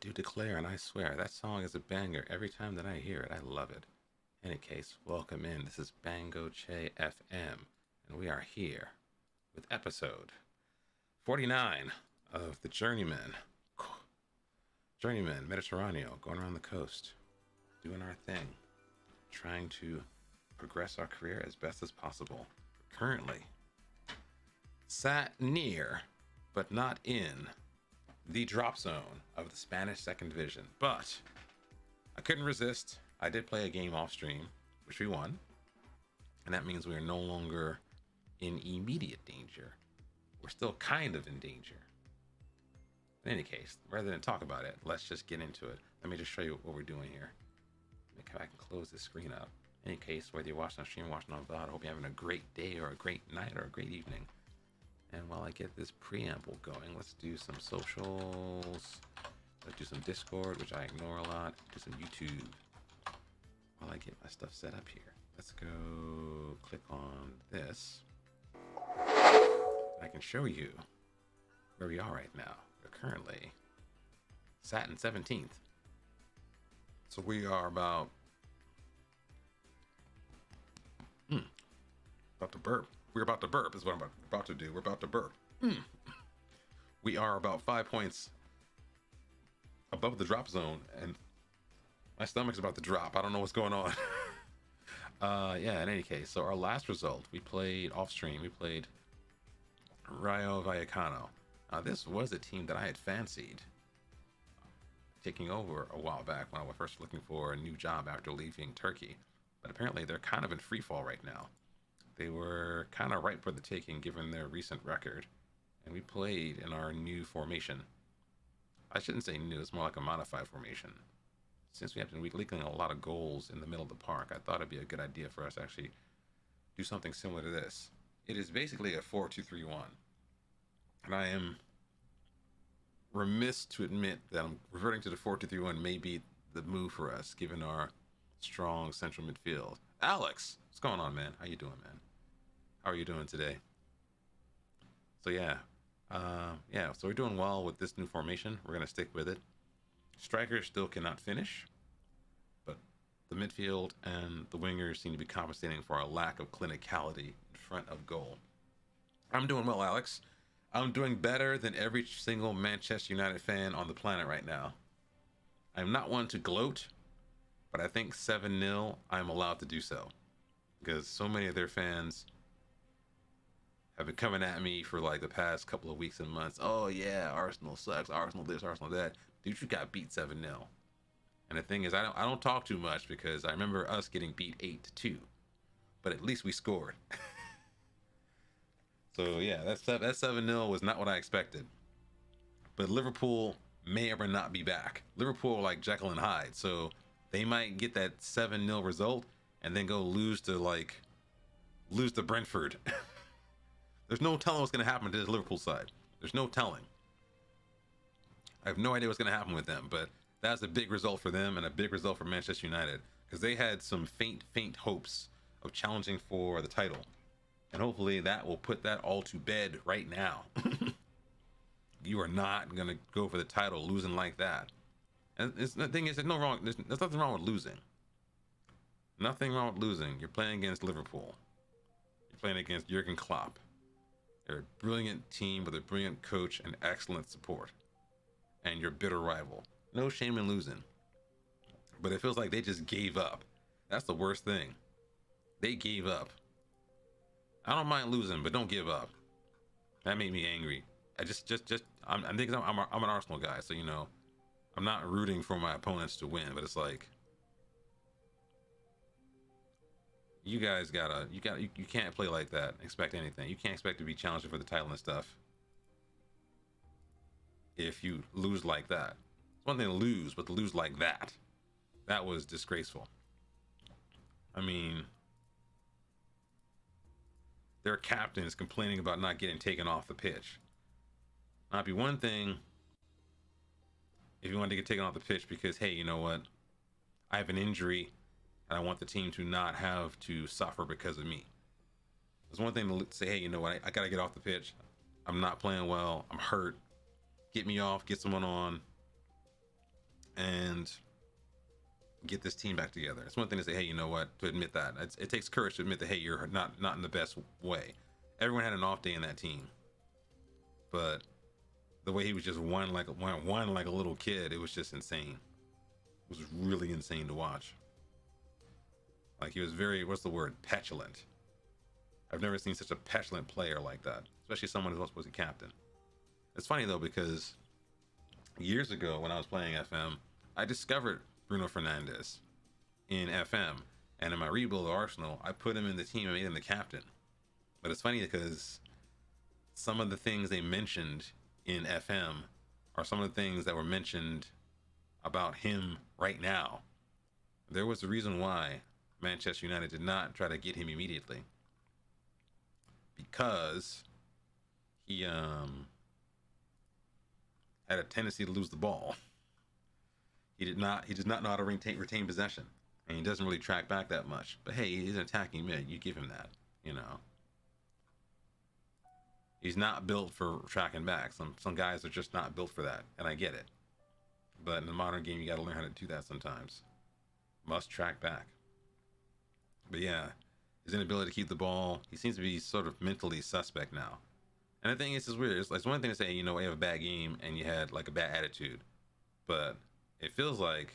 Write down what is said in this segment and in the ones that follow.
do declare and I swear that song is a banger every time that I hear it. I love it. In any case, welcome in. This is BangocheFM, and we are here with episode 49 of the Journeyman Mediterraneo, going around the coast, doing our thing, trying to progress our career as best as possible. Currently, sat near, but not in, the drop zone of the Spanish second division. But I couldn't resist. I did play a game off stream, which we won. And that means we are no longer in immediate danger. We're still kind of in danger. In any case, rather than talk about it, let's just get into it. Let me just show you what we're doing here. Let me come back and close this screen up. In any case, whether you're watching on stream or watching on VOD, I hope you're having a great day or a great night or a great evening. And while I get this preamble going, let's do some socials. Let's do some Discord, which I ignore a lot. Do some YouTube while I get my stuff set up here. Let's go click on this. I can show you where we are right now. We're currently sat in 17th. So we are about to burp. We're about to burp is what I'm about to do. We're about to burp. We are about 5 points above the drop zone, and my stomach's about to drop. I don't know what's going on. Yeah, in any case, so our last result, we played off stream. We played Rayo Vallecano. This was a team that I had fancied taking over a while back when I was first looking for a new job after leaving Turkey. But apparently they're kind of in free fall right now. They were kind of ripe for the taking given their recent record. And we played in our new formation. I shouldn't say new, it's more like a modified formation. Since we have been leaking a lot of goals in the middle of the park, I thought it'd be a good idea for us to actually do something similar to this. It is basically a 4-2-3-1. And I am remiss to admit that I'm reverting to the 4-2-3-1 may be the move for us, given our strong central midfield. Alex, what's going on, man? How you doing, man? How are you doing today? So yeah, so we're doing well with this new formation. We're gonna stick with it. Strikers still cannot finish, but the midfield and the wingers seem to be compensating for our lack of clinicality in front of goal. I'm doing well, Alex. I'm doing better than every single Manchester United fan on the planet right now. I'm not one to gloat, but I think 7-0, I'm allowed to do so. Because so many of their fans have been coming at me for like the past couple of weeks and months. Oh yeah, Arsenal sucks, Arsenal this, Arsenal that. Dude, you got beat 7-0. And the thing is, I don't talk too much because I remember us getting beat 8-2. But at least we scored. So yeah, that 7-0 was not what I expected. But Liverpool may ever not be back. Liverpool are like Jekyll and Hyde, so they might get that 7-0 result and then go lose to Brentford. There's no telling what's going to happen to this Liverpool side. There's no telling. I have no idea what's going to happen with them, but that's a big result for them and a big result for Manchester United because they had some faint hopes of challenging for the title. And hopefully that will put that all to bed right now. You are not going to go for the title losing like that. And the thing is, there's nothing wrong with losing. Nothing wrong with losing. You're playing against Liverpool. You're playing against Jurgen Klopp. They're a brilliant team with a brilliant coach and excellent support. And your bitter rival. No shame in losing. But it feels like they just gave up. That's the worst thing. They gave up. I don't mind losing, but don't give up. That made me angry. I'm an Arsenal guy, so you know, I'm not rooting for my opponents to win, but it's like you can't play like that. Expect anything. You can't expect to be challenging for the title and stuff if you lose like that. It's one thing to lose, but to lose like that was disgraceful. I mean, their captain is complaining about not getting taken off the pitch. Now, it'd be one thing if you wanted to get taken off the pitch because, hey, you know what? I have an injury and I want the team to not have to suffer because of me. It's one thing to say, hey, you know what? I got to get off the pitch. I'm not playing well. I'm hurt. Get me off. Get someone on. and get this team back together. It's one thing to say, hey, you know what, to admit that. It takes courage to admit that, hey, you're not in the best way. Everyone had an off day in that team, but the way he was just one like a little kid, it was just insane. It was really insane to watch. Like, he was very, what's the word, petulant. I've never seen such a petulant player like that, especially someone who's supposed to be captain. It's funny though, because years ago when I was playing FM, I discovered Bruno Fernandes in FM, and in my rebuild of Arsenal, I put him in the team and made him the captain. But it's funny because some of the things they mentioned in FM are some of the things that were mentioned about him right now. There was a reason why Manchester United did not try to get him immediately, because he had a tendency to lose the ball. He does not know how to retain possession, and he doesn't really track back that much. But hey, he's an attacking mid. You give him that, you know. He's not built for tracking back. Some guys are just not built for that, and I get it. But in the modern game, you got to learn how to do that sometimes. Must track back. But yeah, his inability to keep the ball, he seems to be sort of mentally suspect now. And the thing is, it's weird. It's one thing to say, you know, you have a bad game and you had like a bad attitude, but it feels like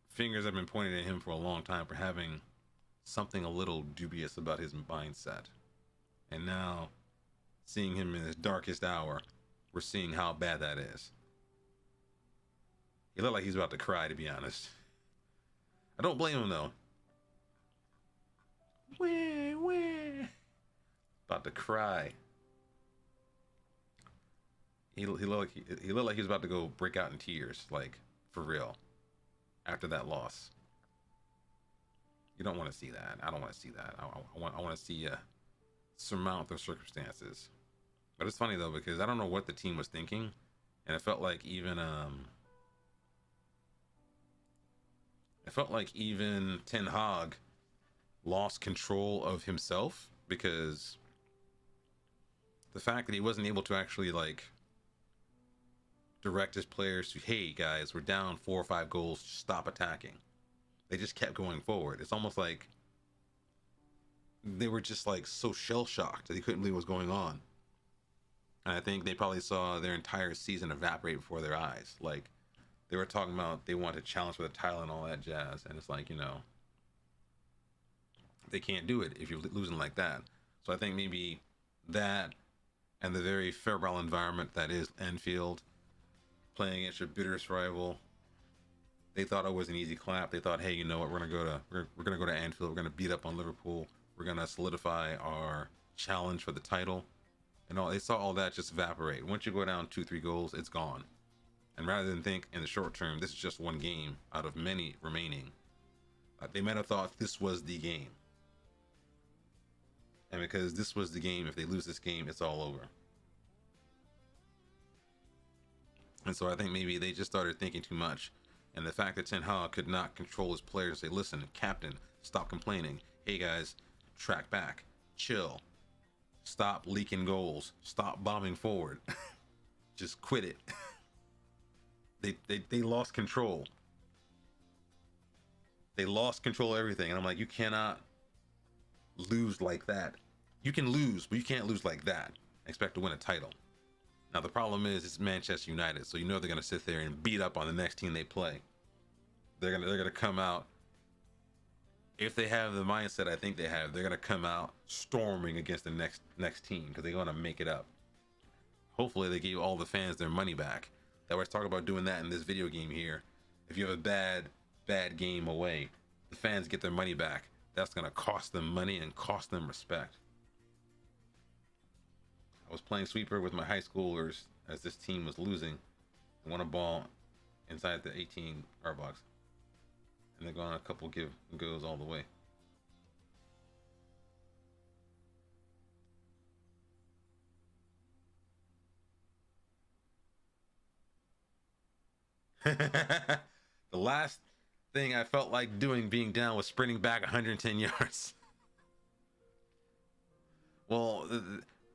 fingers have been pointed at him for a long time for having something a little dubious about his mindset. And now, seeing him in his darkest hour, we're seeing how bad that is. He looked like he's about to cry, to be honest. I don't blame him though. Wah. About to cry. He looked like he was about to go break out in tears, like, for real, after that loss. You don't want to see that. I don't want to see that. I want to see you surmount the circumstances. But it's funny though, because I don't know what the team was thinking, and it felt like even Ten Hag lost control of himself, because the fact that he wasn't able to actually like direct his players to, hey guys, we're down 4 or 5 goals, stop attacking. They just kept going forward. It's almost like they were just like so shell shocked that they couldn't believe what was going on. And I think they probably saw their entire season evaporate before their eyes. Like, they were talking about they want to challenge for the title and all that jazz, and it's like, you know, they can't do it if you're losing like that. So I think maybe that, and the very febrile environment that is Anfield, playing against your bitterest rival, they thought it was an easy clap. They thought, hey, you know what, we're gonna go to Anfield, we're gonna beat up on Liverpool, we're gonna solidify our challenge for the title, and all. They saw all that just evaporate. Once you go down 2-3 goals, it's gone. And rather than think in the short term, this is just one game out of many remaining, they might have thought this was the game. And because this was the game, if they lose this game, it's all over. And so I think maybe they just started thinking too much. And the fact that Ten Hag could not control his players, say, listen, captain, stop complaining. Hey guys, track back, chill, stop leaking goals, stop bombing forward, just quit it. They lost control. They lost control of everything. And I'm like, you cannot lose like that. You can lose, but you can't lose like that. Expect to win a title. Now the problem is it's Manchester United, so you know they're gonna sit there and beat up on the next team they play. They're gonna come out, if they have the mindset I think they have, they're gonna come out storming against the next team, because they're gonna make it up. Hopefully they gave all the fans their money back. That was talking about doing that in this video game here. If you have a bad game away, the fans get their money back. That's gonna cost them money and cost them respect. I was playing sweeper with my high schoolers as this team was losing. I won a ball inside the 18-yard box, and they're going a couple give and goes all the way. The last thing I felt like doing being down was sprinting back 110 yards. Well,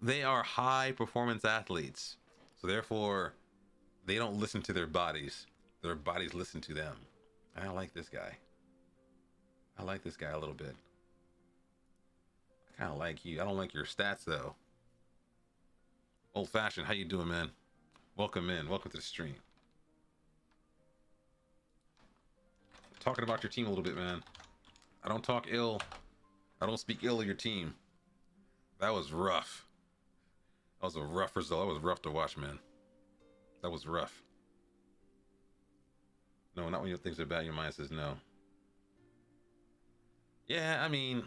they are high performance athletes, so therefore they don't listen to their bodies. their bodies listen to them. I don't like this guy. I like this guy a little bit. I kind of like you. I don't like your stats though. Old fashioned, how you doing, man? Welcome in. Welcome to the stream. Talking about your team a little bit, man. I don't talk ill. I don't speak ill of your team. That was rough. That was a rough result. That was rough to watch, man. That was rough. No, not when you think things are bad. Your mind says no. Yeah, I mean,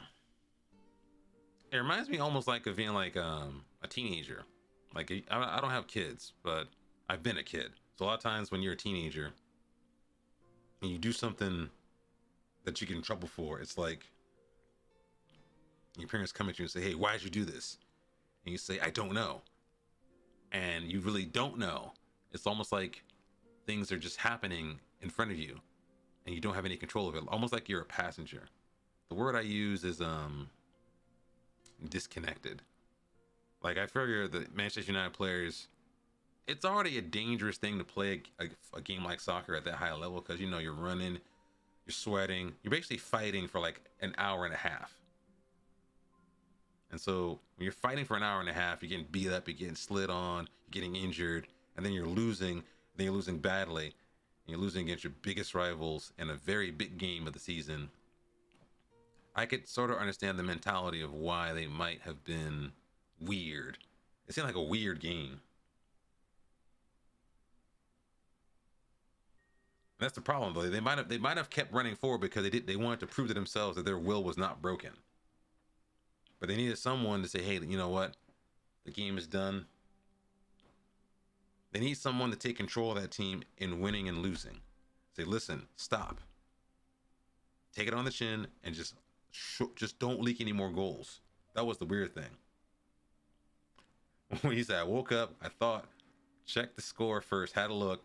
it reminds me almost like of being like a teenager. Like I don't have kids, but I've been a kid. So a lot of times when you're a teenager and you do something that you get in trouble for, it's like your parents come at you and say, "Hey, why did you do this?" And you say, "I don't know." And you really don't know. It's almost like things are just happening in front of you and you don't have any control of it. Almost like you're a passenger. The word I use is disconnected. Like, I figure the Manchester United players, it's already a dangerous thing to play a game like soccer at that high level, because you know you're running, you're sweating, you're basically fighting for like an hour and a half. And so when you're fighting for an hour and a half, you're getting beat up, you're getting slid on, you're getting injured, and then you're losing. Then you're losing badly. And you're losing against your biggest rivals in a very big game of the season. I could sort of understand the mentality of why they might have been weird. It seemed like a weird game. And that's the problem, though. They might have kept running forward because they wanted to prove to themselves that their will was not broken. But they needed someone to say, "Hey, you know what? The game is done." They need someone to take control of that team in winning and losing. Say, "Listen, stop. Take it on the chin and just don't leak any more goals." That was the weird thing. When he said, "I woke up, I thought, checked the score first, had a look,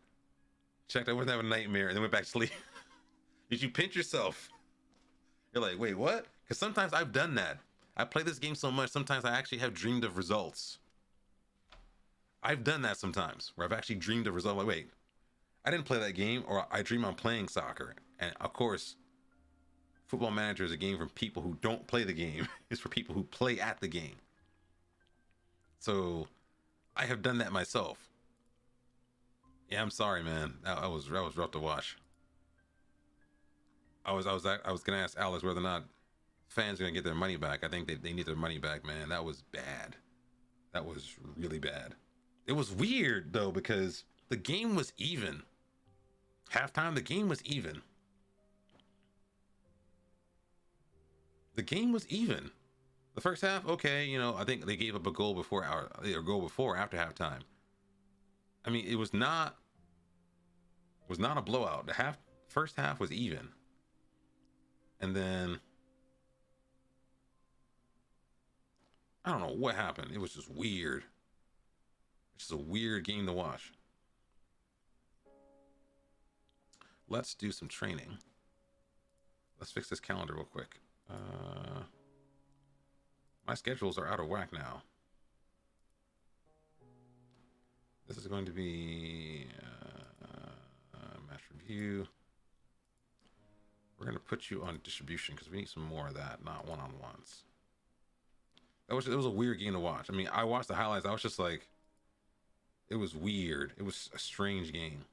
checked I wasn't having a nightmare, and then went back to sleep." Did you pinch yourself? You're like, "Wait, what?" Because sometimes I've done that. I play this game so much, sometimes I actually have dreamed of results. I've done that sometimes, where I've actually dreamed of results. Like, wait, I didn't play that game, or I dream I'm playing soccer. And of course, Football Manager is a game for people who don't play the game. It's for people who play at the game. So I have done that myself. Yeah, I'm sorry, man. That was rough to watch. I was gonna ask Alex whether or not fans are gonna get their money back. I think they need their money back, man. That was bad. That was really bad. It was weird though, because the game was even. Halftime, the game was even. The game was even. The first half, okay, you know, I think they gave up a goal before after halftime. I mean, it was not a blowout. The first half was even. And then I don't know what happened. It was just weird. It's just a weird game to watch. Let's do some training. Let's fix this calendar real quick. My schedules are out of whack now. This is going to be match review. We're going to put you on distribution because we need some more of that, not one-on-ones. It was a weird game to watch. I mean, I watched the highlights. I was just like, it was weird. It was a strange game.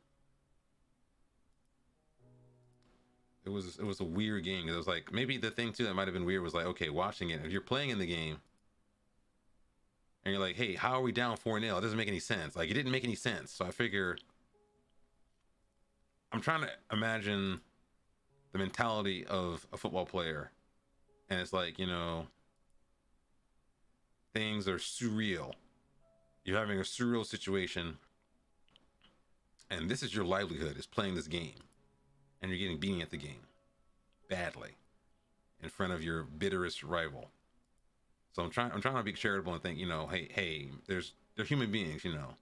It was a weird game. It was like, maybe the thing too that might have been weird was like, okay, watching it, if you're playing in the game and you're like, "Hey, how are we down 4-0? It doesn't make any sense." Like, it didn't make any sense. So I figure, I'm trying to imagine the mentality of a football player, and it's like, you know, things are surreal. You're having a surreal situation, and this is your livelihood, is playing this game, and you're getting beaten at the game badly in front of your bitterest rival. So I'm trying to be charitable and think, you know, hey, they're human beings, you know,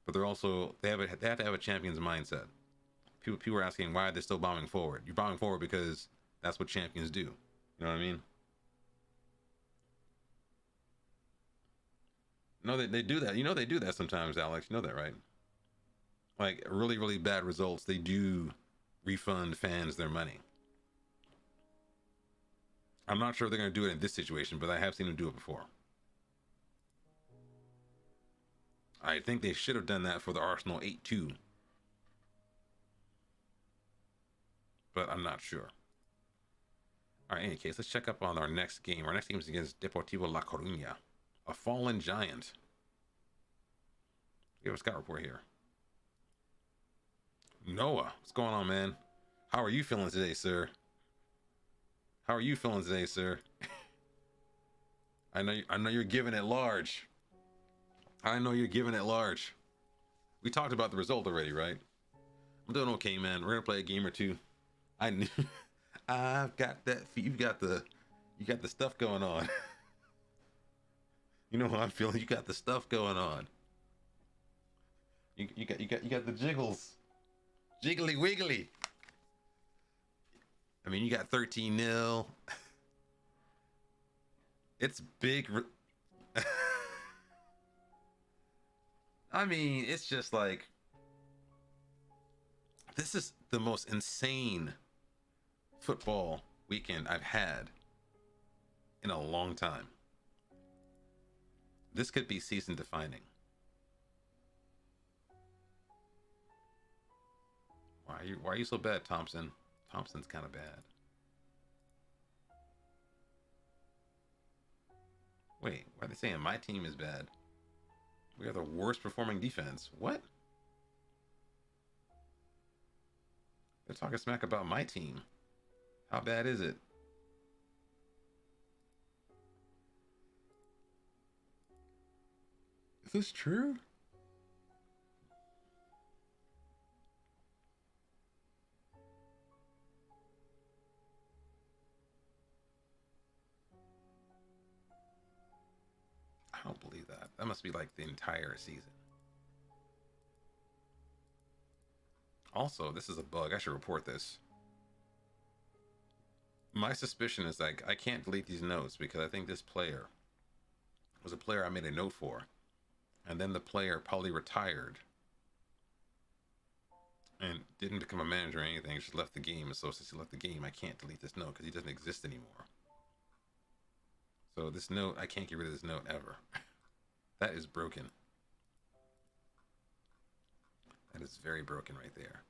but they have to have a champion's mindset. People are asking, why are they still bombing forward? You're bombing forward because that's what champions do. You know what I mean? No, they do that. You know they do that sometimes, Alex. You know that, right? like really, really bad results, they do refund fans their money. I'm not sure if they're going to do it in this situation, but I have seen them do it before. I think they should have done that for the Arsenal 8-2, but I'm not sure. All right, in any case, let's check up on our next game. Our next game is against Deportivo La Coruña, a fallen giant. We have a scout report here. Noah, what's going on, man? How are you feeling today, sir? How are you feeling today, sir? I know you're giving it large. I know you're giving it large. We talked about the result already, right? I'm doing okay, man. We're gonna play a game or two. I knew I've got that. You got the stuff going on. You know how I'm feeling. You got the stuff going on. You got the jiggles, jiggly wiggly. I mean, you got 13-0. It's big. I mean, it's just like, this is the most insane football weekend I've had in a long time. This could be season defining. Why are you so bad, Thompson? Thompson's kind of bad. Wait, why are they saying my team is bad? We are the worst performing defense. What? They're talking smack about my team. How bad is it? Is this true? I don't believe that. That must be like the entire season. Also, this is a bug. I should report this. My suspicion is like I can't delete these notes because I think this player was a player I made a note for, and then the player probably retired and didn't become a manager or anything. Just left the game. So since he left the game, I can't delete this note because he doesn't exist anymore. So this note, I can't get rid of this note ever. That is broken. That is very broken right there.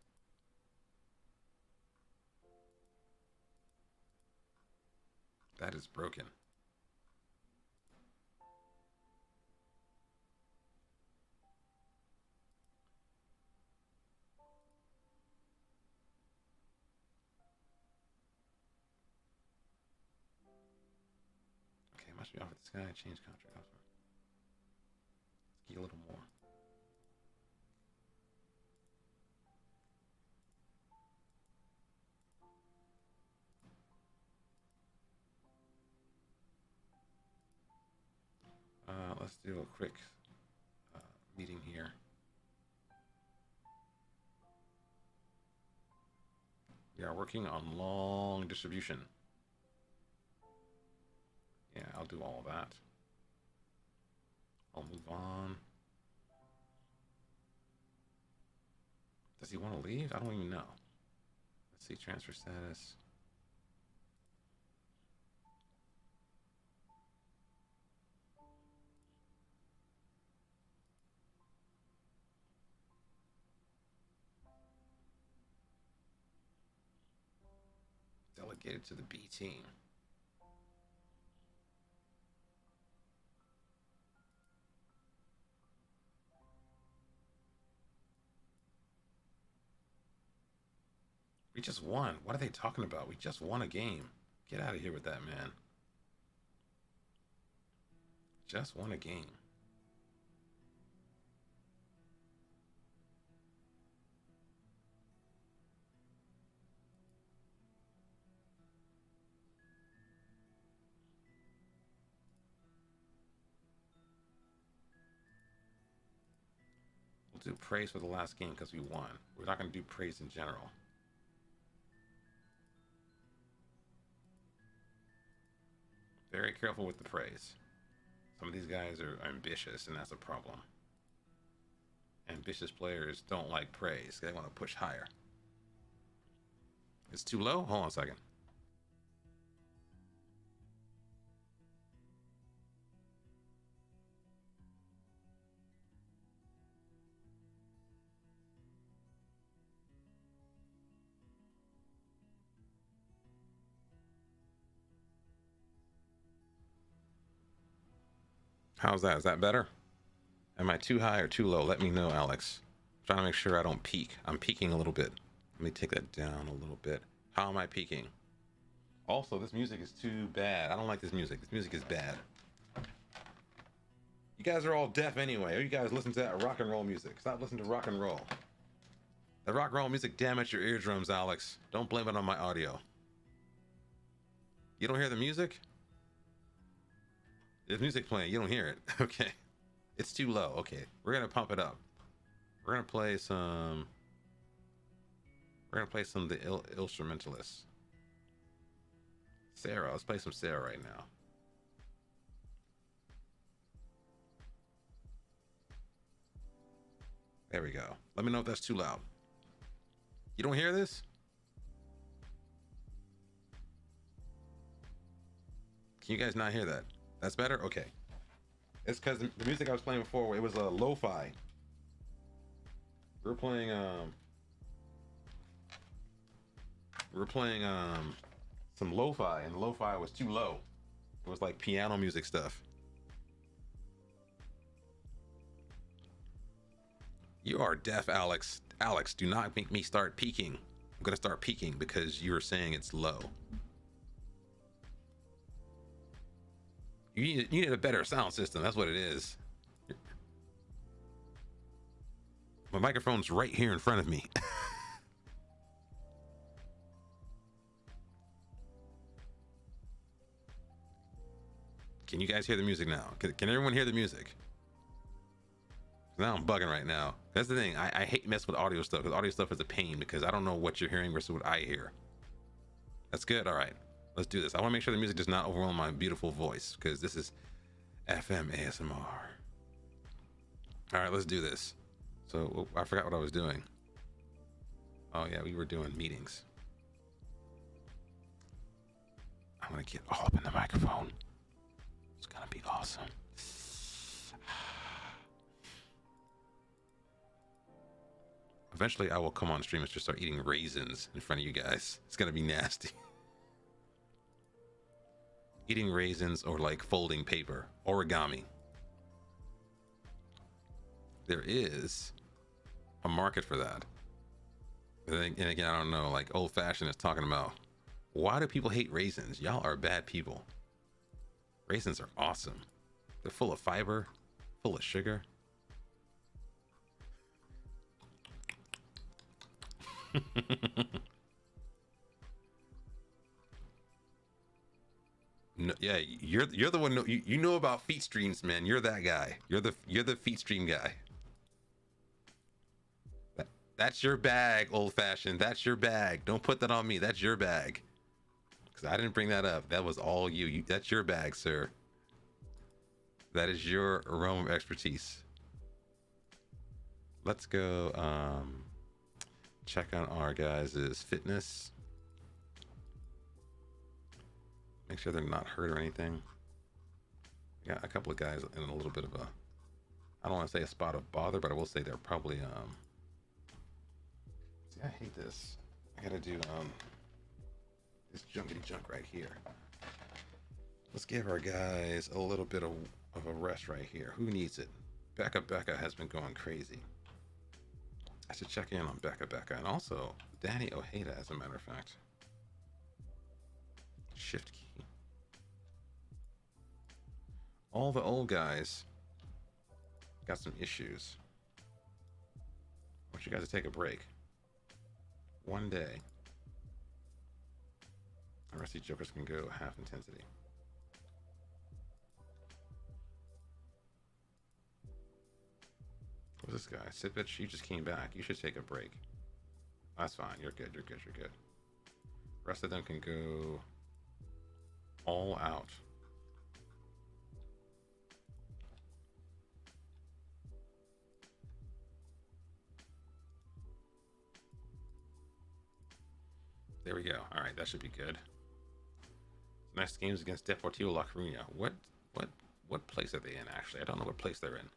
That is broken. Okay, must be offered this guy. Change contract offer. Let's get a little more. Let's do a quick meeting here. We are working on long distribution. Yeah, I'll do all of that. I'll move on. Does he want to leave? I don't even know. Let's see, transfer status. Delegated to the B team. We just won. What are they talking about? We just won a game. Get out of here with that, man. Just won a game. We'll do praise for the last game because we won. We're not going to do praise in general. Very careful with the praise. Some of these guys are ambitious, and that's a problem. Ambitious players don't like praise. They want to push higher. It's too low? Hold on a second. How's that? Is that better? Am I too high or too low? Let me know, Alex. I'm trying to make sure I don't peak. I'm peaking a little bit. Let me take that down a little bit. How am I peaking? Also, this music is too bad. I don't like this music. This music is bad. You guys are all deaf anyway. Or you guys listen to that rock and roll music. Stop listening to rock and roll. The rock and roll music damaged your eardrums, Alex. Don't blame it on my audio. You don't hear the music? There's music playing. You don't hear it. Okay. It's too low. Okay. We're going to pump it up. We're going to play some... We're going to play some of the instrumentalists. Sarah. Let's play some Sarah right now. There we go. Let me know if that's too loud. You don't hear this? Can you guys not hear that? That's better? Okay. It's because the music I was playing before, it was a lo-fi. We were playing some lo-fi, and the lo-fi was too low. It was like piano music stuff. You are deaf, Alex. Alex, do not make me start peaking. I'm gonna start peaking because you were saying it's low. You need a better sound system. That's what it is. My microphone's right here in front of me. Can you guys hear the music now? Can everyone hear the music? Now I'm bugging right now. That's the thing. I hate messing with audio stuff because audio stuff is a pain because I don't know what you're hearing versus what I hear. That's good. All right. Let's do this. I want to make sure the music does not overwhelm my beautiful voice because this is FM ASMR. All right, let's do this. So I forgot what I was doing. Oh yeah, we were doing meetings. I'm gonna get all up in the microphone. It's gonna be awesome. Eventually I will come on stream and just start eating raisins in front of you guys. It's gonna be nasty. Eating raisins or like folding paper, origami. There is a market for that. And again, I don't know, like Old Fashioned is talking about, why do people hate raisins? Y'all are bad people. Raisins are awesome. They're full of fiber, full of sugar. No, yeah, you're the one. You know about feed streams, man. You're that guy. You're the feed stream guy. That's your bag, Old Fashioned. That's your bag. Don't put that on me. That's your bag. Because I didn't bring that up. That was all you. That's your bag, sir. That is your realm of expertise. Let's go check on our guys' fitness. Make sure they're not hurt or anything. Got a couple of guys in a little bit of a, I don't want to say a spot of bother, but I will say they're probably see, I hate this. I gotta do this junkety junk right here. Let's give our guys a little bit of a rest right here. Who needs it? Becca has been going crazy. I should check in on Becca and also Danny Ojeda, as a matter of fact. Shift key. All the old guys got some issues. I want you guys to take a break. One day. The rest of these jokers can go half intensity. What's this guy? Sit bitch, you just came back. You should take a break. That's fine. You're good. You're good. You're good. The rest of them can go all out. There we go. All right, that should be good. Next game is against Deportivo La Coruña. What place are they in, actually? I don't know what place they're in.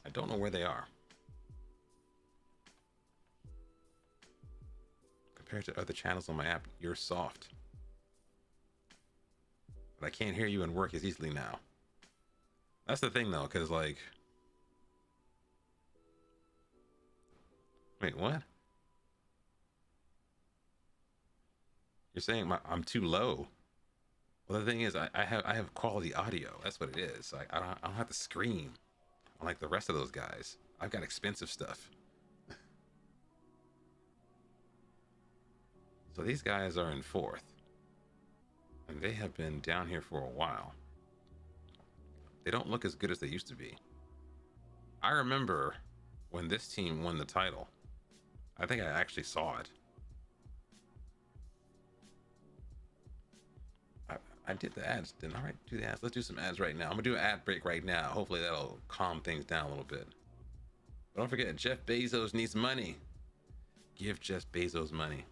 I don't know where they are. Compared to other channels on my app, you're soft. But I can't hear you and work as easily now. That's the thing, though, because, like... Wait, what? You're saying I'm too low? Well, the thing is, I have quality audio. That's what it is. Like, I don't have to scream like the rest of those guys. I've got expensive stuff. So these guys are in 4th. And they have been down here for a while. They don't look as good as they used to be. I remember when this team won the title. I think I actually saw it. I did the ads, didn't I? Do the ads. Let's do some ads right now. I'm gonna do an ad break right now. Hopefully that'll calm things down a little bit. But don't forget, Jeff Bezos needs money. Give Jeff Bezos money.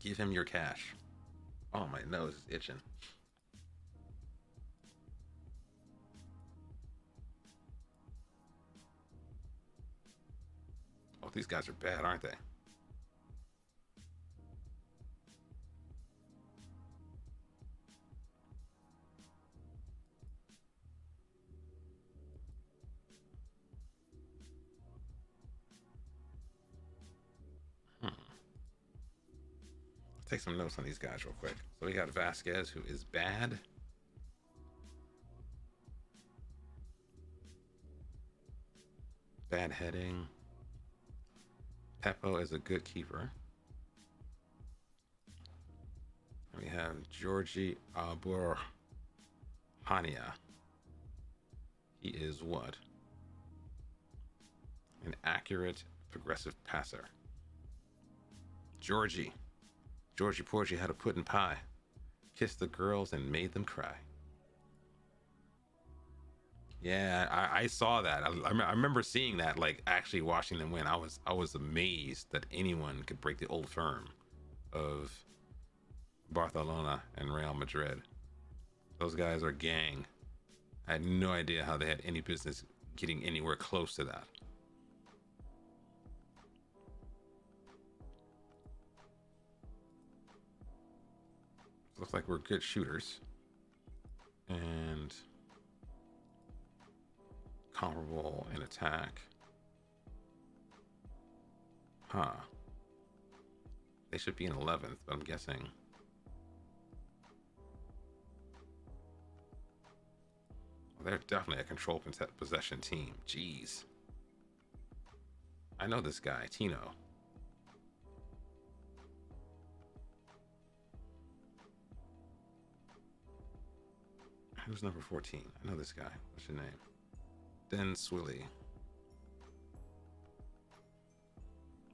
Give him your cash. Oh, my nose is itching. Oh, these guys are bad, aren't they? Take some notes on these guys real quick. So we got Vasquez, who is bad. Bad heading. Peppo is a good keeper. We have Georgie Aburhania. He is what? An accurate, progressive passer. Georgie Porgy had a pudding pie, kissed the girls and made them cry. Yeah, I saw that. I remember seeing that, like actually watching them win. I was amazed that anyone could break the old firm of Barcelona and Real Madrid. Those guys are gang. I had no idea how they had any business getting anywhere close to that. Looks like we're good shooters and comparable in attack. They should be in 11th, but I'm guessing. Well, they're definitely a control possession team. Jeez. I know this guy, Tino. Who's number 14? I know this guy. What's your name? Den Swilly.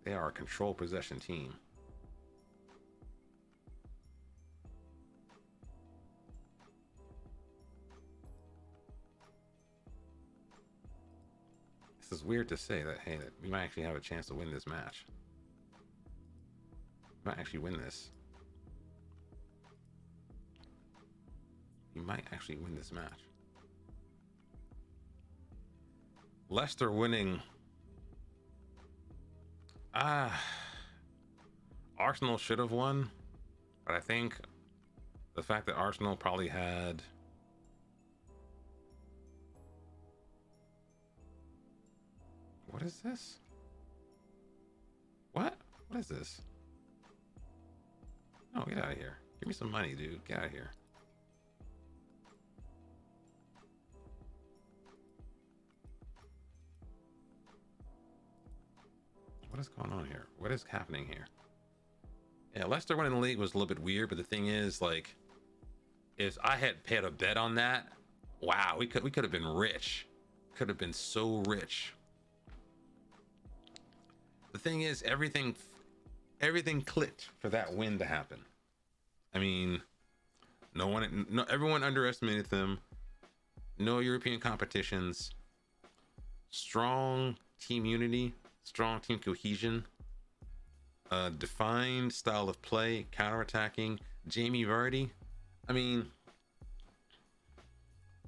They are a control possession team. This is weird to say that, hey, that we might actually have a chance to win this match. We might actually win this. You might actually win this match. Leicester winning. Arsenal should have won, but I think the fact that Arsenal probably had what is this? What is this? No, get out of here. Give me some money, dude. Get out of here. What is going on here? What is happening here? Yeah, Leicester winning the league was a little bit weird, but the thing is, like, if I had paid a bet on that, wow, we could have been rich. Could have been so rich. The thing is, everything clicked for that win to happen. I mean, everyone underestimated them. No European competitions. Strong team unity. Strong team cohesion. a defined style of play, counterattacking. Jamie Vardy, I mean,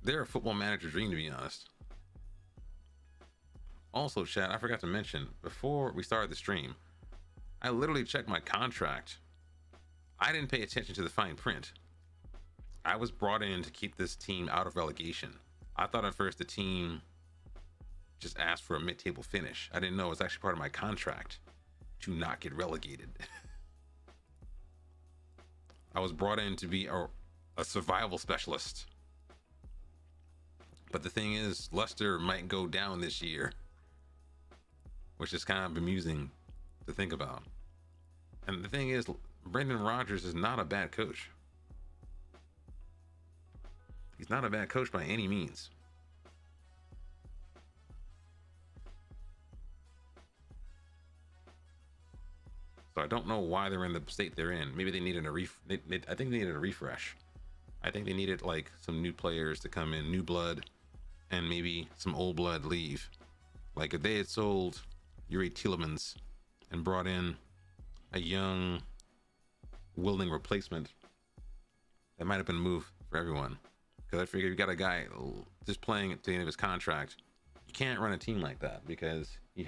they're a football manager dream, to be honest. Also, chat, I forgot to mention, before we started the stream, I literally checked my contract. I didn't pay attention to the fine print. I was brought in to keep this team out of relegation. I thought at first the team just asked for a mid-table finish. I didn't know it was actually part of my contract to not get relegated. I was brought in to be a survival specialist. But the thing is, Leicester might go down this year, which is kind of amusing to think about. And the thing is, Brendan Rodgers is not a bad coach. He's not a bad coach by any means. So I don't know why they're in the state they're in. Maybe they needed I think they needed a refresh. I think they needed like some new players to come in, new blood, and maybe some old blood leave. Like if they had sold Yuri Tielemans and brought in a young, willing replacement, that might have been a move for everyone. Because I figure you got a guy just playing at the end of his contract. You can't run a team like that because he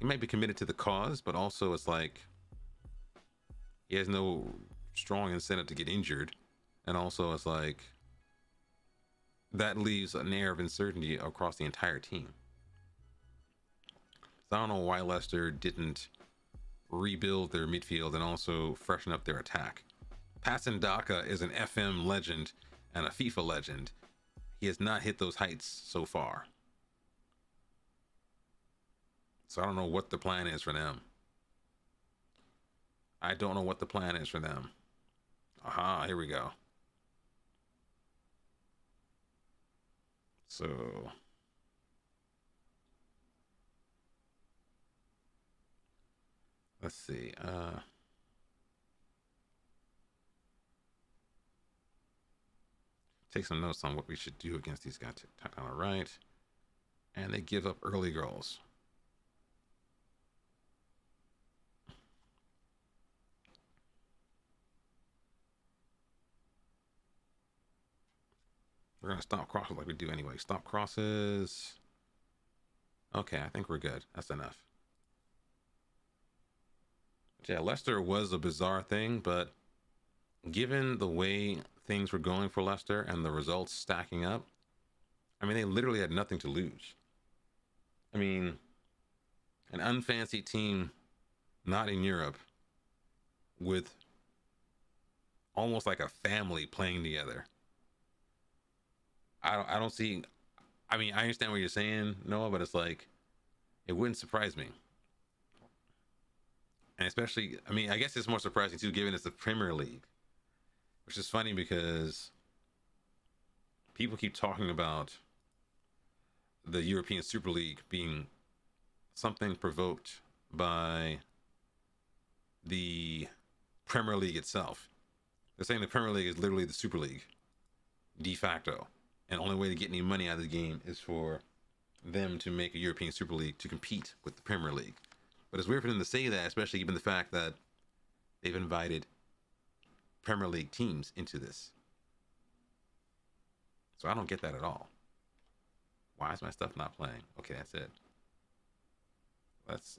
might be committed to the cause, but also it's like he has no strong incentive to get injured. And also it's like that leaves an air of uncertainty across the entire team. So I don't know why Leicester didn't rebuild their midfield and also freshen up their attack. Patson Daka is an FM legend and a FIFA legend. He has not hit those heights so far. So I don't know what the plan is for them. I don't know what the plan is for them. Aha, here we go. So let's see. Take some notes on what we should do against these guys. Tap on the right. And they give up early goals. We're going to stop crosses like we do anyway. Stop crosses. Okay, I think we're good. That's enough. Yeah, Leicester was a bizarre thing, but given the way things were going for Leicester and the results stacking up, I mean, they literally had nothing to lose. I mean, an unfancy team not in Europe with almost like a family playing together. I don't see. I mean, I understand what you're saying, Noah, but it's like it wouldn't surprise me. And especially, I mean, I guess it's more surprising too, given it's the Premier League, which is funny because people keep talking about the European Super League being something provoked by the Premier League itself. They're saying the Premier League is literally the Super League, de facto. And the only way to get any money out of the game is for them to make a European Super League to compete with the Premier League. But it's weird for them to say that, especially given the fact that they've invited Premier League teams into this. So I don't get that at all. Why is my stuff not playing? Okay, that's it. Let's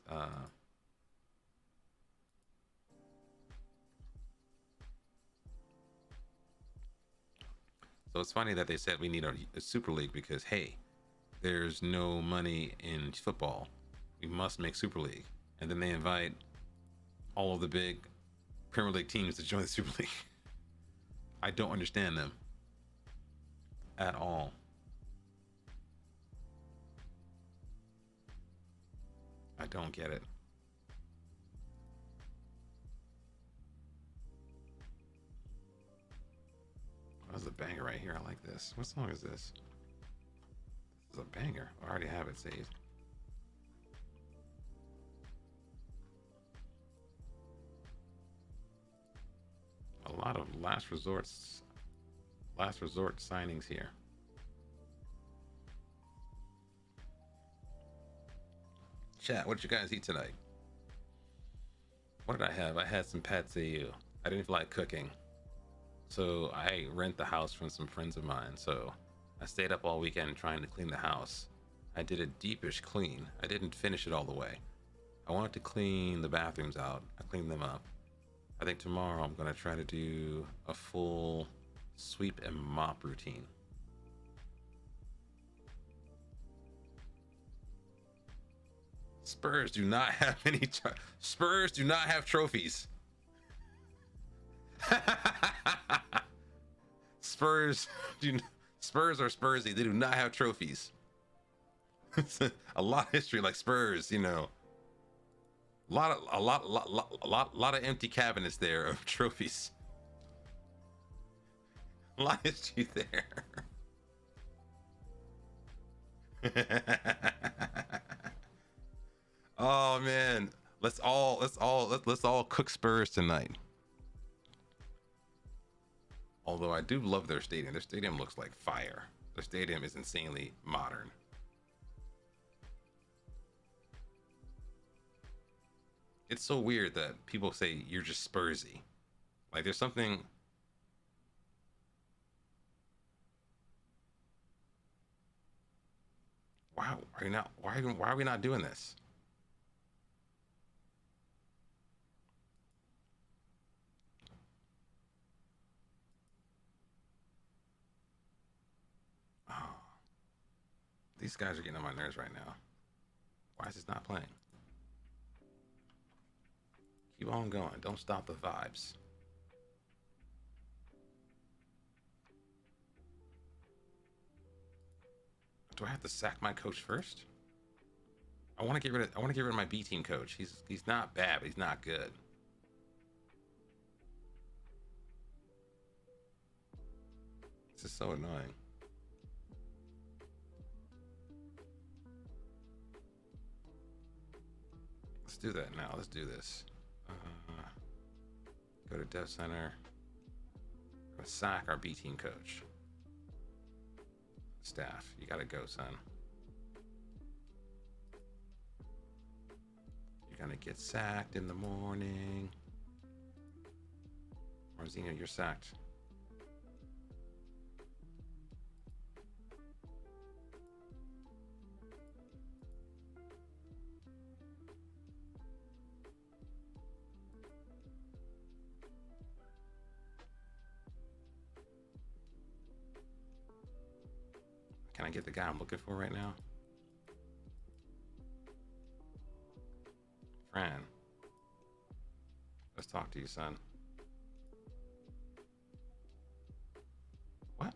so it's funny that they said we need a Super League because, hey, there's no money in football. We must make Super League. And then they invite all of the big Premier League teams to join the Super League. I don't understand them at all. I don't get it. That's a banger right here. I like this. What song is this? This is a banger. I already have it saved. A lot of last resort signings here. Chat, what did you guys eat tonight? What did I have? I had some pad see ew. I didn't feel like cooking, so I rent the house from some friends of mine. So I stayed up all weekend trying to clean the house. I did a deepish clean. I didn't finish it all the way. I wanted to clean the bathrooms out. I cleaned them up. I think tomorrow I'm gonna try to do a full sweep and mop routine. Spurs do not have any. Spurs do not have trophies. Spurs do. Spurs are Spursy. They do not have trophies. A lot of history, like Spurs. You know, a lot of empty cabinets there of trophies. A lot of history there. Oh man, let's all cook Spurs tonight. Although I do love their stadium. Their stadium looks like fire. Their stadium is insanely modern. It's so weird that people say you're just Spursy. Like there's something. Wow, are you not? Why are we not doing this? Oh, these guys are getting on my nerves right now. Why is this not playing? Keep on going. Don't stop the vibes. Do I have to sack my coach first? I want to get rid of. I want to get rid of my B team coach. He's not bad, but he's not good. This is so annoying. Let's do that now. Let's do this. Go to Dev Center. Sack our B team coach. Staff, you gotta go, son. You're gonna get sacked in the morning. Marzino, you're sacked. Can I get the guy I'm looking for right now? Fran. Let's talk to you, son. What?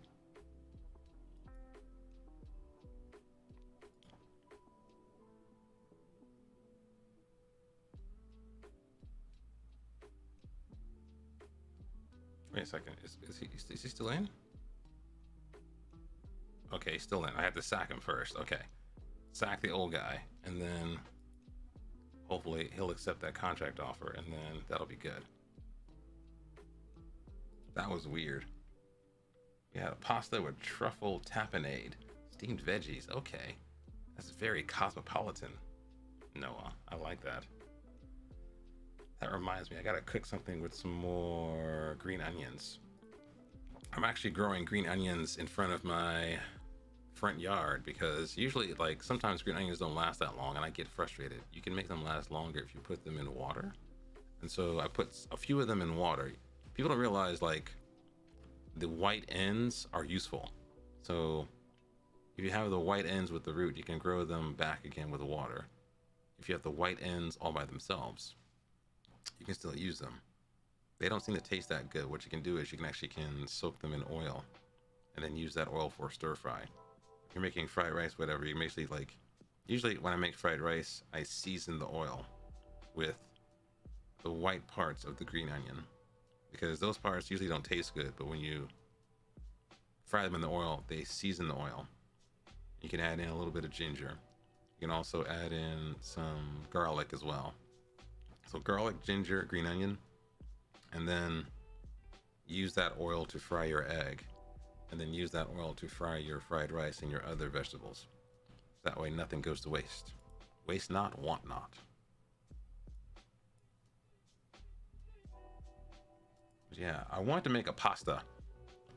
Wait a second. Is he still in? Okay, he's still in. I have to sack him first. Okay. Sack the old guy, and then hopefully he'll accept that contract offer, and then that'll be good. That was weird. We had a pasta with truffle tapenade, steamed veggies. Okay. That's very cosmopolitan, Noah. I like that. That reminds me, I gotta cook something with some more green onions. I'm actually growing green onions in front of my front yard because usually, like, sometimes green onions don't last that long and I get frustrated. You can make them last longer if you put them in water. And so I put a few of them in water. People don't realize, like, the white ends are useful. So if you have the white ends with the root, you can grow them back again with the water. If you have the white ends all by themselves, you can still use them. They don't seem to taste that good. What you can do is you can soak them in oil and then use that oil for stir fry. If you're making fried rice, whatever, you basically, like, usually when I make fried rice, I season the oil with the white parts of the green onion because those parts usually don't taste good, but when you fry them in the oil, they season the oil. You can add in a little bit of ginger. You can also add in some garlic as well. So garlic, ginger, green onion, and then use that oil to fry your egg, and then use that oil to fry your fried rice and your other vegetables. That way nothing goes to waste. Waste not, want not. Yeah, I wanted to make a pasta.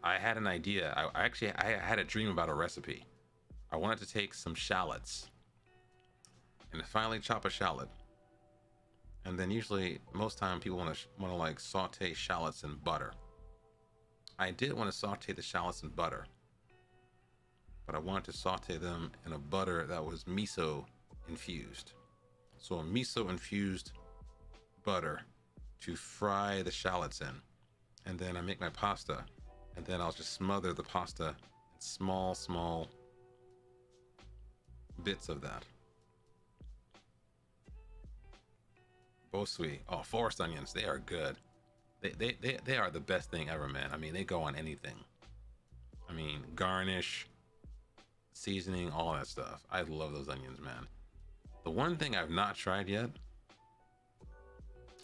I had an idea. I had a dream about a recipe. I wanted to take some shallots and finally chop a shallot. And then usually, most time, people want to like saute shallots in butter. I did want to saute the shallots in butter, but I wanted to saute them in a butter that was miso infused. So a miso infused butter to fry the shallots in. And then I make my pasta, and then I'll just smother the pasta in small bits of that. Bosui. Oh, forest onions. They are good. They are the best thing ever, man. I mean, they go on anything. I mean, garnish, seasoning, all that stuff. I love those onions, man. The one thing I've not tried yet,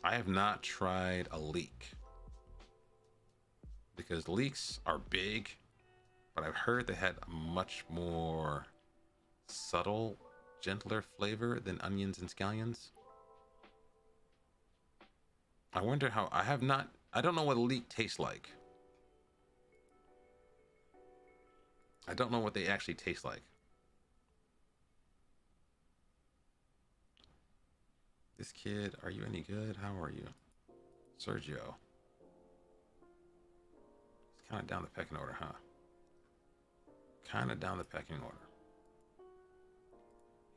I have not tried a leek. Because leeks are big, but I've heard they had a much more subtle, gentler flavor than onions and scallions. I wonder how. I don't know what a leek tastes like. I don't know what they actually taste like. This kid, are you any good? How are you? Sergio. He's kind of down the pecking order, huh? Kind of down the pecking order.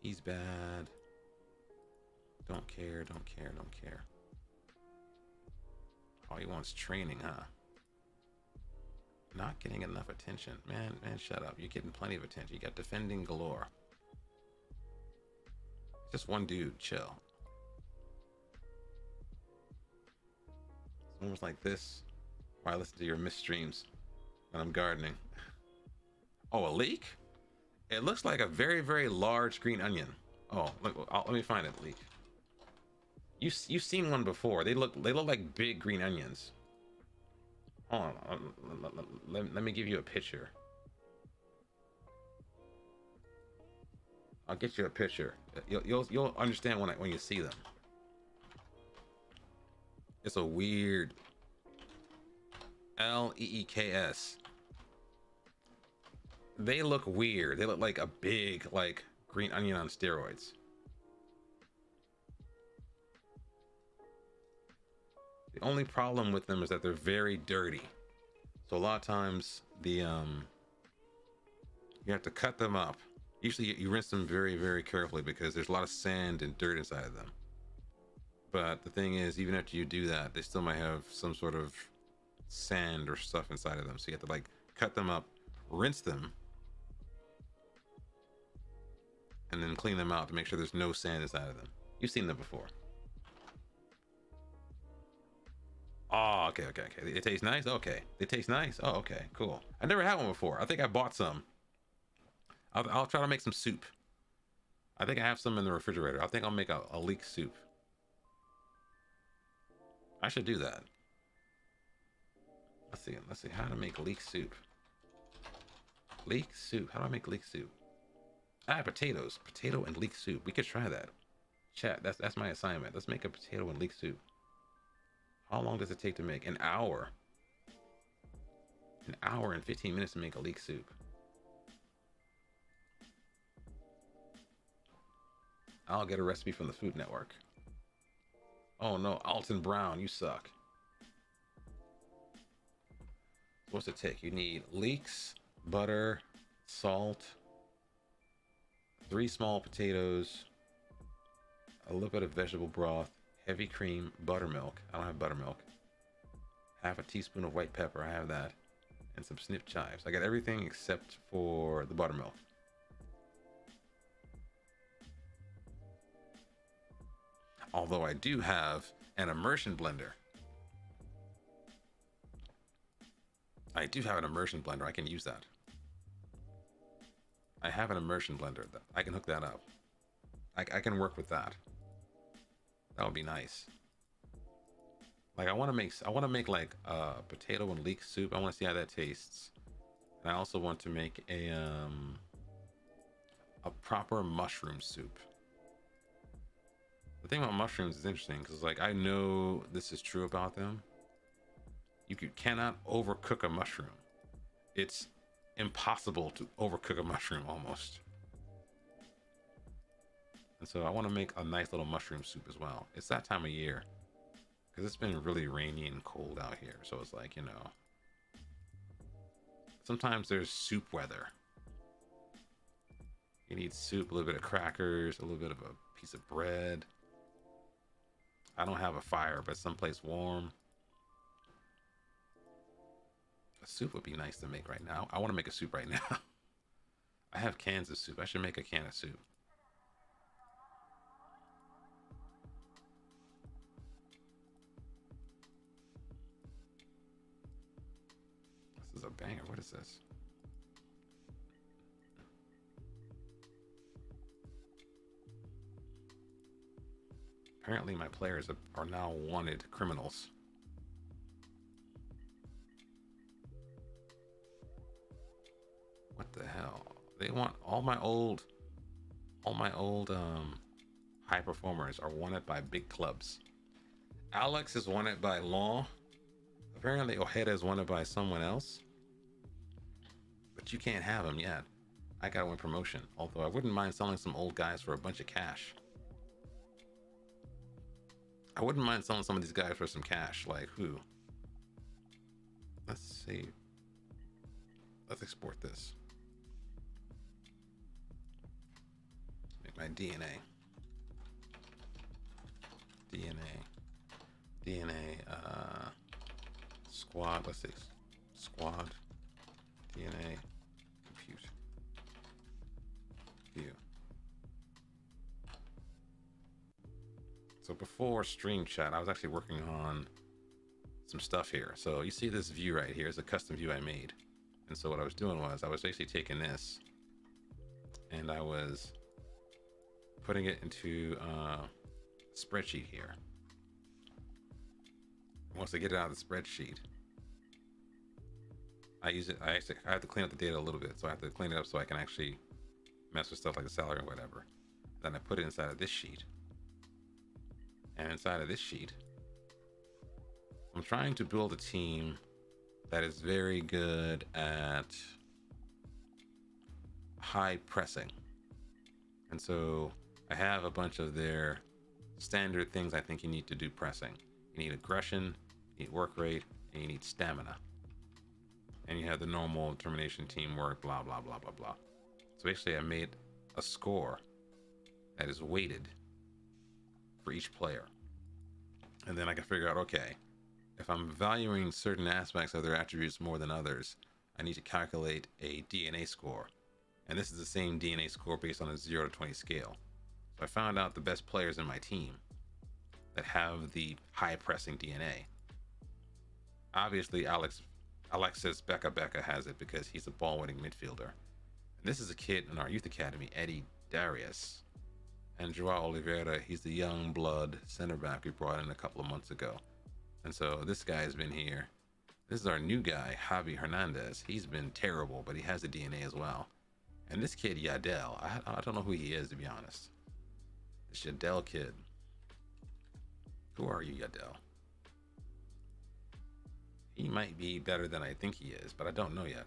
He's bad. Don't care, don't care, don't care. All he wants training, huh? Not getting enough attention. Man, shut up. You're getting plenty of attention. You got defending galore. Just one dude, chill. It's almost like this. Why I listen to your missed streams when I'm gardening. Oh, a leek? It looks like a very, very large green onion. Oh, let me find it, leek. You've seen one before. They look like big green onions. Hold on, let me give you a picture. I'll get you a picture. You'll understand when you see them. It's a weird Leeks. They look weird. They look like a big like green onion on steroids. The only problem with them is that they're very dirty. So a lot of times you have to cut them up. Usually you rinse them very, very carefully because there's a lot of sand and dirt inside of them. But the thing is, even after you do that, they still might have some sort of sand or stuff inside of them. So you have to like cut them up, rinse them, and then clean them out to make sure there's no sand inside of them. You've seen them before. Oh, okay. It tastes nice? Okay. They taste nice? Oh, okay, cool. I never had one before. I think I bought some. I'll try to make some soup. I think I have some in the refrigerator. I think I'll make a leek soup. I should do that. Let's see how to make leek soup. Leek soup. How do I make leek soup? I have potatoes. Potato and leek soup. We could try that. Chat, that's my assignment. Let's make a potato and leek soup. How long does it take to make? An hour. An hour and 15 minutes to make a leek soup. I'll get a recipe from the Food Network. Oh no, Alton Brown, you suck. What's it take? You need leeks, butter, salt, 3 small potatoes, a little bit of vegetable broth, heavy cream, buttermilk. I don't have buttermilk. Half a teaspoon of white pepper. I have that. And some snip chives. I got everything except for the buttermilk. Although I do have an immersion blender. I do have an immersion blender. I can use that. I have an immersion blender. I can hook that up. I can work with that. That would be nice. Like I want to make like potato and leek soup. I want to see how that tastes. And I also want to make a proper mushroom soup. The thing about mushrooms is interesting because like I know this is true about them, cannot overcook a mushroom. It's impossible to overcook a mushroom almost. And so I want to make a nice little mushroom soup as well. It's that time of year because it's been really rainy and cold out here. So it's like, sometimes there's soup weather. You need soup, a little bit of crackers, a little bit of a piece of bread. I don't have a fire, but someplace warm. A soup would be nice to make right now. I want to make a soup right now. I have cans of soup. I should make a can of soup. This is a banger. What is this? Apparently my players are now wanted criminals. What the hell? They want all my old high performers are wanted by big clubs. Alex is wanted by Law. Apparently Ojeda is wanted by someone else. But you can't have him yet. I gotta win promotion. Although I wouldn't mind selling some old guys for a bunch of cash. I wouldn't mind selling some of these guys for some cash. Like who? Let's see. Let's export this. Make my DNA. Squad. Let's see. Squad. DNA. Compute. View. So before stream chat, I was actually working on some stuff here. So you see this view right here is a custom view I made. And so what I was doing was I was basically taking this and I was putting it into a spreadsheet here. Once I get it out of the spreadsheet, I have to clean up the data a little bit. So I have to clean it up so I can actually mess with stuff like the salary or whatever. Then I put it inside of this sheet. And inside of this sheet, I'm trying to build a team that is very good at high pressing. And so I have a bunch of their standard things I think you need to do pressing. You need aggression, you need work rate, and you need stamina. And you have the normal determination, teamwork, blah, blah, blah, blah, blah. So basically I made a score that is weighted for each player. And then I can figure out, okay, if I'm valuing certain aspects of their attributes more than others, I need to calculate a DNA score. And this is the same DNA score based on a 0 to 20 scale. So I found out the best players in my team that have the high pressing DNA. Obviously, Alexis Becca has it because he's a ball winning midfielder. And this is a kid in our youth academy, Eddie Darius. And Joao Oliveira, he's the young blood center back we brought in a couple of months ago. And so this guy's been here. This is our new guy, Javi Hernandez. He's been terrible, but he has the DNA as well. And this kid, Yadel, I don't know who he is, to be honest. This Yadel kid. Who are you, Yadel? He might be better than I think he is, but I don't know yet.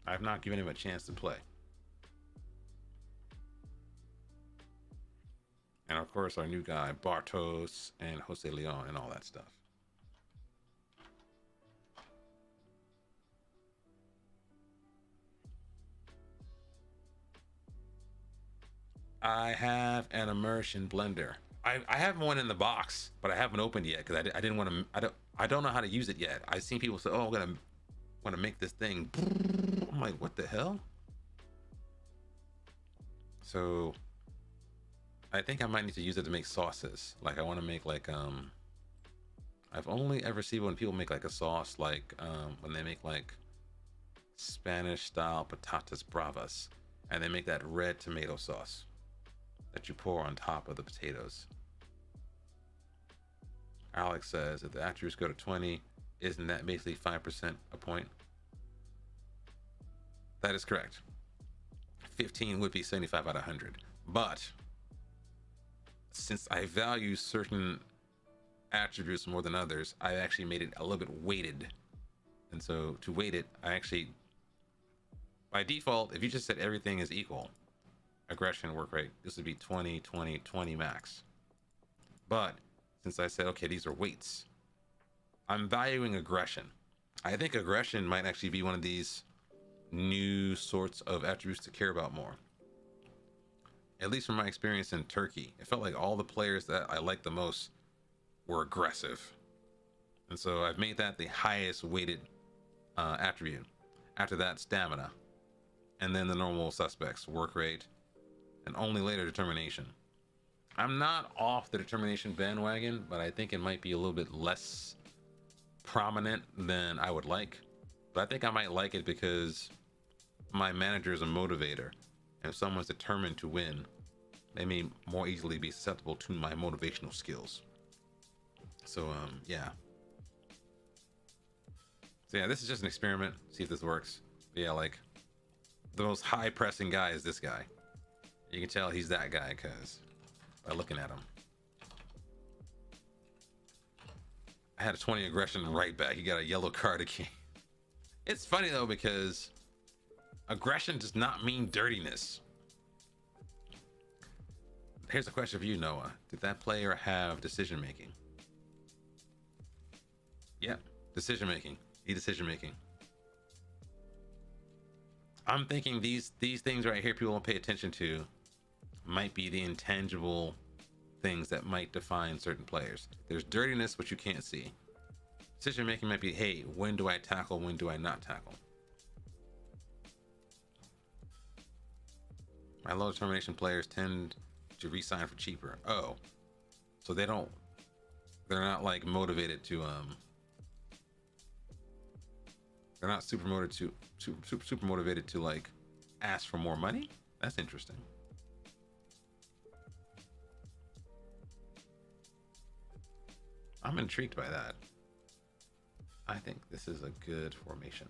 I've not given him a chance to play. And of course, our new guy, Bartos and Jose Leon and all that stuff. I have an immersion blender. I have one in the box, but I haven't opened yet because I didn't want to. I don't know how to use it yet. I've seen people say, "Oh, I'm gonna want to make this thing." I'm like, what the hell? So I think I might need to use it to make sauces. Like I want to make like I've only ever seen when people make like a sauce like when they make like Spanish style patatas bravas, and they make that red tomato sauce that you pour on top of the potatoes. Alex says if the attributes go to 20, isn't that basically 5% a point? That is correct. 15 would be 75 out of 100. But since I value certain attributes more than others, I actually made it a little bit weighted. And so to weight it, I actually, by default, if you just said everything is equal, aggression, work rate, this would be 20, 20, 20 max. But since I said, okay, these are weights, I'm valuing aggression. I think aggression might actually be one of these new sorts of attributes to care about more. At least from my experience in Turkey, it felt like all the players that I liked the most were aggressive. And so I've made that the highest weighted attribute. After that, stamina. And then the normal suspects, work rate, and only later determination. I'm not off the determination bandwagon, but I think it might be a little bit less prominent than I would like. But I think I might like it because my manager is a motivator. And if someone's determined to win, they may more easily be susceptible to my motivational skills. So, yeah. So yeah, this is just an experiment. See if this works. But yeah, like the most high pressing guy is this guy. You can tell he's that guy because by looking at him. I had a 20 aggression right back. He got a yellow card again. It's funny though because aggression does not mean dirtiness. Here's a question for you, Noah. Did that player have decision making? Yeah, decision making. Decision making. I'm thinking these things right here people won't pay attention to might be the intangible things that might define certain players. There's dirtiness, which you can't see. Decision making might be, hey, when do I tackle? When do I not tackle? My low determination players tend to re-sign for cheaper. Oh, so they're not like motivated to they're not super motivated to like ask for more money. That's interesting. I'm intrigued by that. I think this is a good formation.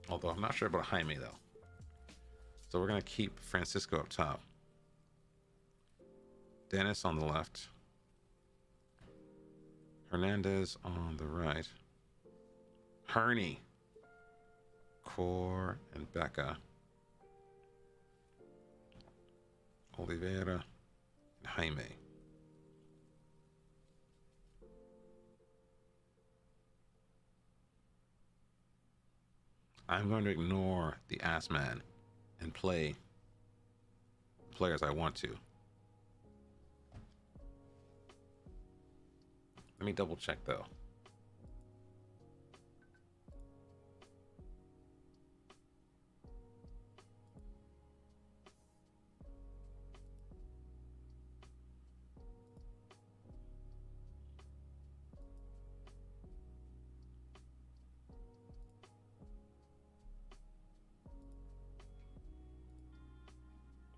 Although I'm not sure about Jaime though. So we're gonna keep Francisco up top. Dennis on the left. Hernandez on the right. Herney. Core and Becca. Oliveira and Jaime. I'm going to ignore the ass man and play players I want to. Let me double check though.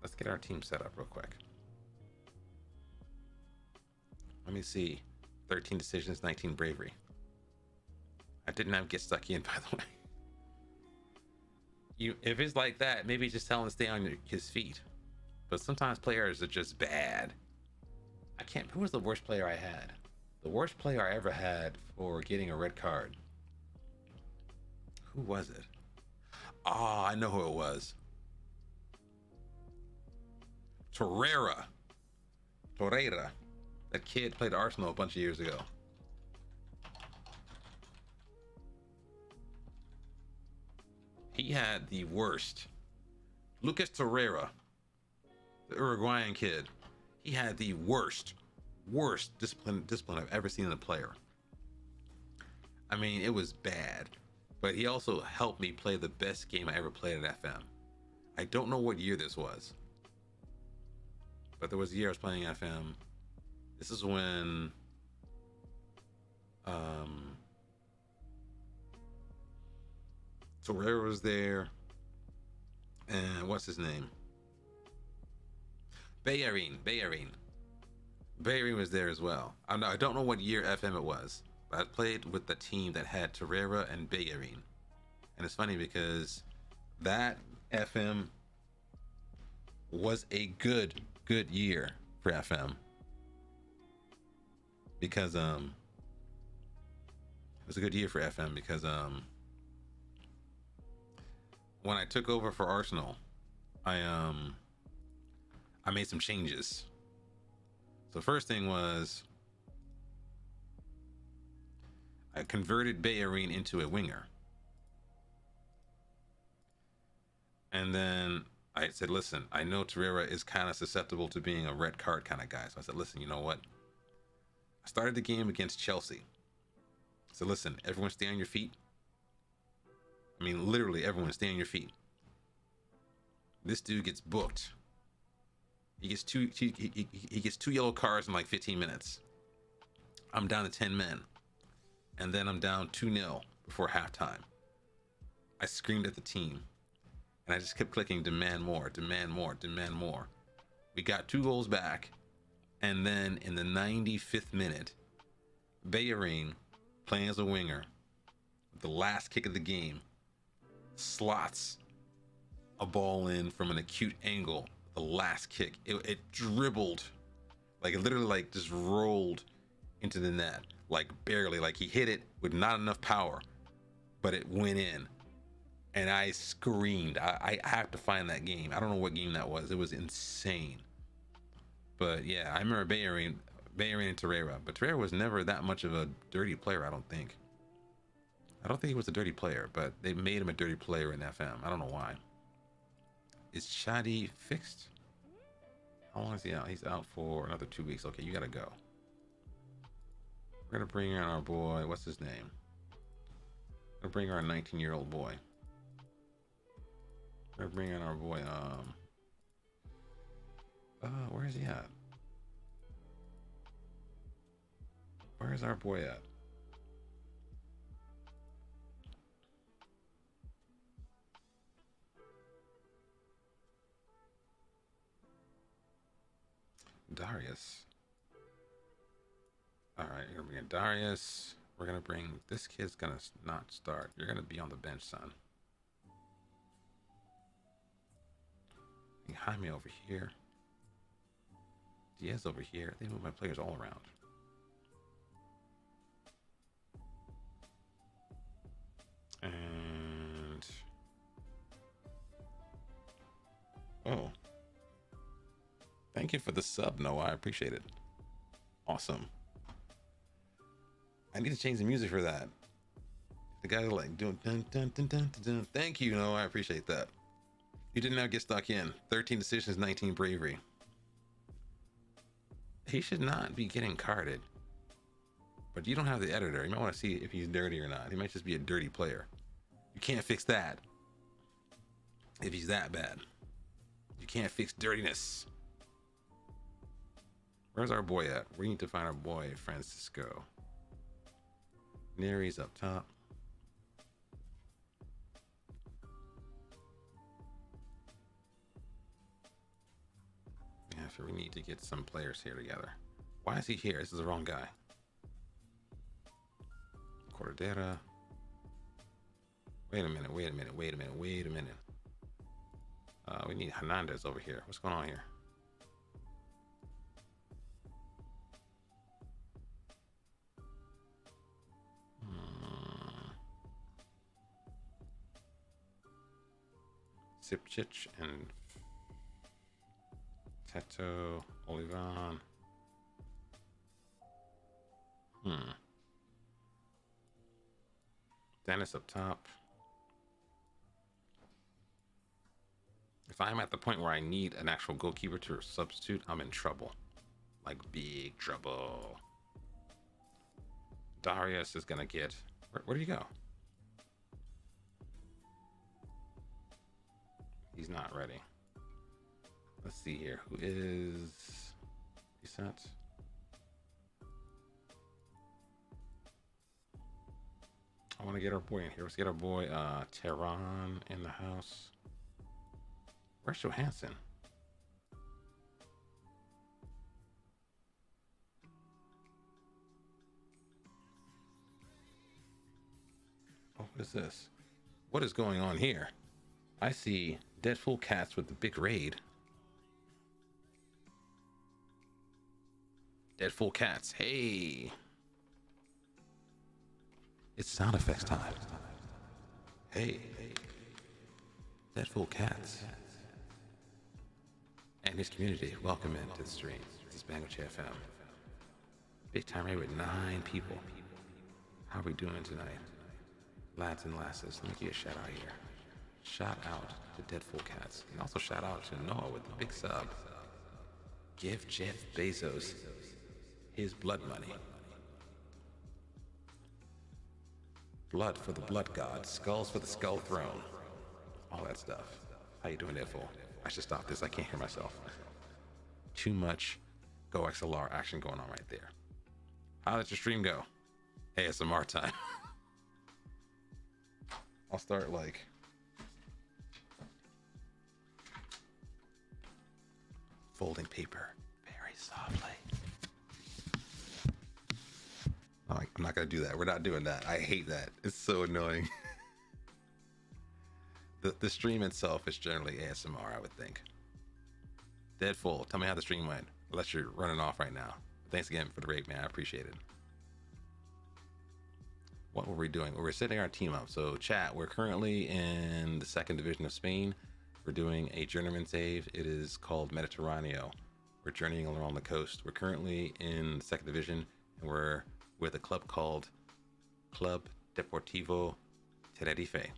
Let's get our team set up real quick. Let me see. 13 decisions, 19 bravery. I didn't have get stuck in, by the way. If it's like that, maybe just tell him to stay on his feet. But sometimes players are just bad. Who was the worst player I had? The worst player I ever had for getting a red card. Who was it? Oh, I know who it was. Torreira. That kid played Arsenal a bunch of years ago. He had the worst. Lucas Torreira, the Uruguayan kid, he had the worst discipline I've ever seen in a player. I mean, it was bad, but he also helped me play the best game I ever played at FM. I don't know what year this was, but there was a year I was playing FM. This is when Torreira was there, and what's his name? Bellerin was there as well. I don't know what year FM it was, but I played with the team that had Torreira and Bellerin. And it's funny because that FM was a good year for FM. because it was a good year for FM because when I took over for Arsenal, I made some changes. So first thing was I converted Bellerin into a winger. And then I said, listen, I know Torreira is kind of susceptible to being a red card kind of guy. So I said, listen, you know what? I started the game against Chelsea. So listen, everyone stay on your feet. I mean, literally everyone stay on your feet. This dude gets booked. He gets he gets 2 yellow cards in like 15 minutes. I'm down to 10 men. And then I'm down 2-0 before halftime. I screamed at the team. And I just kept clicking demand more, demand more, demand more. We got 2 goals back. And then in the 95th minute, Bellerin, playing as a winger, the last kick of the game, slots a ball in from an acute angle. The last kick, it dribbled, like it literally like just rolled into the net, like barely, like he hit it with not enough power, but it went in. And I screamed. I have to find that game. I don't know what game that was. It was insane. But yeah, I remember Bellerin and Torreira. But Torreira was never that much of a dirty player, I don't think. I don't think he was a dirty player, but they made him a dirty player in FM. I don't know why. Is Shadi fixed? How long is he out? He's out for another 2 weeks. Okay, you gotta go. We're gonna bring in our boy. What's his name? We're gonna bring our 19-year-old boy. We're gonna bring in our boy. Where is he at? Where is our boy at? Darius. All right, you're gonna bring in Darius. We're gonna bring this kid's gonna not start. You're gonna be on the bench, son. Jaime over here. Diaz over here. They move my players all around. And oh, thank you for the sub, Noah. I appreciate it. Awesome. I need to change the music for that. The guy like doing dun dun dun dun dun dun. Thank you, Noah. I appreciate that. You did not get stuck in. 13 decisions, 19 bravery. He should not be getting carded. But you don't have the editor. You might want to see if he's dirty or not. He might just be a dirty player. You can't fix that. If he's that bad. You can't fix dirtiness. Where's our boy at? We need to find our boy, Francisco. Neri's up top. Yeah, so we need to get some players here together. Why is he here? This is the wrong guy. Cordera. Wait a minute. We need Hernandez over here. What's going on here? Sipchich and Teto Olivan. Dennis up top. If I'm at the point where I need an actual goalkeeper to substitute, I'm in trouble. Like big trouble. Darius is gonna get... Where do you go? He's not ready. Let's see here. Who is... Reset. I want to get our boy in here. Let's get our boy Tehran in the house. Where's Johansson? Oh, what is this? What is going on here? I see Deadpool Cats with the big raid. Deadful Cats. Hey. It's sound effects time. Hey. Deadful Cats. And his community. Welcome into the stream. This is BangocheFM. Big time rate with 9 people. How are we doing tonight? Lads and lasses, let me give you a shout out here. Shout out to Deadful Cats. And also shout out to Noah with the big sub. Give Jeff Bezos his blood money. Blood for the blood god, skulls for the skull throne. All that stuff. How you doing, Deadful? I should stop this, I can't hear myself. Too much Go XLR action going on right there. How did your stream go? ASMR time. I'll start like folding paper very softly. Oh, I'm not gonna do that. We're not doing that. I hate that. It's so annoying. The stream itself is generally ASMR, I would think. Deadful, tell me how the stream went. Unless you're running off right now. Thanks again for the raid, man. I appreciate it. What were we doing? We're setting our team up. So chat, we're currently in the 2nd division of Spain. We're doing a journeyman save. It is called Mediterraneo. We're journeying along the coast. We're currently in the 2nd division and we're with a club called Club Deportivo Tenerife.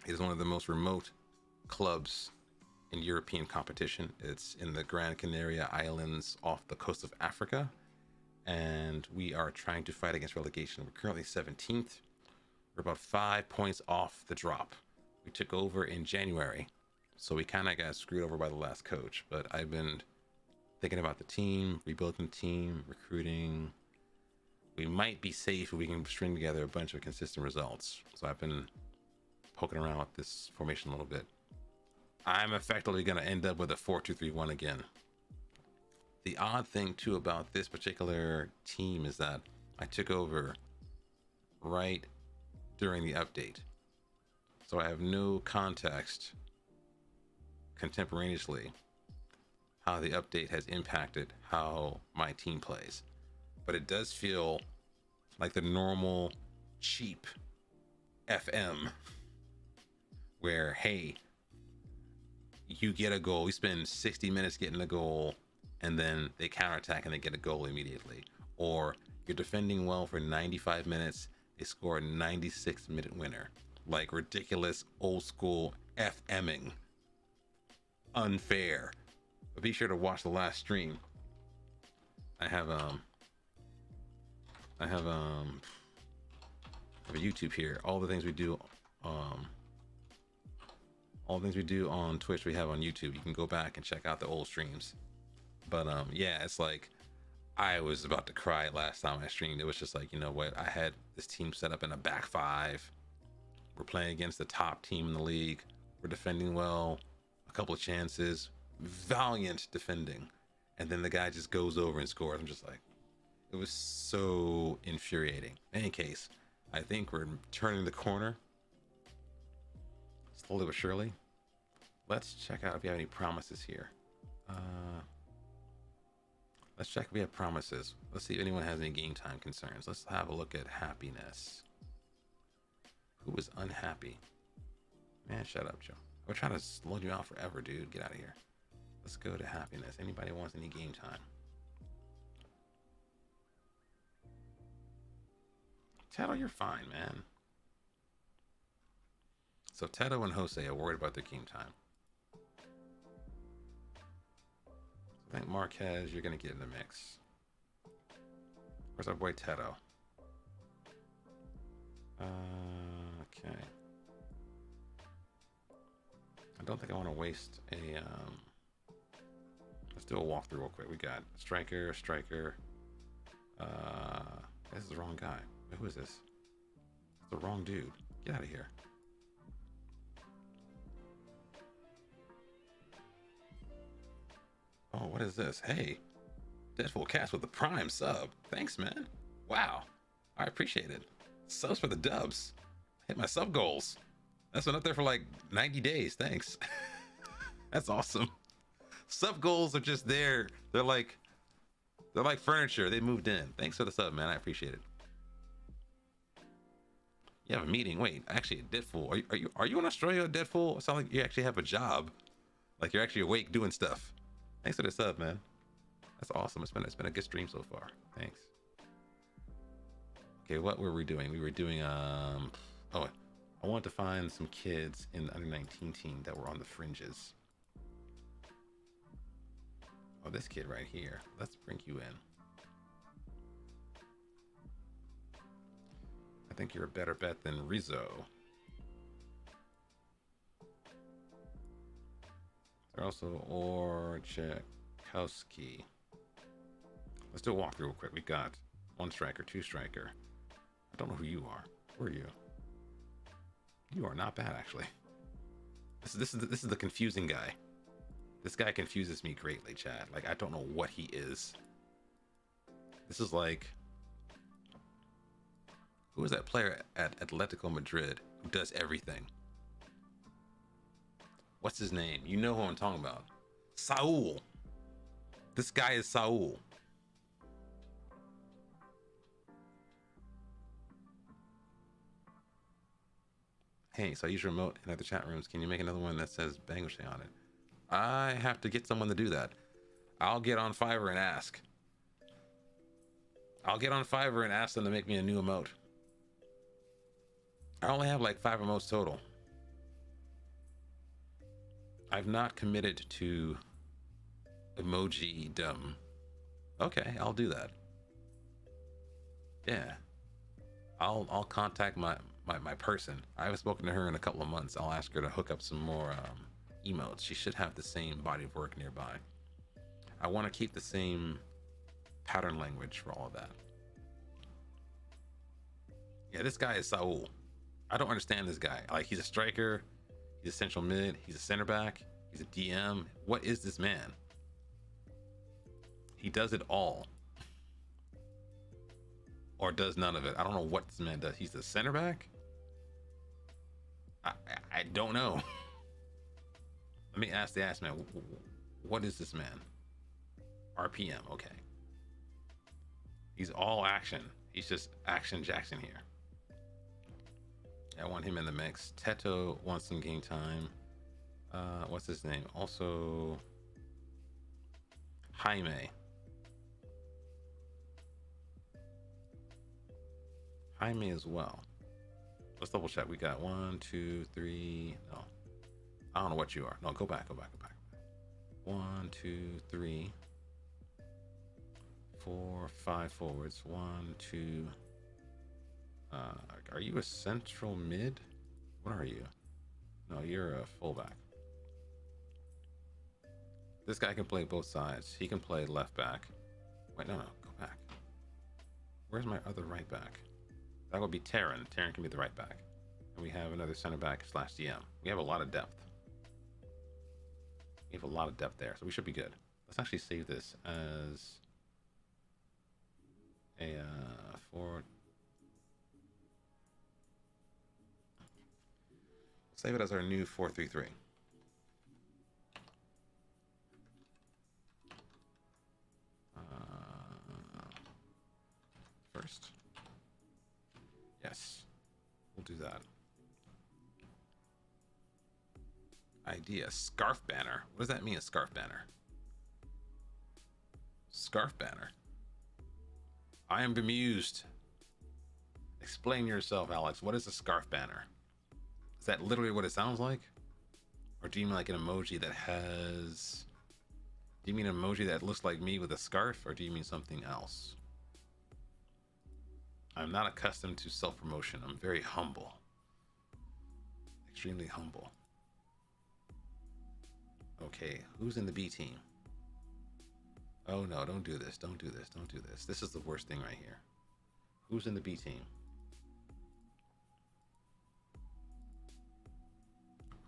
It is one of the most remote clubs in European competition. It's in the Gran Canaria Islands off the coast of Africa. And we are trying to fight against relegation. We're currently 17th. We're about 5 points off the drop. We took over in January, so we kind of got screwed over by the last coach. But I've been thinking about the team, rebuilding the team, recruiting. We might be safe if we can string together a bunch of consistent results. So I've been poking around with this formation a little bit. I'm effectively going to end up with a 4-2-3-1 again. The odd thing too about this particular team is that I took over right during the update. So I have no context contemporaneously how the update has impacted how my team plays. But it does feel like the normal cheap FM where, hey, you get a goal, you spend 60 minutes getting a goal, and then they counterattack and they get a goal immediately. Or you're defending well for 95 minutes, they score a 96-minute winner. Like ridiculous old school FMing. Unfair. But be sure to watch the last stream. I have a YouTube here. All the things we do on Twitch we have on YouTube. You can go back and check out the old streams. But yeah, it's like I was about to cry last time I streamed. It was just like, you know what? I had this team set up in a back 5. We're playing against the top team in the league. We're defending well, a couple of chances, valiant defending. And then the guy just goes over and scores. I'm just like, it was so infuriating. In any case, I think we're turning the corner slowly but surely. Let's check out if we have any promises here. Let's check if we have promises. Let's see if anyone has any game time concerns. Let's have a look at happiness. Who was unhappy? Man, shut up, Joe. We're trying to slow you out forever, dude. Get out of here. Let's go to happiness. Anybody wants any game time? Teto, you're fine, man. So Teto and Jose are worried about their game time. I think Marquez, you're going to get in the mix. Where's our boy Teto? Okay. I don't think I want to waste a... Let's do a walkthrough real quick. We got striker. This is the wrong guy. Who is this? It's the wrong dude. Get out of here. Oh, what is this? Hey, Deadful Cats with the Prime sub. Thanks, man. Wow. I appreciate it. Subs for the dubs. Hit my sub goals. That's been up there for like 90 days. Thanks. That's awesome. Sub goals are just there. They're like They're like furniture. They moved in. Thanks for the sub, man. I appreciate it. You have a meeting. Wait, actually, Deadpool. Are you in Australia, Deadpool? It sounds like you actually have a job. Like you're actually awake doing stuff. Thanks for the sub, man. That's awesome. It's been a good stream so far. Thanks. Okay, what were we doing? We were doing oh, I wanted to find some kids in the under 19 team that were on the fringes. Oh, this kid right here. Let's bring you in. I think you're a better bet than Rizzo. They're also Orchakowski. Let's do a walkthrough real quick. We got 1 striker, 2 striker. I don't know who you are. Who are you? You are not bad, actually. This is the confusing guy. This guy confuses me greatly, Chad. Like, I don't know what he is. This is like, who is that player at Atletico Madrid who does everything? What's his name? You know who I'm talking about. Saul. This guy is Saul. Hey, so I use your remote in other chat rooms. Can you make another one that says Bangoche on it? I have to get someone to do that. I'll get on Fiverr and ask. I'll get on Fiverr and ask them to make me a new emote. I only have like 5 emotes total. I've not committed to emoji dumb. Okay, I'll do that. Yeah. I'll contact my person. I haven't spoken to her in a couple of months. I'll ask her to hook up some more emotes. She should have the same body of work nearby. I want to keep the same pattern language for all of that. Yeah, this guy is Saul. I don't understand this guy. Like, he's a striker, he's a central mid, he's a center back, he's a DM. What is this man? He does it all. Or does none of it. I don't know what this man does. He's the center back? I don't know. Let me ask the ass man. What is this man? RPM, okay. He's all action. He's just Action Jackson here. I want him in the mix. Teto wants some game time. What's his name? Also, Jaime. Jaime as well. Let's double check. We got 1, 2, 3. No, I don't know what you are. No, go back. 1, 2, 3, 4, 5 forwards. 1, 2. Are you a central mid? What are you? No, you're a fullback. This guy can play both sides. He can play left back. Wait, no, go back. Where's my other right back? That would be Terran. Terran can be the right back. And we have another center back / DM. We have a lot of depth. We have a lot of depth there, so we should be good. Let's actually save this as a 4. Save it as our new 4-3-3. First. Yes, we'll do that. Idea, scarf banner. What does that mean, a scarf banner? Scarf banner. I am bemused. Explain yourself, Alex. What is a scarf banner? Is that literally what it sounds like? Or do you mean like an emoji that has... Do you mean an emoji that looks like me with a scarf? Or do you mean something else? I'm not accustomed to self-promotion. I'm very humble. Extremely humble. Okay, who's in the B team? Oh no, don't do this. Don't do this. Don't do this. This is the worst thing right here. Who's in the B team?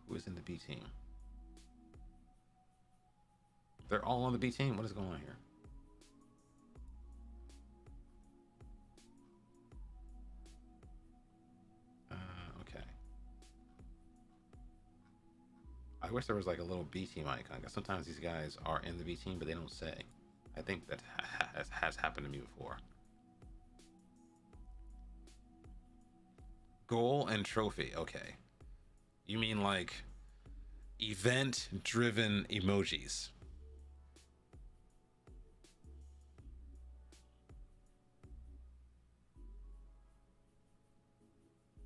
Who is in the B team? They're all on the B team? What is going on here? Okay. I wish there was like a little B team icon, because sometimes these guys are in the B team, but they don't say. I think that has happened to me before. Goal and trophy. Okay. You mean like event driven emojis?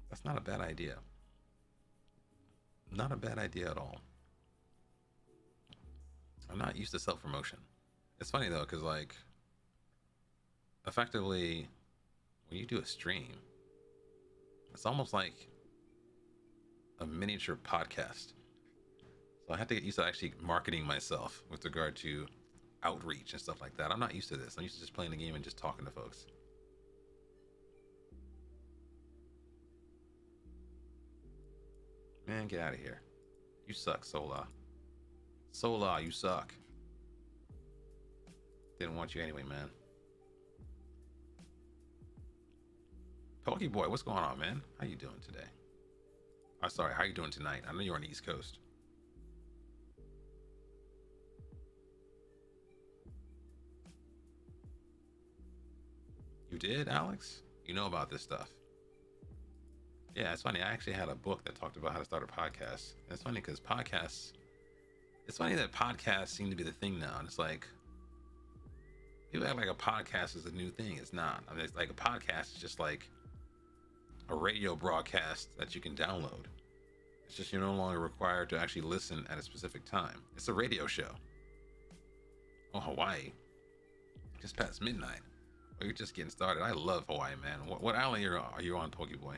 That's not a bad idea. Not a bad idea at all. I'm not used to self promotion. It's funny though, because like effectively, when you do a stream, it's almost like a miniature podcast. So I have to get used to actually marketing myself with regard to outreach and stuff like that. I'm not used to this. I'm used to just playing the game and just talking to folks. Man, get out of here. You suck, Sola. Sola, you suck. Didn't want you anyway, man. Pokey Boy, what's going on, man? How you doing today? I'm sorry, how you doing tonight? I know you're on the East Coast. You did, Alex? You know about this stuff. Yeah, it's funny. I actually had a book that talked about how to start a podcast. And it's funny because podcasts, it's funny that podcasts seem to be the thing now. And it's like, people act like a podcast is a new thing. It's not. I mean, it's like a podcast is just like a radio broadcast that you can download. It's just you're no longer required to actually listen at a specific time. It's a radio show. Oh, Hawaii. Just past midnight. Well, you're just getting started. I love Hawaii, man. What island are you on, Pokeboy?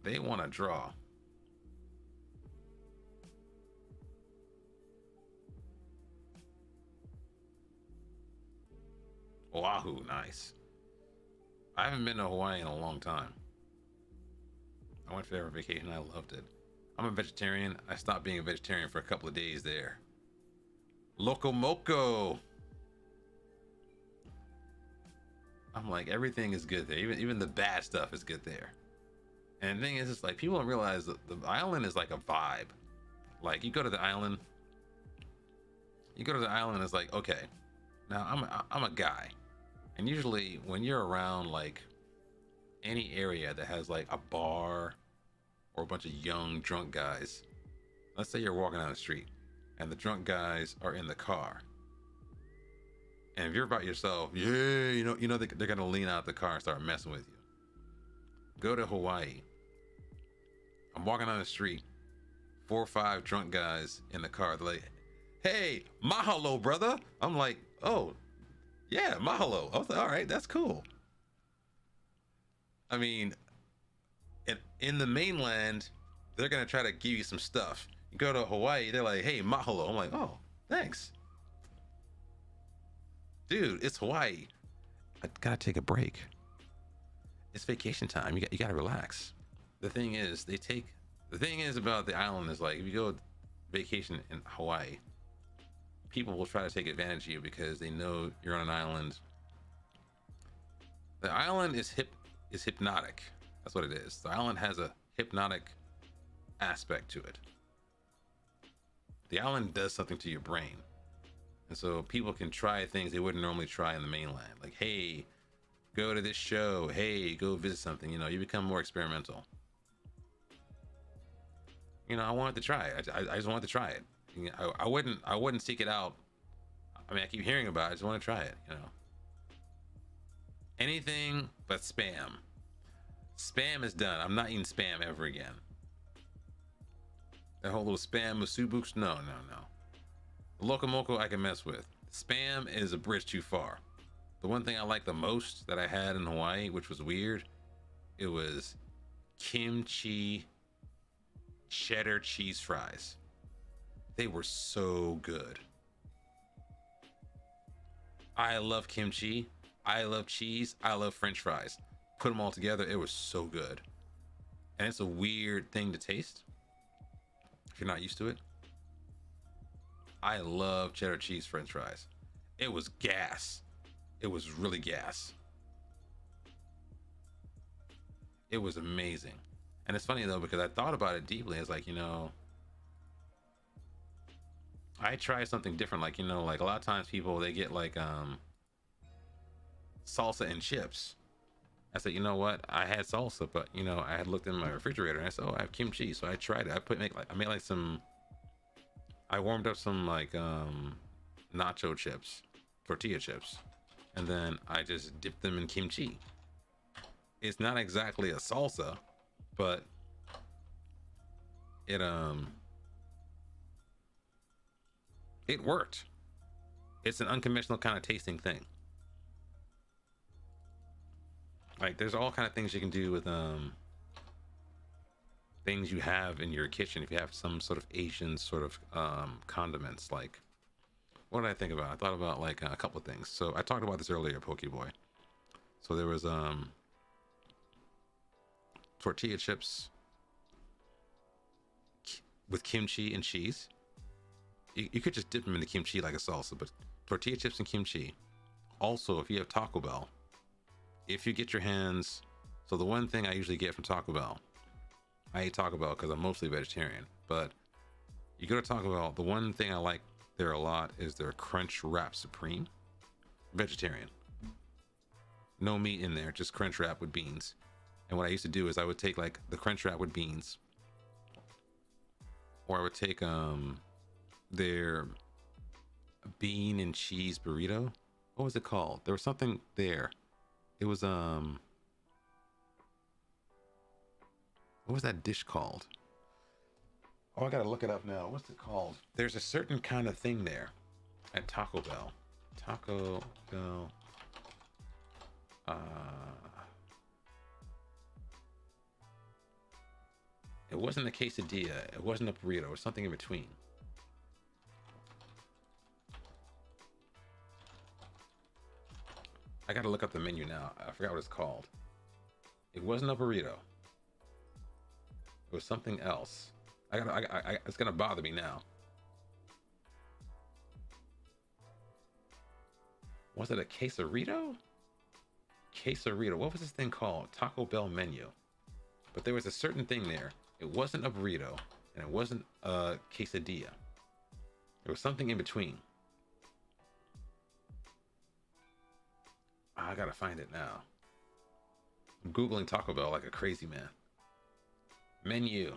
They want to draw. Oahu, nice. I haven't been to Hawaii in a long time. I went there for vacation. I loved it. I'm a vegetarian. I stopped being a vegetarian for a couple of days there. Loco Moco. I'm like, everything is good there. Even the bad stuff is good there. And the thing is, it's like people don't realize that the island is like a vibe. Like you go to the island, it's like, okay, now I'm a guy, and usually when you're around like any area that has like a bar or a bunch of young drunk guys, let's say you're walking down the street and the drunk guys are in the car, and if you're by yourself, yeah, they're gonna lean out the car and start messing with you. Go to Hawaii. I'm walking down the street, 4 or 5 drunk guys in the car. They're like, "Hey, mahalo, brother." I'm like, "Oh, yeah, mahalo." I was like, "All right, that's cool." I mean, in the mainland, they're gonna try to give you some stuff. You go to Hawaii, they're like, "Hey, mahalo." I'm like, "Oh, thanks, dude. It's Hawaii. I gotta take a break. It's vacation time. You gotta relax." The thing is, about the island is like, if you go vacation in Hawaii, people will try to take advantage of you because they know you're on an island. The island is hypnotic. That's what it is. The island has a hypnotic aspect to it. The island does something to your brain. And so people can try things they wouldn't normally try in the mainland. Like, hey, go to this show. Hey, go visit something. You become more experimental. I wanted to try it. I just wanted to try it. I wouldn't seek it out. I mean, I keep hearing about it. I just want to try it. Anything but spam. Spam is done. I'm not eating spam ever again. That whole little spam musubooks. No. The locomoco I can mess with. Spam is a bridge too far. The one thing I like the most that I had in Hawaii, which was weird, it was kimchi cheddar cheese fries. They were so good. I love kimchi. I love cheese. I love French fries. Put them all together, it was so good. And it's a weird thing to taste if you're not used to it. I love cheddar cheese French fries. It was gas. It was really gas. It was amazing. And it's funny though, because I thought about it deeply. It's like, I try something different. Like, like a lot of times people, they get like salsa and chips. I said, you know what? I had salsa, but I had looked in my refrigerator and I said, oh, I have kimchi. So I tried it. I made like some. I warmed up some like nacho chips, tortilla chips, and then I just dipped them in kimchi. It's not exactly a salsa, but it it worked. It's an unconventional kind of tasting thing. Like there's all kind of things you can do with things you have in your kitchen. If you have some sort of Asian sort of condiments, like what did I think about? I thought about like a couple of things. So I talked about this earlier, Pokeboy. So there was tortilla chips with kimchi and cheese. You could just dip them in the kimchi like a salsa, but tortilla chips and kimchi. Also, if you have Taco Bell, if you get your hands, so the one thing I usually get from Taco Bell, I eat Taco Bell because I'm mostly vegetarian, but you go to Taco Bell, the one thing I like there a lot is their Crunch Wrap Supreme. Vegetarian. No meat in there, just Crunch Wrap with beans. And what I used to do is I would take like the Crunch Wrap with beans, or I would take their bean and cheese burrito. What was it called? There was something there. It was what was that dish called? Oh, I gotta look it up now. What's it called? There's a certain kind of thing there at Taco Bell. Taco Bell. It wasn't a quesadilla. It wasn't a burrito. It was something in between. I gotta look up the menu now. I forgot what it's called. It wasn't a burrito. It was something else. It's gonna bother me now. Was it a quesarito? Quesarito. What was this thing called? Taco Bell menu. But there was a certain thing there. It wasn't a burrito, and it wasn't a quesadilla. There was something in between. I gotta find it now. I'm Googling Taco Bell like a crazy man. Menu.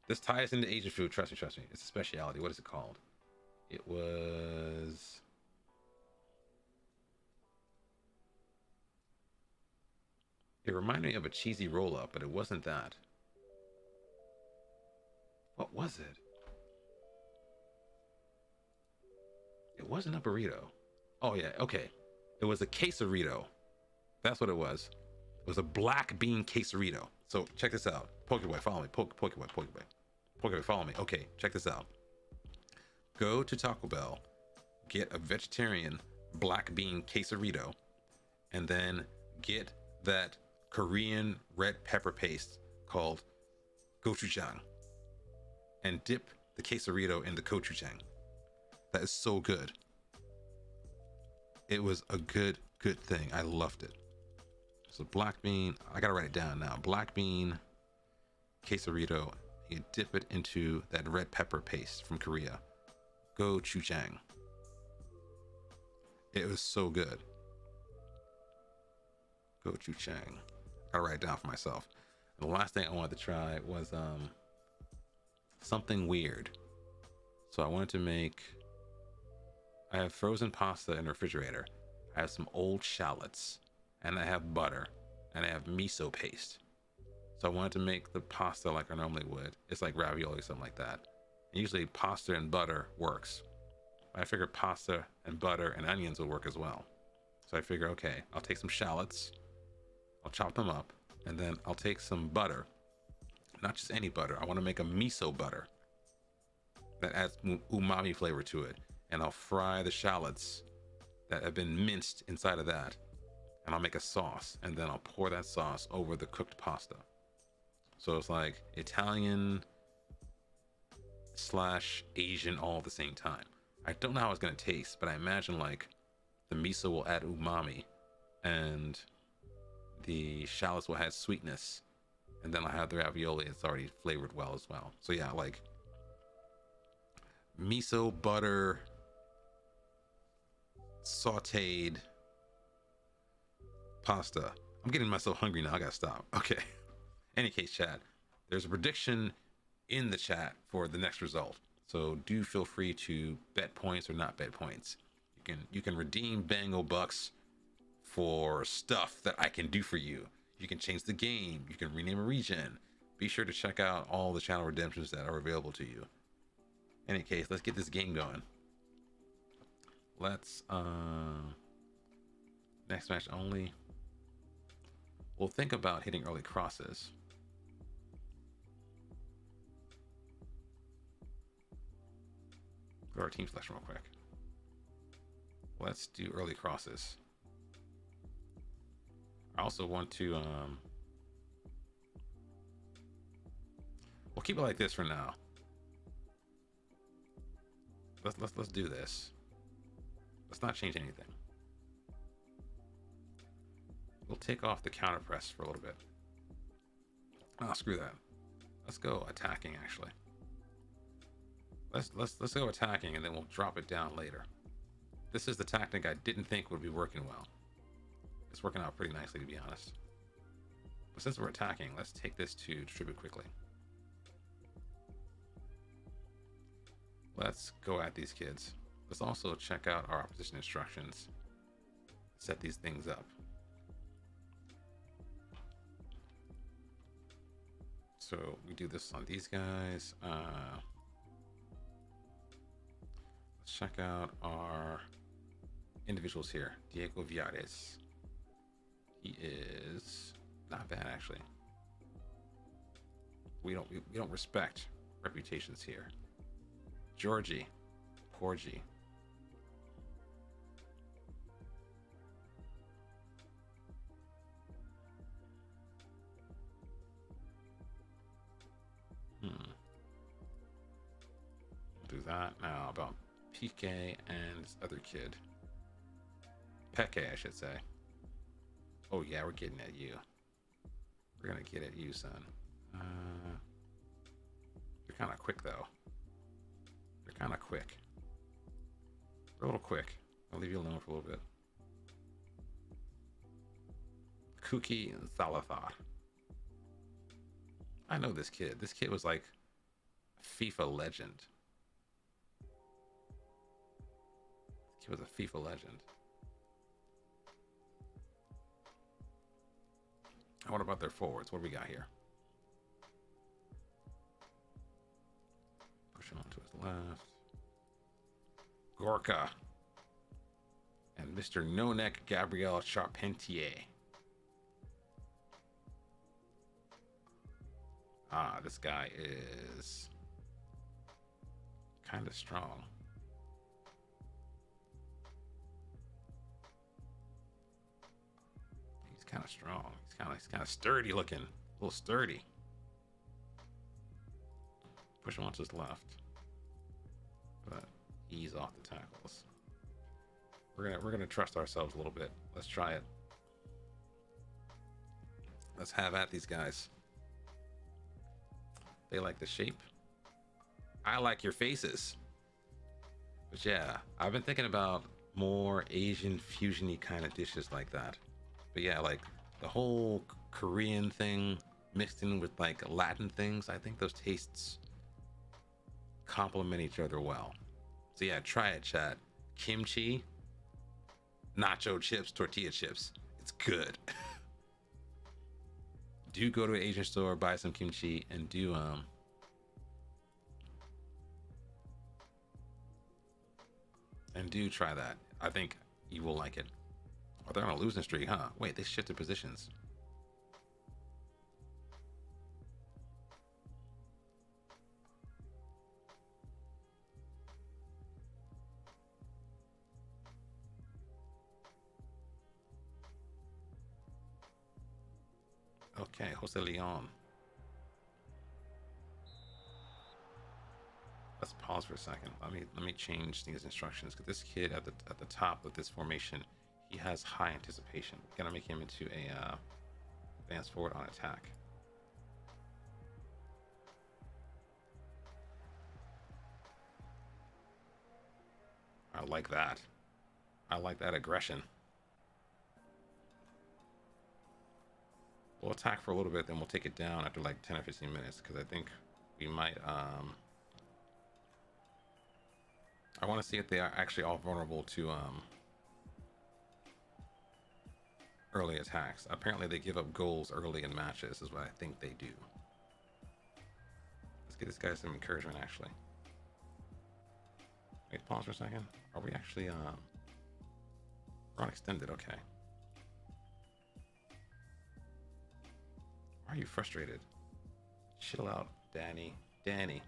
This ties into Asian food. Trust me. It's a specialty. What is it called? It was... It reminded me of a cheesy roll-up, but it wasn't that. What was it? It wasn't a burrito. Oh yeah, okay. It was a quesarito. That's what it was. It was a black bean quesarito. So check this out. Pokeboy, follow me. Pokeboy, follow me. Okay, check this out. Go to Taco Bell, get a vegetarian black bean quesarito, and then get that Korean red pepper paste called gochujang, and dip the quesarito in the gochujang. That is so good. It was a good thing. I loved it. So black bean, I gotta write it down now. Black bean quesarito. You dip it into that red pepper paste from Korea. Gochujang. It was so good. Gochujang. Gotta write it down for myself. And the last thing I wanted to try was something weird. So I wanted to make... I have frozen pasta in the refrigerator. I have some old shallots, and I have butter, and I have miso paste. So I wanted to make the pasta like I normally would. It's like ravioli, something like that. And usually pasta and butter works. I figured pasta and butter and onions would work as well. So I figure, okay, I'll take some shallots, I'll chop them up, and then I'll take some butter. Not just any butter. I want to make a miso butter that adds umami flavor to it. And I'll fry the shallots that have been minced inside of that, and I'll make a sauce, and then I'll pour that sauce over the cooked pasta. So it's like Italian / Asian all at the same time. I don't know how it's gonna taste, but I imagine like the miso will add umami, and the shallots will add sweetness, and then I'll have the ravioli. It's already flavored well as well. So yeah, like miso butter sauteed pasta. I'm getting myself hungry now. I gotta stop. Okay. Any case, chat, there's a prediction in the chat for the next result. So do feel free to bet points or not bet points. You can redeem Bango bucks for stuff that I can do for you. You can change the game. You can rename a region. Be sure to check out all the channel redemptions that are available to you. In any case, let's get this game going. Let's next match only. We'll think about hitting early crosses. Go to our team selection real quick. Let's do early crosses. I also want to we'll keep it like this for now. Let's do this. Let's not change anything. We'll take off the counter press for a little bit. Oh, screw that. Let's go attacking actually. Let's go attacking and then we'll drop it down later. This is the tactic I didn't think would be working well. It's working out pretty nicely, to be honest. But since we're attacking, let's take this to distribute quickly. Let's go at these kids. Let's also check out our opposition instructions. Set these things up. So we do this on these guys. Let's check out our individuals here. Diego Villares. He is not bad actually. We don't respect reputations here. Georgie, Porgy. Do that now. About PK and this other kid. Peke, I should say. Oh yeah, we're getting at you. We're gonna get at you, son. You're kind of quick though. You're kind of quick. You're a little quick. I'll leave you alone for a little bit. Kuki and Salazar. I know this kid. This kid was like a FIFA legend. He was a FIFA legend. What about their forwards? What do we got here? Push him on to his left. Gorka. And Mr. No-Neck Gabriel Charpentier. Ah, this guy is kind of strong. He's kind of strong. He's kind of sturdy looking, a little sturdy. Push him onto his left, but ease off the tackles. We're gonna trust ourselves a little bit. Let's try it. Let's have at these guys. They like the shape. I like your faces. But yeah, I've been thinking about more Asian fusion-y kind of dishes like that. But yeah, like the whole Korean thing mixed in with like Latin things, I think those tastes complement each other well. So yeah, try it, chat. Kimchi, nacho chips, tortilla chips. It's good. Do go to an Asian store, buy some kimchi, and do try that. I think you will like it. Oh, they're on a losing streak, huh? Wait, they shifted positions. Okay, Jose Leon. Let's pause for a second. Let me change these instructions because this kid at the top of this formation, he has high anticipation. We're gonna make him into a advance forward on attack. like that. I like that aggression. We'll attack for a little bit, then we'll take it down after like 10 or 15 minutes, because I think we might, I want to see if they are actually all vulnerable to early attacks. Apparently they give up goals early in matches, is what I think they do. Let's get this guy some encouragement, actually. Wait, pause for a second. Are we actually, we're on extended, okay. Why are you frustrated? Chill out, Danny. Danny.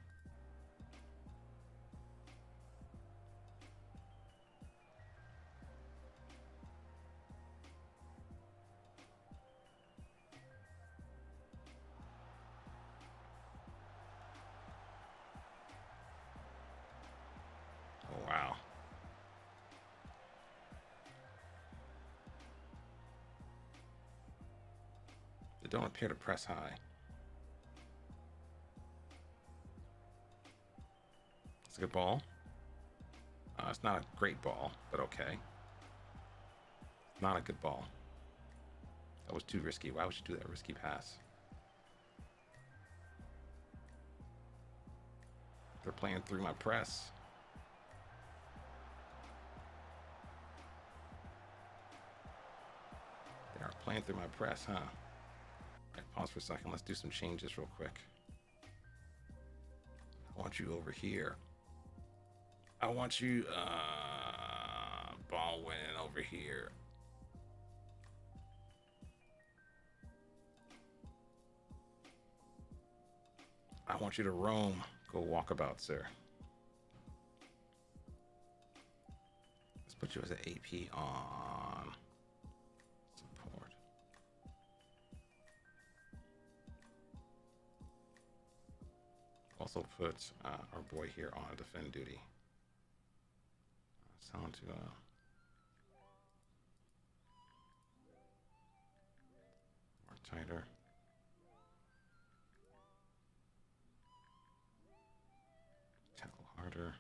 Oh, wow. They don't appear to press high. It's a good ball. It's not a great ball, but okay. Not a good ball. That was too risky. Why would you do that risky pass? They're playing through my press. They are playing through my press, huh? All right, pause for a second. Let's do some changes real quick. I want you over here. I want you, ball winning over here. I want you to roam. Go walkabout, sir. Let's put you as an AP on support. Also put our boy here on defend duty. Sound to more tighter. Tackle harder.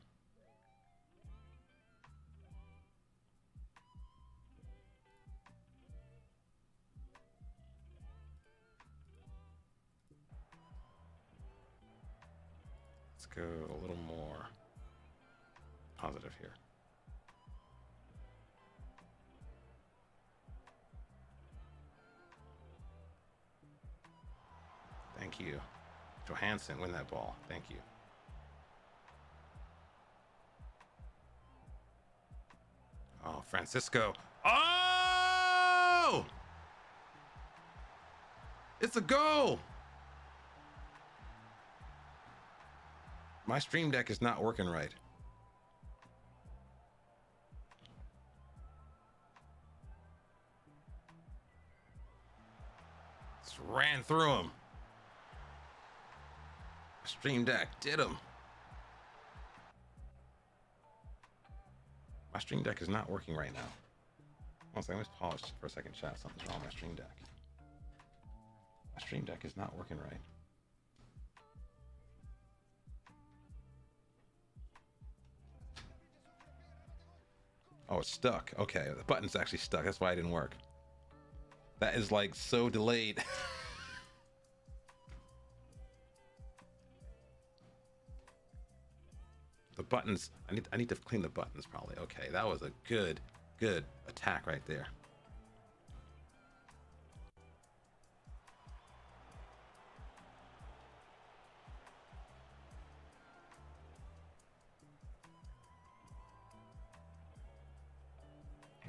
Let's go a little more positive here. Thank you. Johansson, win that ball. Thank you. Oh, Francisco. Oh! It's a goal! My stream deck is not working right. Just ran through him. Stream deck did him. My stream deck is not working right now. One second, let's pause for a second, chat. Something's wrong with my stream deck. My stream deck is not working right. Oh, it's stuck. Okay, the button's actually stuck. That's why it didn't work. That is like so delayed. The buttons, I need to clean the buttons probably. Okay, that was a good attack right there.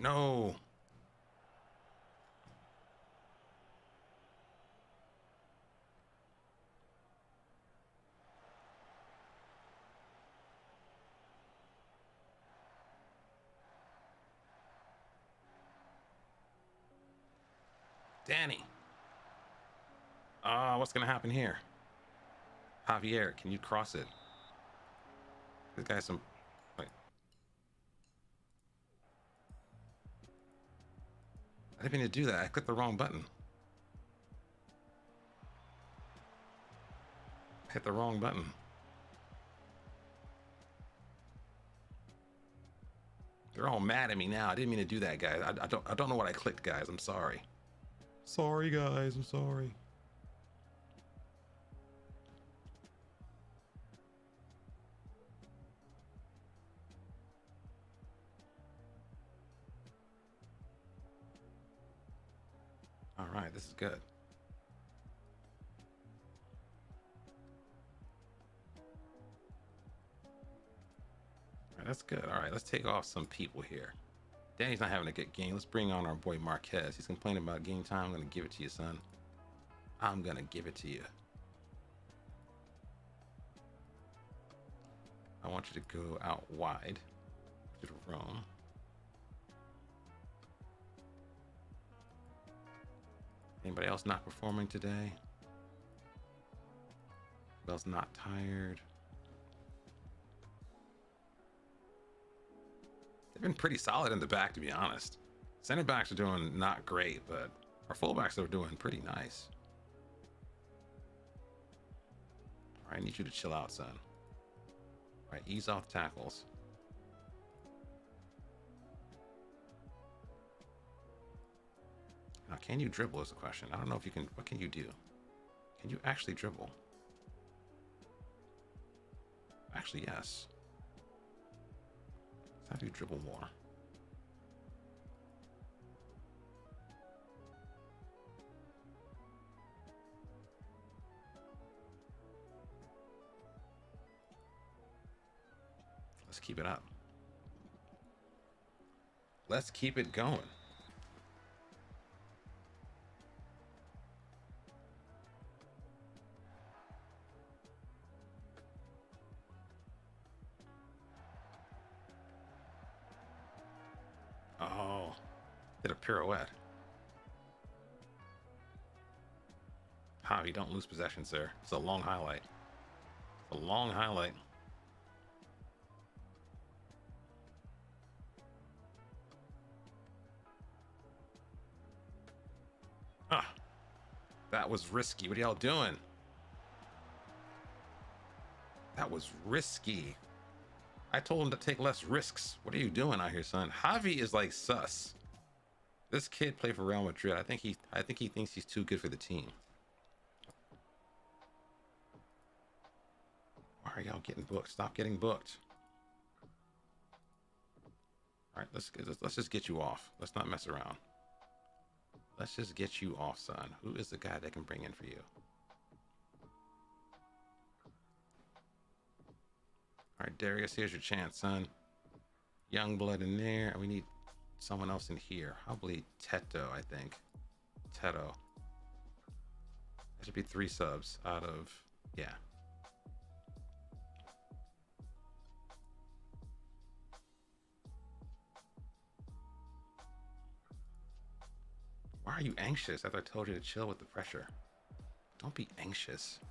No. Danny. What's gonna happen here? Javier, can you cross it? This guy's some. Wait. I didn't mean to do that. I clicked the wrong button. Hit the wrong button. They're all mad at me now. I didn't mean to do that, guys. I don't know what I clicked, guys. I'm sorry. Sorry, guys. I'm sorry. All right, this is good. All right, that's good. All right, let's take off some people here. Danny's not having a good game. Let's bring on our boy Marquez. He's complaining about game time. I'm going to give it to you, son. I'm going to give it to you. I want you to go out wide to the roam. Anybody else not performing today? Who else not tired? They've been pretty solid in the back, to be honest. Center backs are doing not great, but our fullbacks are doing pretty nice. All right, I need you to chill out, son. All right, ease off tackles. Now, can you dribble is the question. I don't know if you can. What can you do? Can you actually dribble? Actually, yes. Let's have you dribble more. Let's keep it up. Let's keep it going. Oh, did a pirouette. Javi, don't lose possession, sir. It's a long highlight. It's a long highlight. Ah, that was risky. What are y'all doing? That was risky. I told him to take less risks. What are you doing out here, son? Javi is like sus. This kid played for Real Madrid. I think he thinks he's too good for the team. Why are y'all getting booked? Stop getting booked. All right, let's just get you off. Let's not mess around. Let's just get you off, son. Who is the guy that can bring in for you? All right, Darius, here's your chance, son. Young blood in there. We need someone else in here. Probably Teto, I think. Teto. That should be 3 subs out of, yeah. Why are you anxious after I told you to chill with the pressure? Don't be anxious.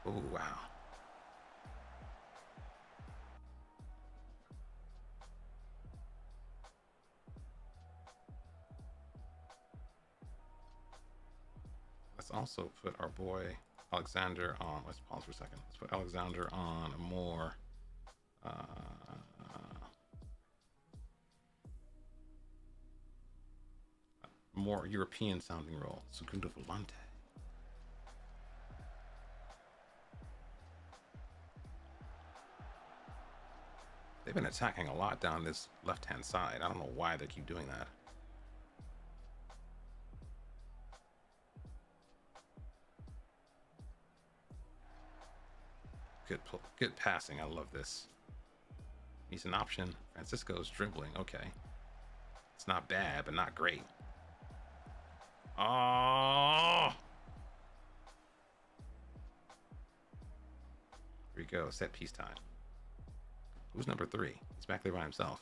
Oh, wow. Let's also put our boy Alexander on. Let's pause for a second. Let's put Alexander on a more more European sounding role. Segundo Volante. They've been attacking a lot down this left-hand side. I don't know why they keep doing that. Good passing. I love this. He's an option. Francisco's dribbling. Okay. It's not bad, but not great. Oh! Here we go. Set piece time. Who's number 3? He's back there by himself.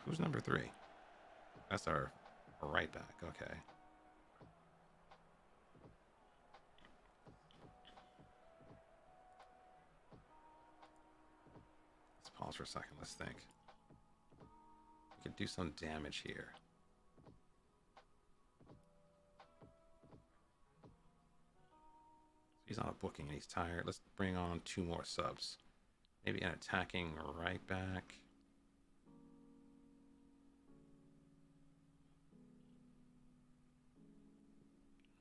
Who's number 3? That's our right back. Okay. Let's pause for a second. Let's think. We could do some damage here. He's on a booking and he's tired. Let's bring on 2 more subs. Maybe an attacking right back.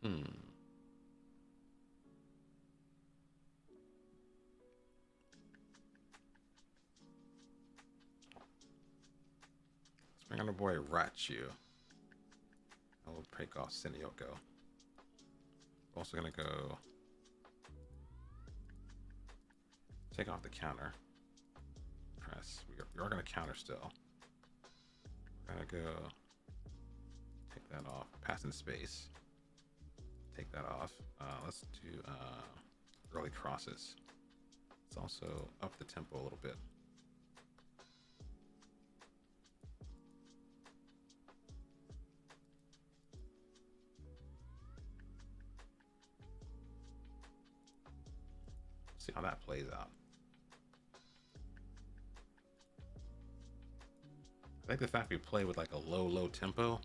Hmm. Let's bring on the boy Rachu. I will break off Sinioko. Also gonna go take off the counter. Press. We are gonna counter still. We're gonna go take that off. Pass in space. Take that off. Let's do early crosses. Let's also up the tempo a little bit. See how that plays out. I think the fact we play with like a low tempo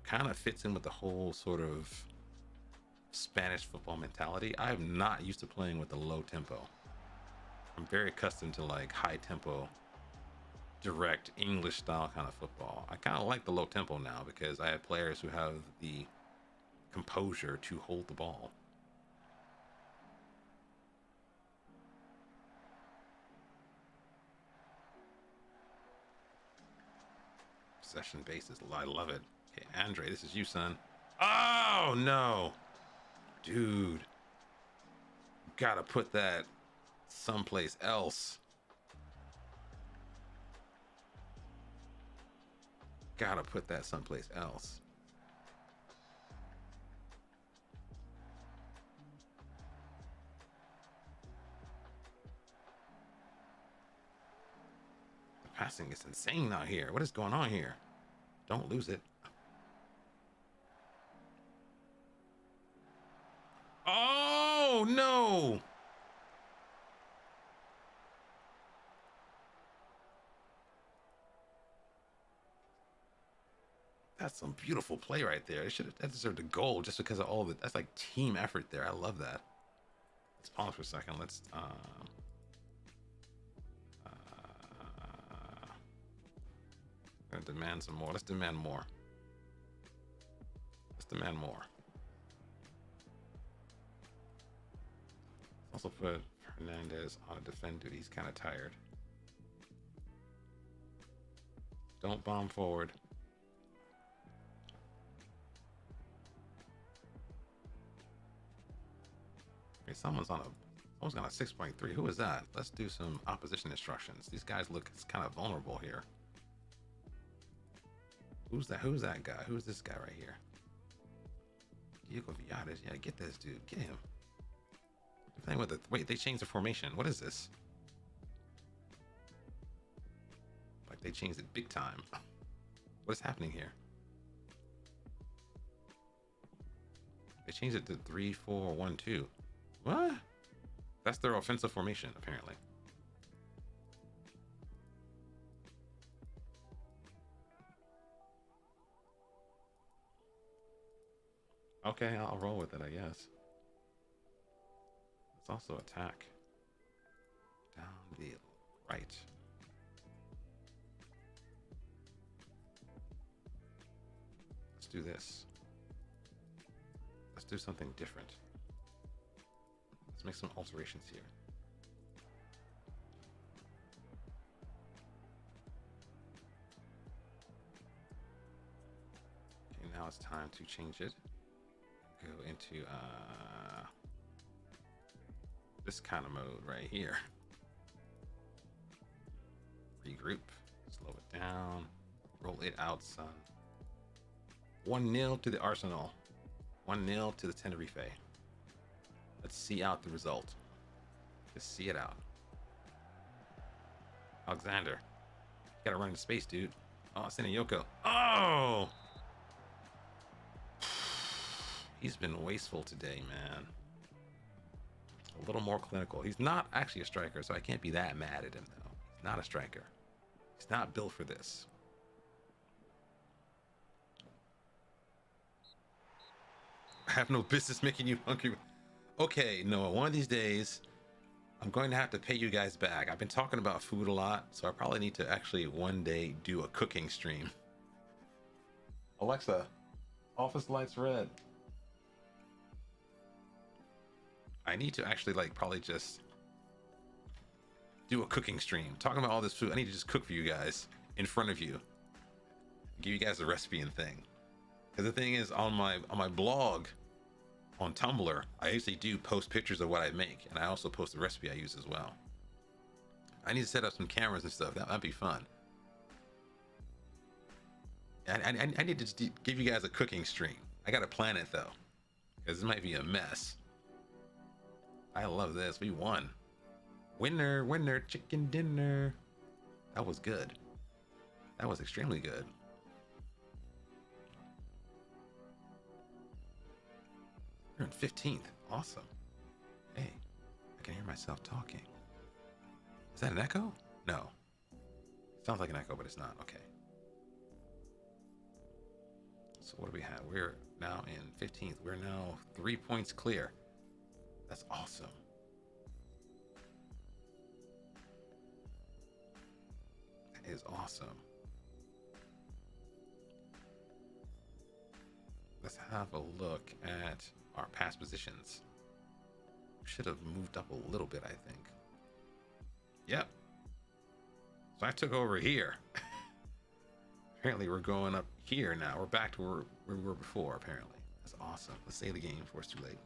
kind of fits in with the whole sort of Spanish football mentality. I'm not used to playing with a low tempo. I'm very accustomed to like high tempo, direct English style kind of football. I kind of like the low tempo now because I have players who have the composure to hold the ball. Possession basis, I love it. Okay, Andre, this is you, son. Oh no, dude, gotta put that someplace else. Gotta put that someplace else. The passing is insane out here. What is going on here? Don't lose it. Oh no! That's some beautiful play right there. That deserved a goal just because of all the. That's like team effort there. I love that. Let's pause for a second. Let's gonna demand some more. Let's demand more. Let's demand more. Also put Hernandez on a defend duty. He's kind of tired. Don't bomb forward. Okay, someone's got a 6.3. Who is that? Let's do some opposition instructions. These guys look kind of vulnerable here. Who's that? Who's that guy? Who's this guy right here? Diego Villares. Yeah, get this dude. Get him. They're playing with the. Wait, they changed the formation. What is this? Like they changed it big time. What is happening here? They changed it to 3-4-1-2. What? That's their offensive formation, apparently. Okay, I'll roll with it, I guess. Let's also attack. Down the right. Let's do this. Let's do something different. Let's make some alterations here. Okay, now it's time to change it. Go into this kind of mode right here. Regroup, slow it down, roll it out, son. 1-0 to the Arsenal. 1-0 to the Tenerife. Let's see out the result. Just see it out. Alexander, you gotta run into space, dude. Oh, Sinioko. Oh! He's been wasteful today, man. A little more clinical. He's not actually a striker, so I can't be that mad at him, though. He's not a striker. He's not built for this. I have no business making you hungry. Okay, Noah, one of these days, I'm going to have to pay you guys back. I've been talking about food a lot, so I probably need to actually one day do a cooking stream. Alexa, office lights red. I need to actually like probably just do a cooking stream talking about all this food. I need to just cook for you guys in front of you, give you guys a recipe and thing. Because the thing is, on my blog on Tumblr, I usually do post pictures of what I make, and I also post the recipe I use as well. I need to set up some cameras and stuff. That'd be fun. I need to give you guys a cooking stream. I gotta plan it though, because this might be a mess. I love this. We won. Winner, winner, chicken dinner. That was good. That was extremely good. We're in 15th. Awesome. Hey, I can hear myself talking. Is that an echo? No. Sounds like an echo, but it's not. Okay. So what do we have? We're now in 15th. We're now 3 points clear. That's awesome. That is awesome. Let's have a look at our past positions. Should have moved up a little bit, I think. Yep. So I took over here. Apparently we're going up here now. We're back to where we were before, apparently. That's awesome. Let's save the game before it's too late.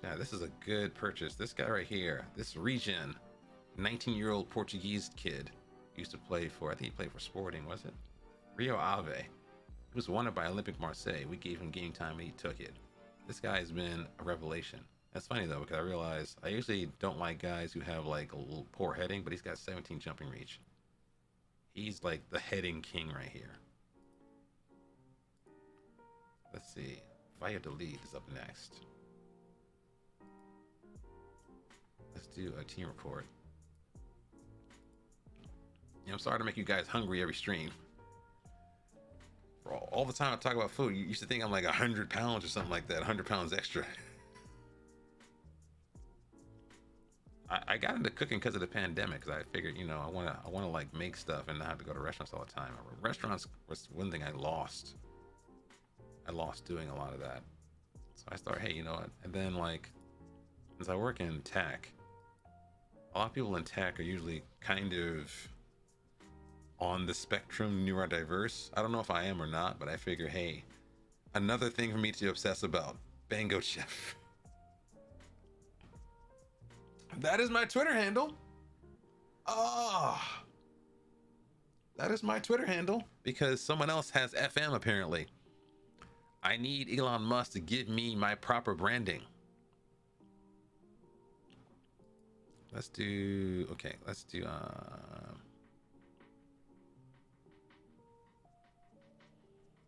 Yeah, this is a good purchase. This guy right here, this Regen, 19-year-old Portuguese kid, used to play for, I think he played for Sporting, was it? Rio Ave. He was wanted by Olympic Marseille. We gave him game time and he took it. This guy has been a revelation. That's funny though, because I realized I usually don't like guys who have like a little poor heading, but he's got 17 jumping reach. He's like the heading king right here. Let's see. Valladolid is up next. Let's do a team report. Yeah, I'm sorry to make you guys hungry every stream. For all the time I talk about food, you used to think I'm like 100 pounds or something like that, 100 pounds extra. I got into cooking because of the pandemic, because I figured, you know, I want to like make stuff and not have to go to restaurants all the time. Restaurants was one thing I lost. I lost doing a lot of that. So I started, hey, you know what? And then like, since I work in tech, a lot of people in tech are usually kind of on the spectrum neurodiverse. I don't know if I am or not, but I figure, hey, another thing for me to obsess about. BangocheF. That is my Twitter handle. Ah, that is my Twitter handle because someone else has FM apparently. I need Elon Musk to give me my proper branding. Let's do, okay, let's do,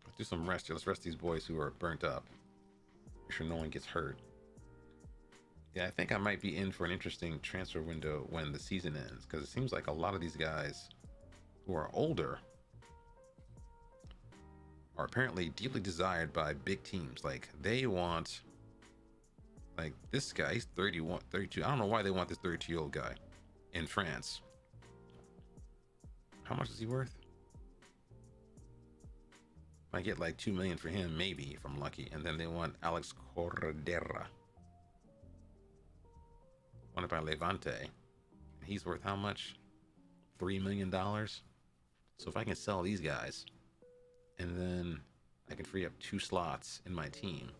let's do some rest here. Let's rest these boys who are burnt up. Make sure no one gets hurt. Yeah, I think I might be in for an interesting transfer window when the season ends, because it seems like a lot of these guys who are older are apparently deeply desired by big teams. Like they want, like this guy, he's 31, 32. I don't know why they want this 32-year-old guy in France. How much is he worth? Might get like 2 million for him, maybe, if I'm lucky. And then they want Alex Corredera, wanted by Levante. He's worth how much? $3 million. So if I can sell these guys, and then I can free up 2 slots in my team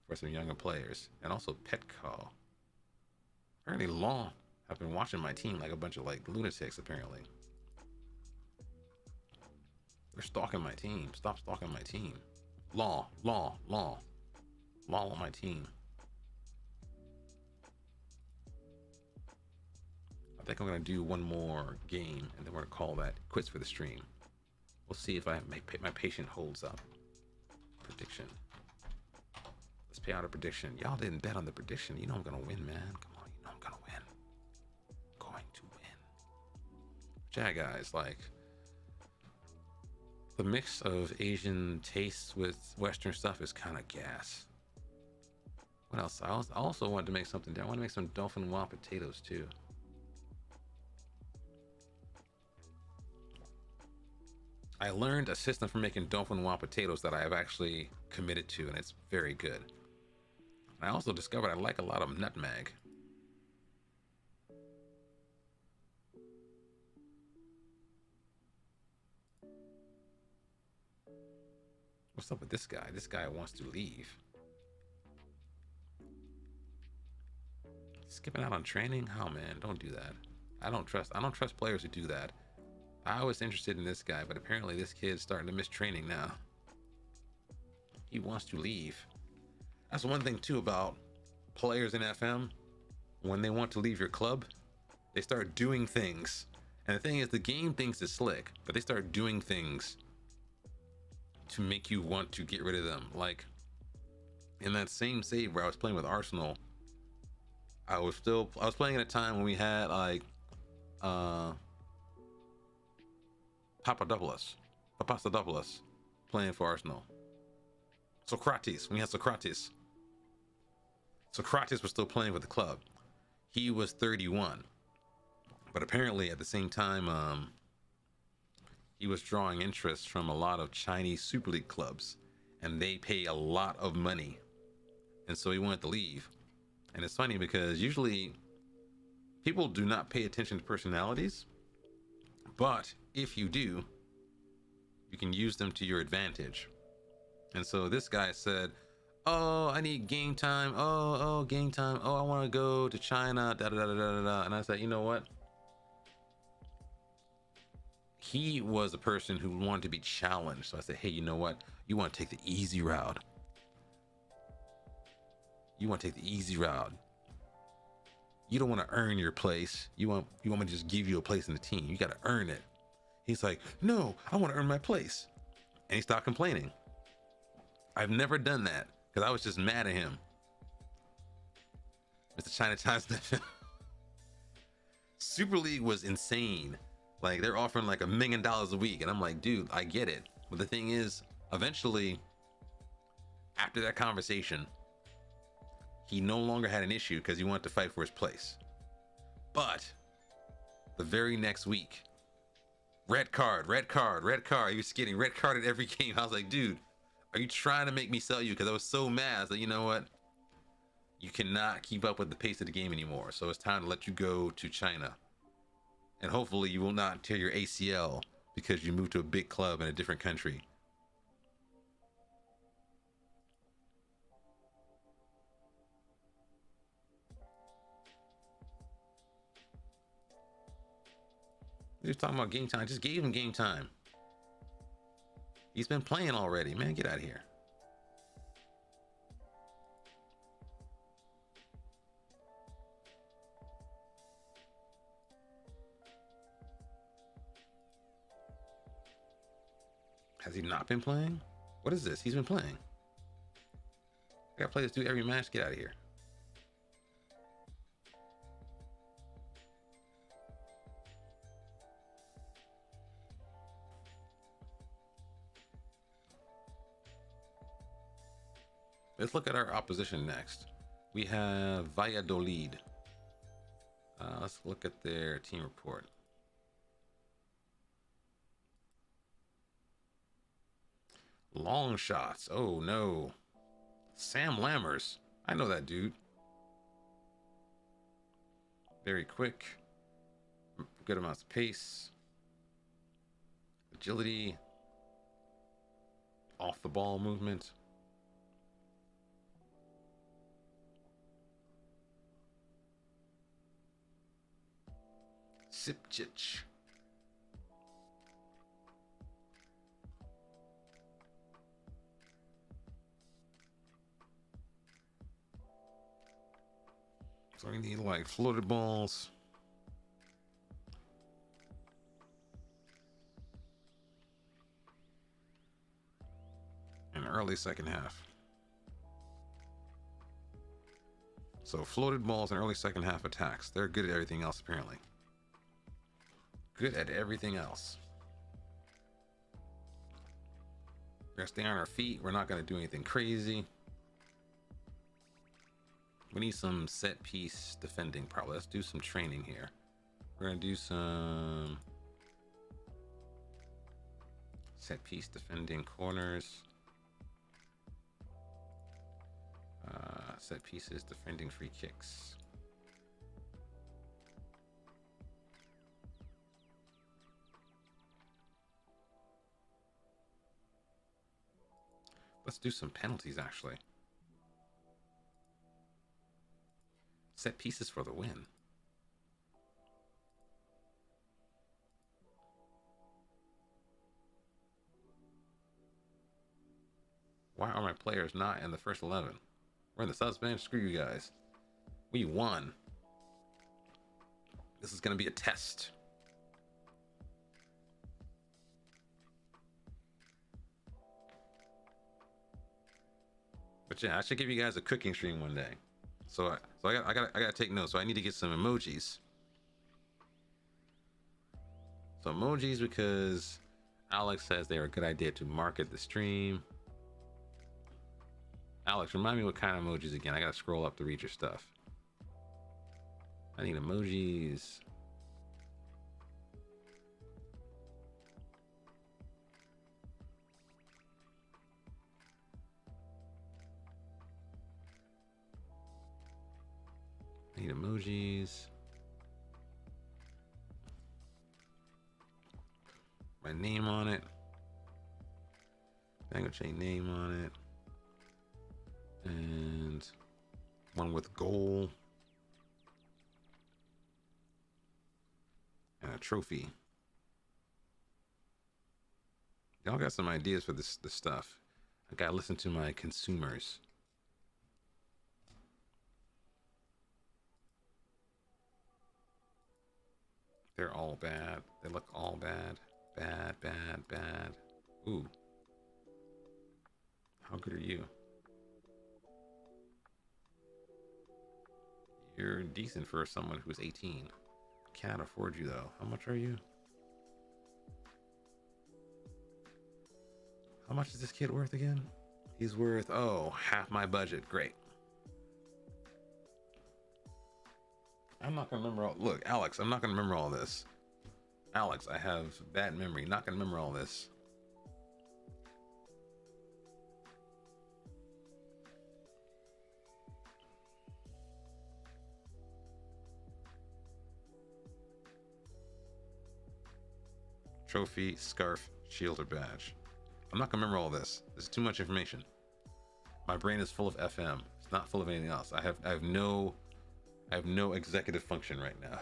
for some younger players, and also Petco. Apparently Long have been watching my team like a bunch of like lunatics. Apparently they're stalking my team. Stop stalking my team. Law on my team. I think I'm gonna do one more game and then we're gonna call that quits for the stream. We'll see if my patient holds up. Prediction. Let's pay out a prediction. Y'all didn't bet on the prediction. You know I'm gonna win, man. Come on, you know I'm gonna win. Going to win. Jag Eyes, like the mix of Asian tastes with Western stuff is kind of gas. What else? I also wanted to make something there. I want to make some dauphinoise potatoes too. I learned a system for making dauphinoise potatoes that I have actually committed to, and it's very good. I also discovered I like a lot of nutmeg. What's up with this guy? This guy wants to leave. Skipping out on training? Oh man, don't do that. I don't trust players who do that. I was interested in this guy, but apparently this kid's starting to miss training now. He wants to leave. That's one thing too about players in FM. When they want to leave your club, they start doing things. And the thing is, the game thinks it's slick, but they start doing things to make you want to get rid of them. Like in that same save where I was playing with Arsenal, I was playing at a time when we had like Papadopoulos playing for Arsenal. Socrates, when he had Socrates was still playing with the club. He was 31, but apparently at the same time, he was drawing interest from a lot of Chinese Super League clubs, and they pay a lot of money, and so he wanted to leave. And it's funny because usually people do not pay attention to personalities, but if you do, you can use them to your advantage. And so this guy said, oh, I need game time. Oh, game time. Oh, I want to go to China. Da, da, da, da, da, da. And I said, you know what? He was a person who wanted to be challenged. So I said, hey, you know what? You want to take the easy route. You want to take the easy route. You don't want to earn your place. You want me to just give you a place in the team. You got to earn it. He's like, no, I want to earn my place. And he stopped complaining. I've never done that because I was just mad at him. Mr. Chinatown Super League was insane. Like they're offering like $1 million a week. And I'm like, dude, I get it. But the thing is, eventually, after that conversation, he no longer had an issue because he wanted to fight for his place. But the very next week, red card. He was getting red carded every game. I was like, dude, are you trying to make me sell you? Because I was so mad that, you know what? You cannot keep up with the pace of the game anymore. So it's time to let you go to China. And hopefully you will not tear your ACL because you moved to a big club in a different country. He was talking about game time. I just gave him game time. He's been playing already. Man, get out of here. Has he not been playing? What is this? He's been playing. I gotta play this dude every match. Get out of here. Let's look at our opposition next. We have Valladolid. Let's look at their team report. Long shots. Oh no. Sam Lammers. I know that dude. Very quick. Good amounts of pace. Agility. Off the ball movement. Sipchich. So we need like floated balls. In early second half. So floated balls and early second half attacks. They're good at everything else apparently. good at everything else. We're gonna stay on our feet. We're not gonna do anything crazy. We need some set piece defending. Probably. Let's do some training here. We're gonna do some set piece defending corners. Set pieces defending free kicks. Let's do some penalties, actually. Set pieces for the win. Why are my players not in the first 11? We're in the subs bench. Screw you guys. We won. This is going to be a test. But yeah, I should give you guys a cooking stream one day. So I gotta take notes. So I need to get some emojis. So emojis, because Alex says they are a good idea to market the stream. Alex, remind me what kind of emojis again. I gotta scroll up to read your stuff. I need emojis. I need emojis. My name on it. Bangoche name on it. And one with goal. And a trophy. Y'all got some ideas for this stuff. I gotta listen to my consumers. They're all bad. They look all bad. Bad, bad, bad. Ooh. How good are you? You're decent for someone who's 18. Can't afford you though. How much are you? How much is this kid worth again? He's worth, oh, half my budget. Great. I'm not gonna remember all. Look, Alex, I'm not gonna remember all this. Alex, I have bad memory. Not gonna remember all this. Trophy, scarf, shield, or badge. I'm not gonna remember all this. This is too much information. My brain is full of FM. It's not full of anything else. I have no executive function right now.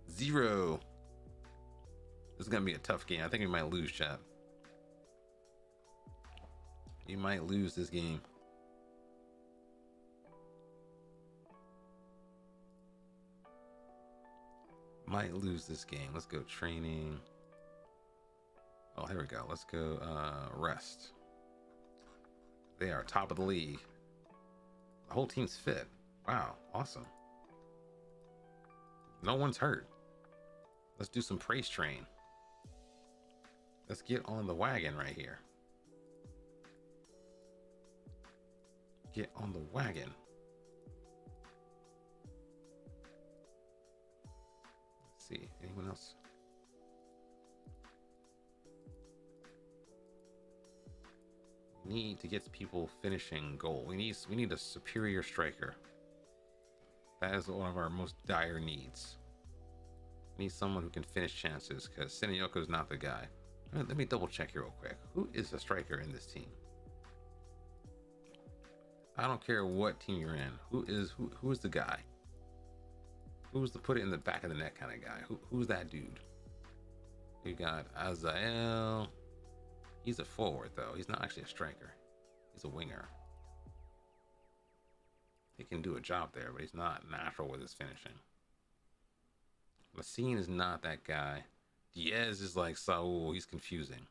Zero. This is gonna be a tough game. I think we might lose, chat. You might lose this game. Might lose this game. Let's go training. Oh, here we go. Let's go rest. They are top of the league. The whole team's fit. Wow, awesome. No one's hurt. Let's do some praise train. Let's get on the wagon right here. Get on the wagon. Let's see, anyone else? We need to get people finishing goal. We need a superior striker. That is one of our most dire needs. We need someone who can finish chances, because Senayoko is not the guy. Let me double check here real quick. Who is a striker in this team? I don't care what team you're in. Who is the guy? Who's the put it in the back of the net kind of guy? Who's that dude? You got Azael. He's a forward though. He's not actually a striker. He's a winger. He can do a job there, but he's not natural with his finishing. Lassine is not that guy. Diaz is like Saul. He's confusing.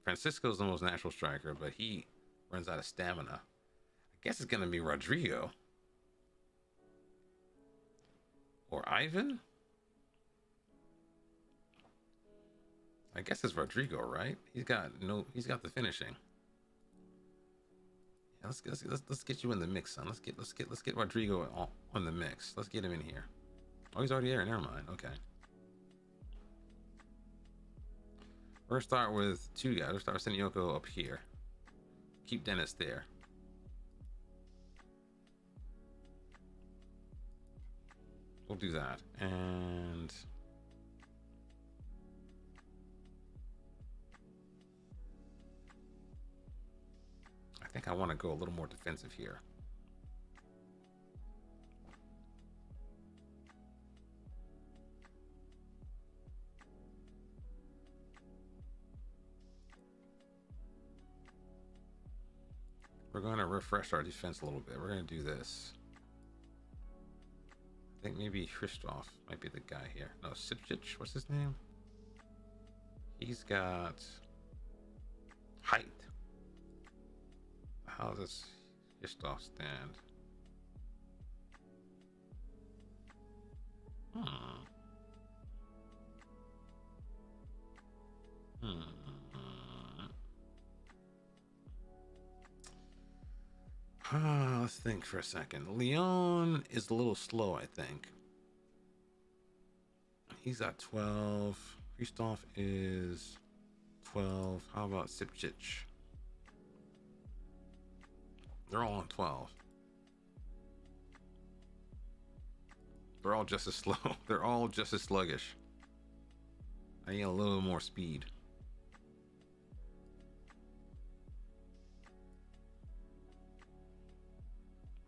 Francisco's the most natural striker, but he runs out of stamina. I guess it's gonna be Rodrigo or Ivan. I guess it's Rodrigo, right? He's got the finishing. Yeah, let's get you in the mix, son. Let's get Rodrigo on the mix. Let's get him in here. Oh, he's already there. Never mind. Okay. We're gonna start with two guys. We'll start with Senyoko up here. Keep Dennis there. We'll do that. And I think I want to go a little more defensive here. We're going to refresh our defense a little bit. We're going to do this. I think maybe Christoph might be the guy here. No, Sipchich. What's his name? He's got height. How does Christoph stand? Let's think for a second. Leon is a little slow, I think. He's at 12. Christoph is 12. How about Sipchich? They're all on 12. They're all just as slow. They're all just as sluggish. I need a little more speed.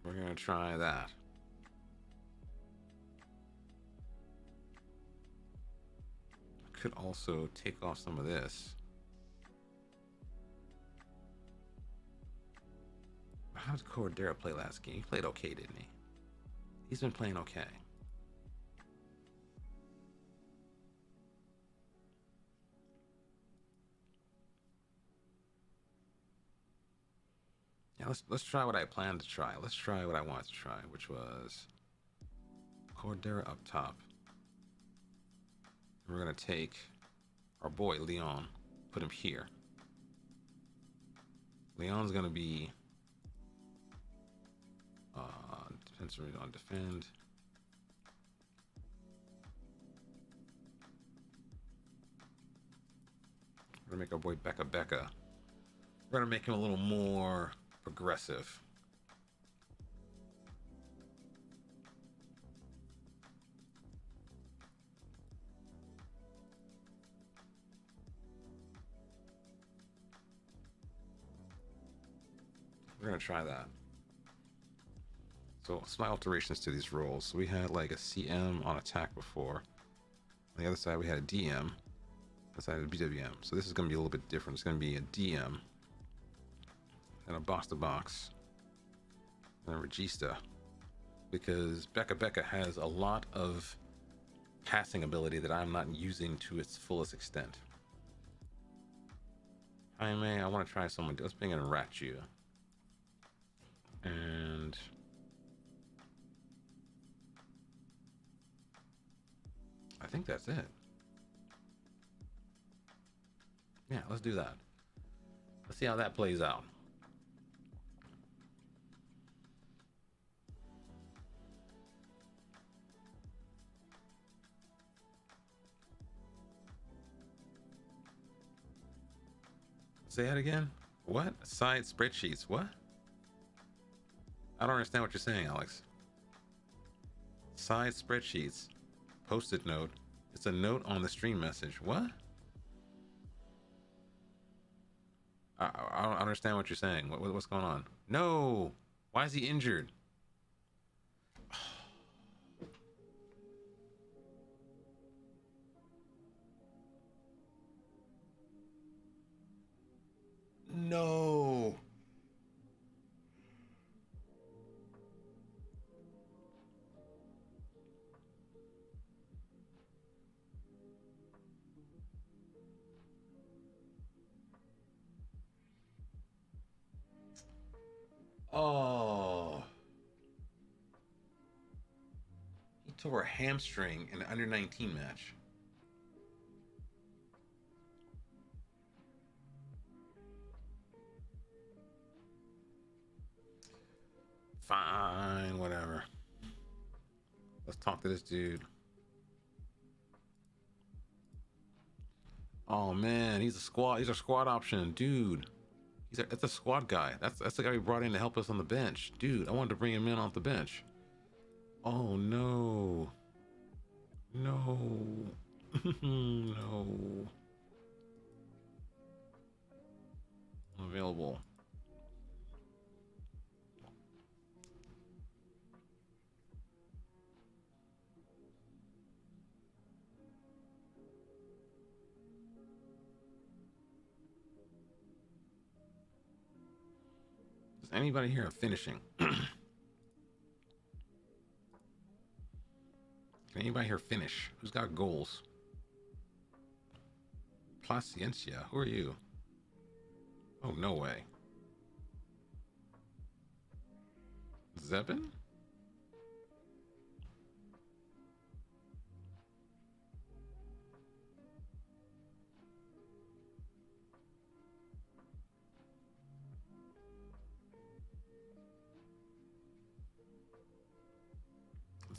We're gonna try that. I could also take off some of this. How did Cordero play last game? He played okay, didn't he? He's been playing okay. Yeah, let's try what I planned to try. Let's try what I wanted to try, which was Cordera up top. We're gonna take our boy Leon, put him here. Leon's gonna be defensive on defend. We're gonna make our boy Becca. We're gonna make him a little more progressive. We're gonna try that. So some alterations to these roles. So we had like a CM on attack before. On the other side we had a DM. The side of BWM. So this is gonna be a little bit different. It's gonna be a DM and a box to box and a regista, because Becca has a lot of passing ability that I'm not using to its fullest extent. Jaime, I want to try someone. Let's bring in Rachu. And I think that's it. Yeah, let's do that. Let's see how that plays out. Say that again? What? Side spreadsheets. What? I don't understand what you're saying, Alex. Side spreadsheets. Post-it note. It's a note on the stream message. What? I don't understand what you're saying. What's going on? No! Why is he injured? No! Oh. He tore a hamstring in an under 19 match. Fine, whatever. Let's talk to this dude. Oh man, he's a squad. He's a squad option, dude. That's a squad guy. That's the guy we brought in to help us on the bench, dude. I wanted to bring him in off the bench. Oh no, no, no. Available. Does anybody here have finishing? Can anybody here finish? Who's got goals? Paciencia. Who are you? Oh, no way. Zebin?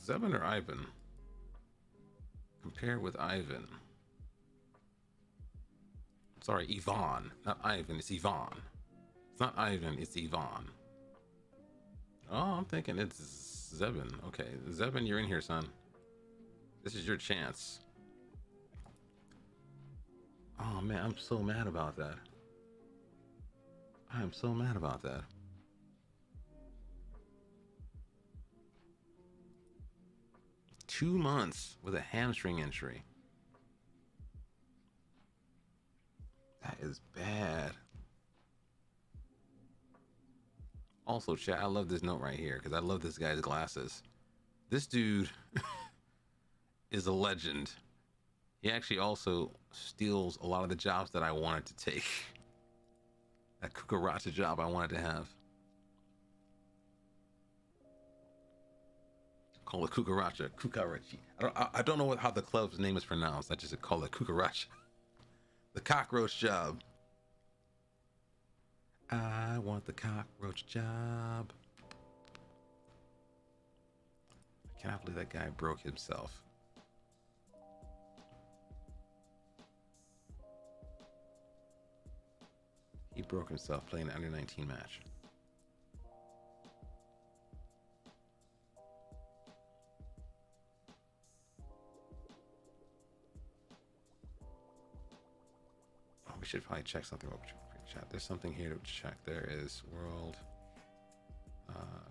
Zebin or Ivan? Compare with Ivan. Sorry, Ivan. Not Ivan, it's Ivan. It's not Ivan, it's Ivan. Oh, I'm thinking it's Zebin. Okay, Zebin, you're in here, son. This is your chance. Oh man, I'm so mad about that. I am so mad about that. Two months with a hamstring injury. That is bad. Also, chat, I love this note right here because I love this guy's glasses. This dude is a legend. He actually also steals a lot of the jobs that I wanted to take. That cucaracha job I wanted to have. Call it cucaracha. Cucarachi. I don't know how the club's name is pronounced. I just call it cucaracha. The cockroach job. I want the cockroach job. I cannot believe that guy broke himself. He broke himself playing an under-19 match. Oh, we should probably check something over chat. There's something here to check. There is world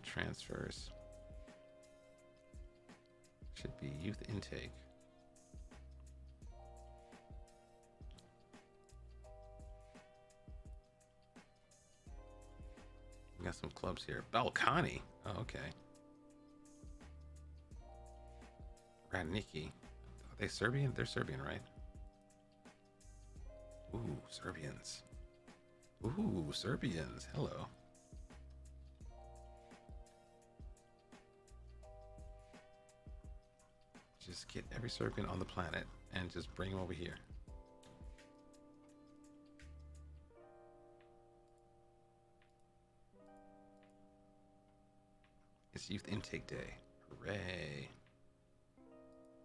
transfers. Should be youth intake. We got some clubs here. Balkani. Oh, okay. Radniki. Are they Serbian? They're Serbian, right? Ooh, Serbians. Ooh, Serbians. Hello. Just get every Serbian on the planet and just bring them over here. It's youth intake day. Hooray.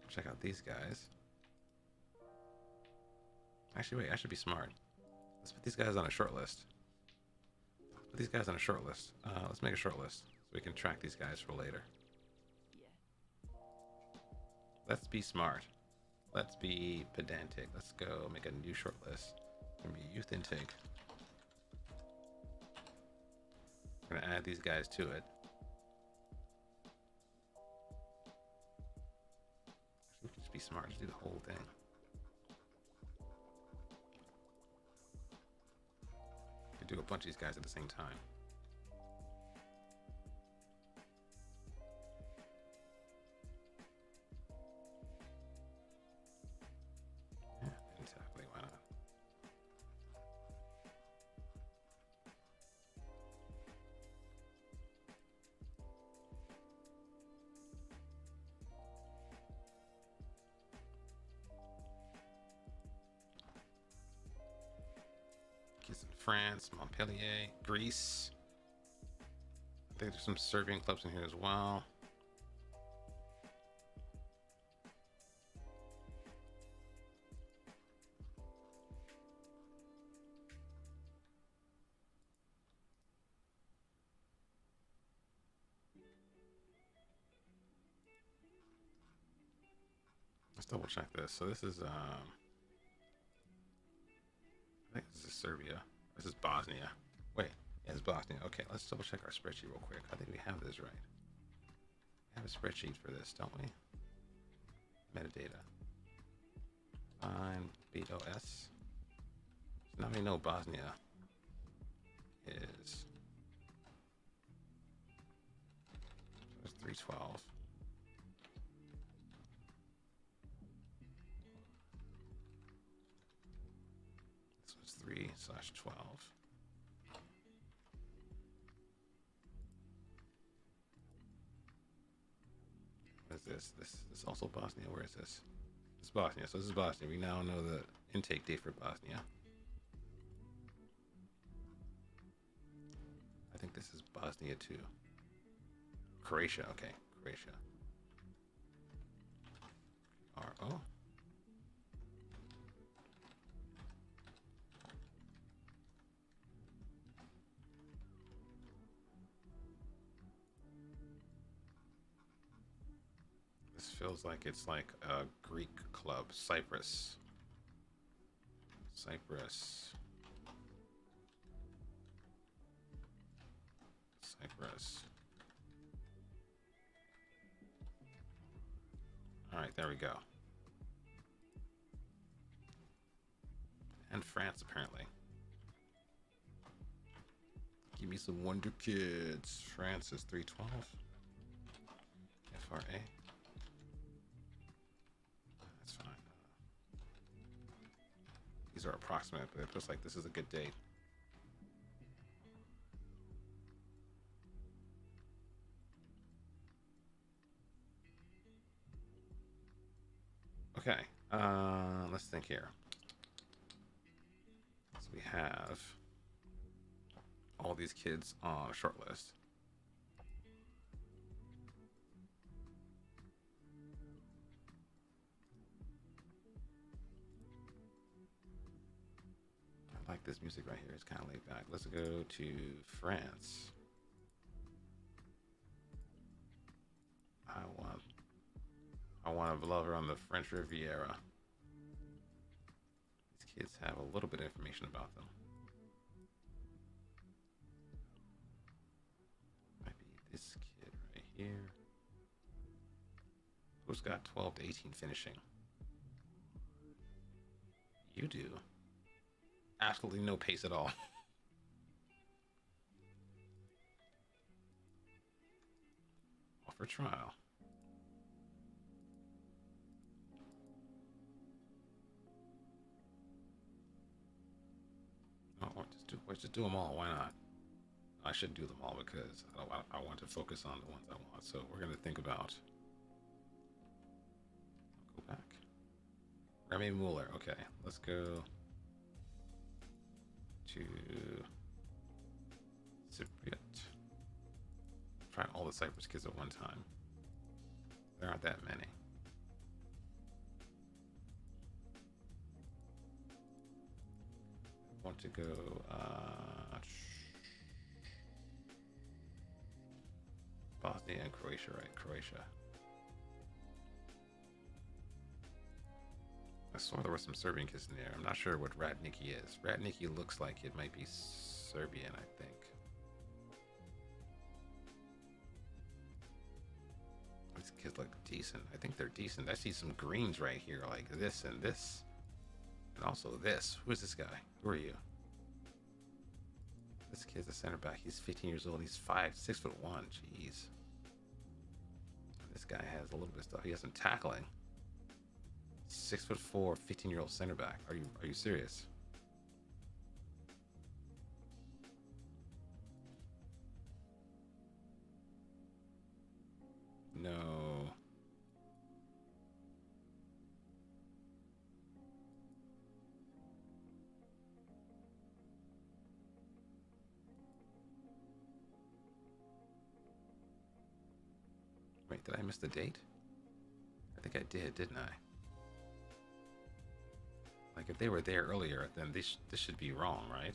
Check out these guys. Actually, wait, I should be smart. Let's put these guys on a short list. Put these guys on a short list. Let's make a short list so we can track these guys for later. Let's be smart. Let's be pedantic. Let's go make a new short list. It's gonna be youth intake. We're gonna add these guys to it. We can just be smart. Just do the whole thing. We could do a bunch of these guys at the same time. France, Montpellier, Greece. think there's some Serbian clubs in here as well. Let's double check this. So this is I think this is Serbia. This is Bosnia. Wait, yeah, it's Bosnia. Okay, let's double check our spreadsheet real quick. I think we have this right. We have a spreadsheet for this, don't we? Metadata. Fine, BOS. So now we know Bosnia is 312. This was 3/12. What is this? This is also Bosnia. Where is this? It's Bosnia. So this is Bosnia. We now know the intake date for Bosnia. I think this is Bosnia too. Croatia. Okay, Croatia. RO. This feels like it's like a Greek club. Cyprus. Cyprus. Cyprus. All right, there we go. And France, apparently. Give me some Wonder Kids. France is 312. FRA. That's fine. These are approximate, but it looks like this is a good date. Okay, let's think here. So we have all these kids on a short list. I like this music right here. It's kind of laid back. Let's go to France. I want to lover on the French Riviera. These kids have a little bit of information about them. Might be this kid right here. Who's got 12 to 18 finishing? You do. Absolutely no pace at all. Offer trial. Oh, just do them all. Why not? I should do them all because I want to focus on the ones I want. So we're going to think about. Go back. Remy Mueller. Okay, let's go to Cypriot. Try all the Cyprus kids at one time. There aren't that many. I want to go Bosnia and Croatia, right? Croatia. I saw there were some Serbian kids in there. I'm not sure what Radniki is. Radniki looks like it might be Serbian, I think. These kids look decent. I think they're decent. I see some greens right here, like this and this. And also this. Who is this guy? Who are you? This kid's a center back. He's 15 years old. He's 6'1". Jeez. This guy has a little bit of stuff. He has some tackling. 6'4", 15-year-old center back. Are you serious? No. Wait, did I miss the date? I think I did, didn't I? Like, if they were there earlier, then this should be wrong, right?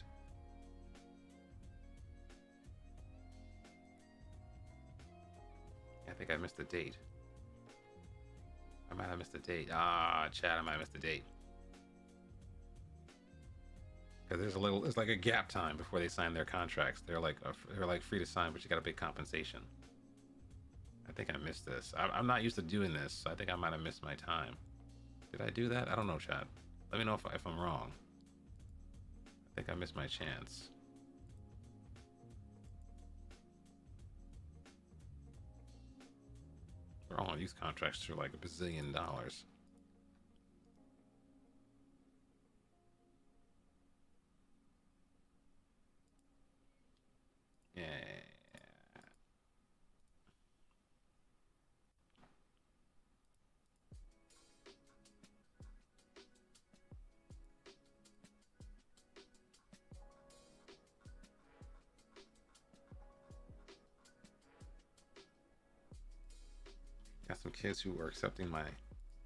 I think I missed the date. I might have missed the date. Ah, chat, I might have missed the date. Because there's like a gap time before they sign their contracts. They're like free to sign, but you got a big compensation. I think I missed this. I'm not used to doing this. So I think I might have missed my time. Did I do that? I don't know, chat. Let me know if I'm wrong. I think I missed my chance. They're all on youth contracts for like $1 bazillion. Yeah. Got some kids who are accepting my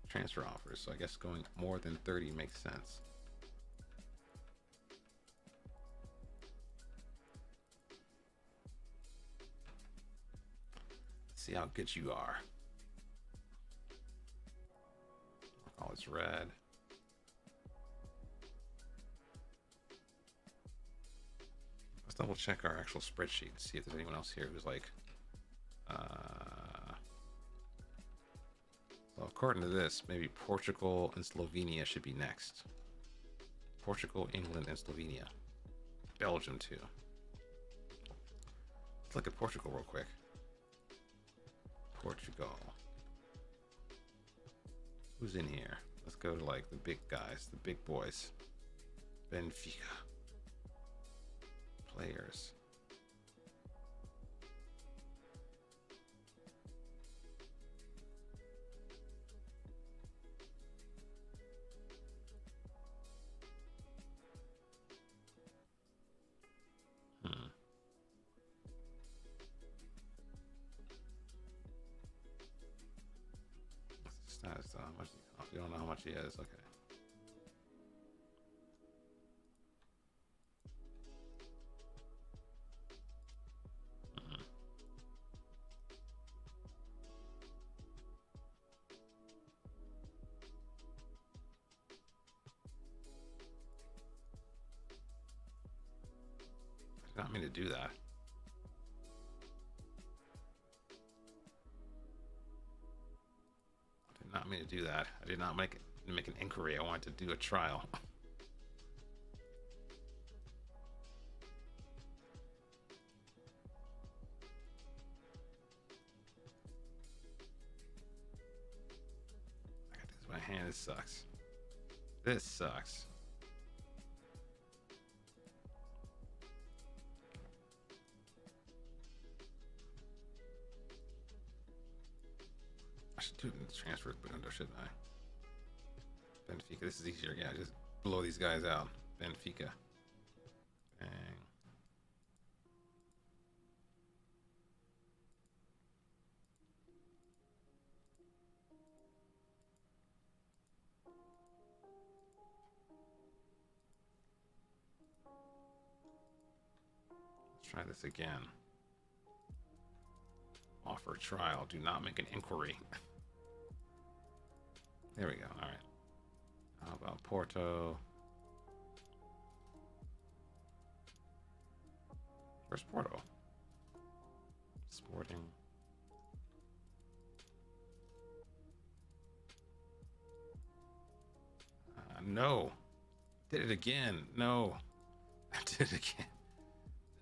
transfer offers, so I guess going more than 30 makes sense. Let's see how good you are. Oh, it's red. Let's double check our actual spreadsheet and see if there's anyone else here who's like, so according to this, maybe Portugal and Slovenia should be next. Portugal, England, and Slovenia. Belgium too. Let's look at Portugal real quick. Portugal. Who's in here? Let's go to like the big guys, the big boys. Benfica. Players. Status, how much, you don't know how much he has, okay. I did not mean to do that. Not mean to do that. I did not make an inquiry. I wanted to do a trial. I got this in my hand. This sucks. This sucks. I should do it in the transfer window, shouldn't I? Benfica, this is easier. Yeah, just blow these guys out. Benfica. Bang. Let's try this again. Offer trial. Do not make an inquiry. There we go. All right. How about Porto? Where's Porto? Sporting. No. Did it again. No. I did it again.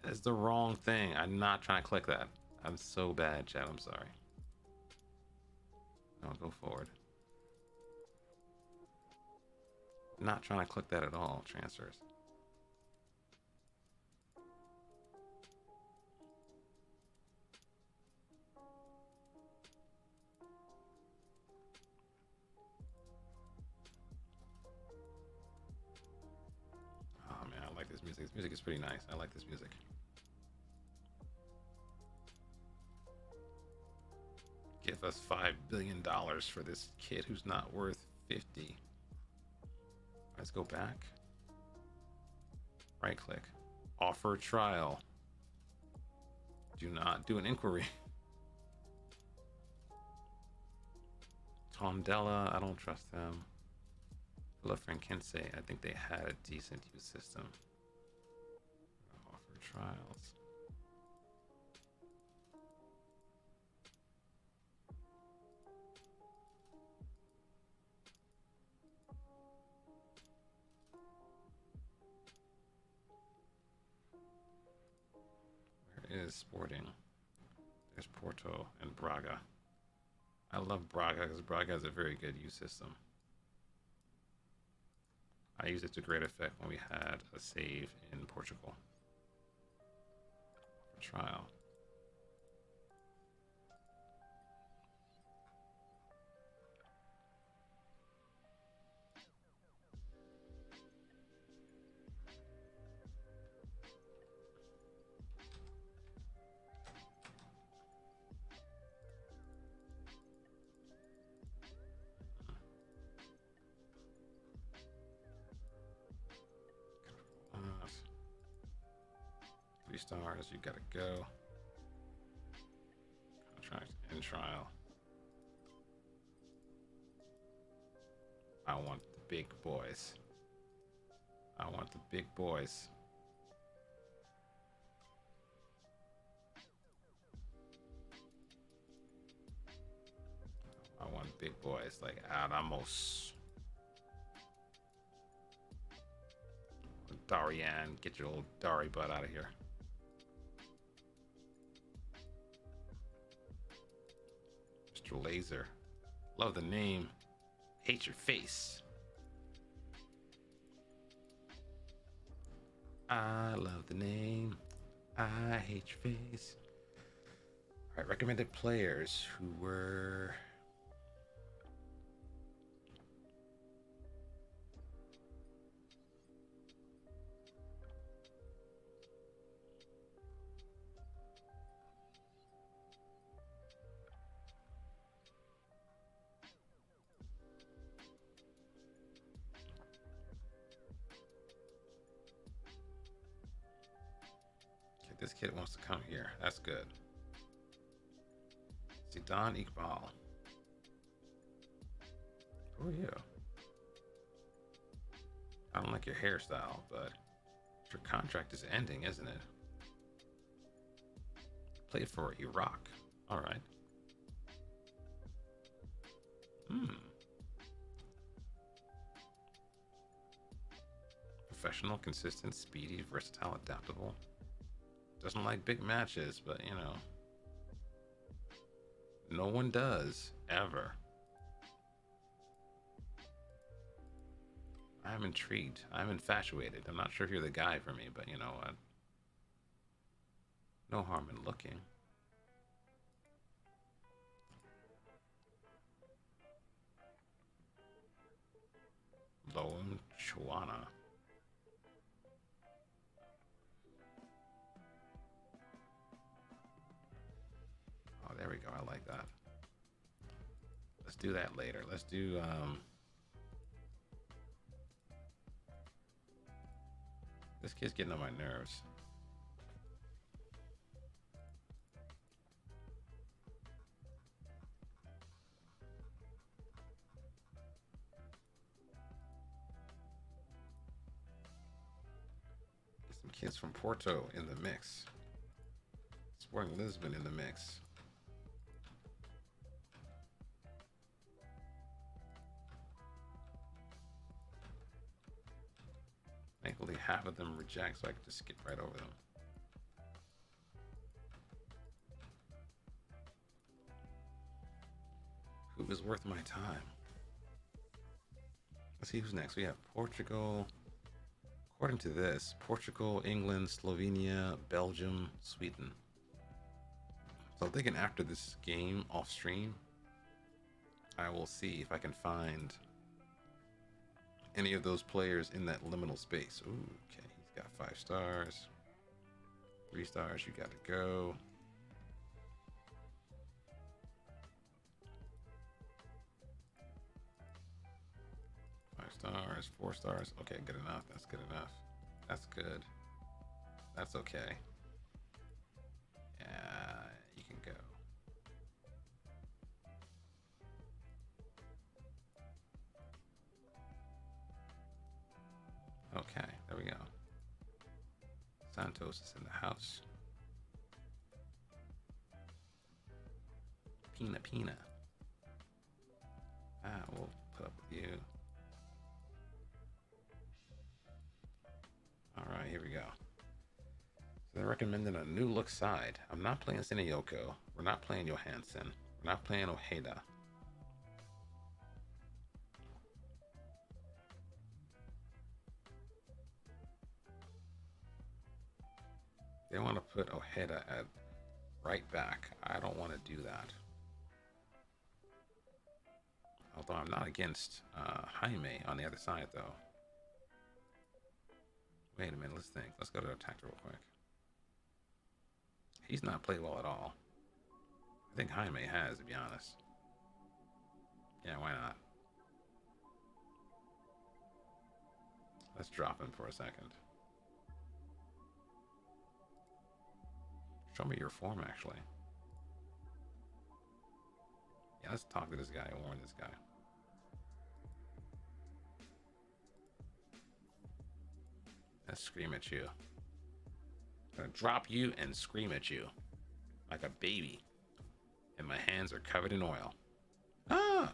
That's the wrong thing. I'm not trying to click that. I'm so bad, chat. I'm sorry. No, go forward. Not trying to click that at all. Transfers. Oh man, I like this music. This music is pretty nice. I like this music. Give us $5 billion for this kid who's not worth 50. Let's go back. Right click. Offer trial. Do not do an inquiry. Tondela, I don't trust them. Villa Frankense, I think they had a decent use system. Offer trials. Where is Sporting? There's Porto and Braga. I love Braga because Braga has a very good use system. I used it to great effect when we had a save in Portugal. Trial. Stars, you gotta go. Contract in trial. I want the big boys. I want the big boys. I want big boys like Adamos. Darian, get your old Dari butt out of here. Laser. Love the name. Hate your face. I love the name. I hate your face. All right, recommended players who were... This kid wants to come here. That's good. Zidane Iqbal. Who are you? I don't like your hairstyle, but your contract is ending, isn't it? Played for Iraq. All right. Professional, consistent, speedy, versatile, adaptable. Doesn't like big matches, but you know, no one does ever. I'm intrigued. I'm infatuated. I'm not sure if you're the guy for me, but you know what? No harm in looking. Loam Chuana. Oh, there we go. I like that. Let's do that later. Let's do this kid's getting on my nerves. Get some kids from Porto in the mix. Sporting Lisbon in the mix. Thankfully, half of them reject, so I can just skip right over them. Who is worth my time? Let's see who's next. We have Portugal. According to this, Portugal, England, Slovenia, Belgium, Sweden. So I'm thinking after this game off stream, I will see if I can find any of those players in that liminal space. Ooh, okay, he's got 5 stars. 3 stars, you gotta go. stars, 4 stars. Okay, good enough. That's good enough. That's good. That's okay. Yeah, you can go. Okay, there we go. Santos is in the house. Pina. We'll put up with you. All right, here we go. So they're recommending a new look side. I'm not playing Sinayoko. We're not playing Johansson. We're not playing Ojeda. They want to put Ojeda at right back. I don't want to do that. Although I'm not against Jaime on the other side, though. Wait a minute, let's think. Let's go to attack real quick. He's not played well at all. I think Jaime has, to be honest. Yeah, why not? Let's drop him for a second. Show me your form, actually. Yeah, let's talk to this guy and warn this guy. Let's scream at you. I'm gonna drop you and scream at you like a baby. And my hands are covered in oil. Ah!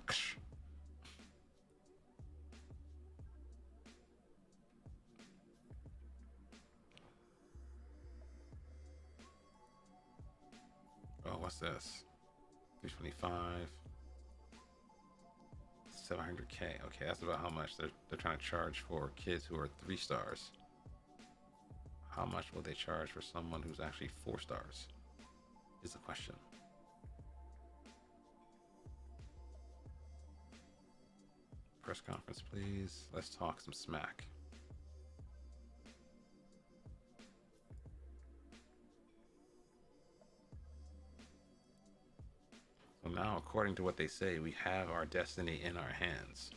Oh, what's this? 325. 700K. Okay, that's about how much they're trying to charge for kids who are 3 stars. How much will they charge for someone who's actually 4 stars? Is the question. Press conference, please. Let's talk some smack. So now, according to what they say, we have our destiny in our hands.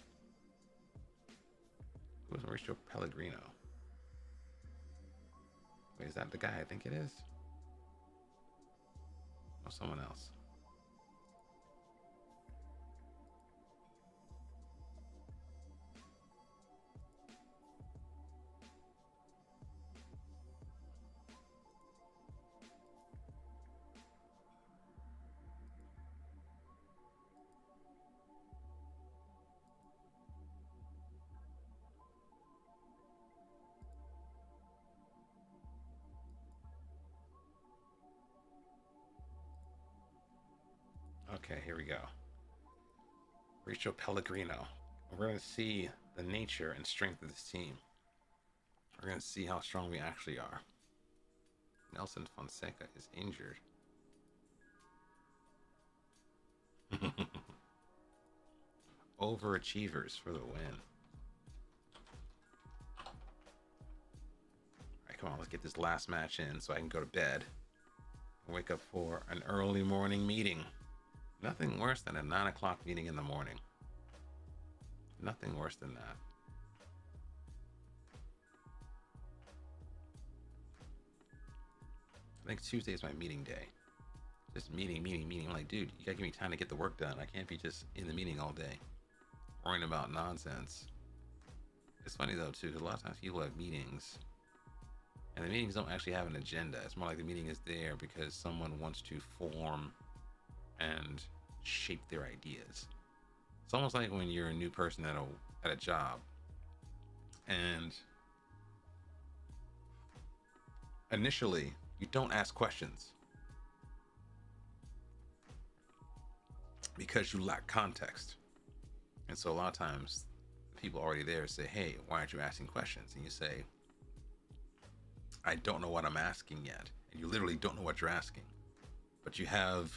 Who's Mauricio Pellegrino? Wait, is that the guy I think it is? Or someone else? Okay, here we go. Mauricio Pellegrino. We're going to see the nature and strength of this team. We're going to see how strong we actually are. Nelson Fonseca is injured. Overachievers for the win. Alright, come on, let's get this last match in so I can go to bed and wake up for an early morning meeting. Nothing worse than a 9 o'clock meeting in the morning. Nothing worse than that. I think Tuesday is my meeting day. Just meeting. I'm like, dude, you gotta give me time to get the work done. I can't be just in the meeting all day, worrying about nonsense. It's funny though too, because a lot of times people have meetings, and the meetings don't actually have an agenda. It's more like the meeting is there because someone wants to form and shape their ideas. It's almost like when you're a new person at a job, and initially you don't ask questions because you lack context. And so a lot of times the people already there say, hey, why aren't you asking questions? And you say, I don't know what I'm asking yet. And you literally don't know what you're asking, but you have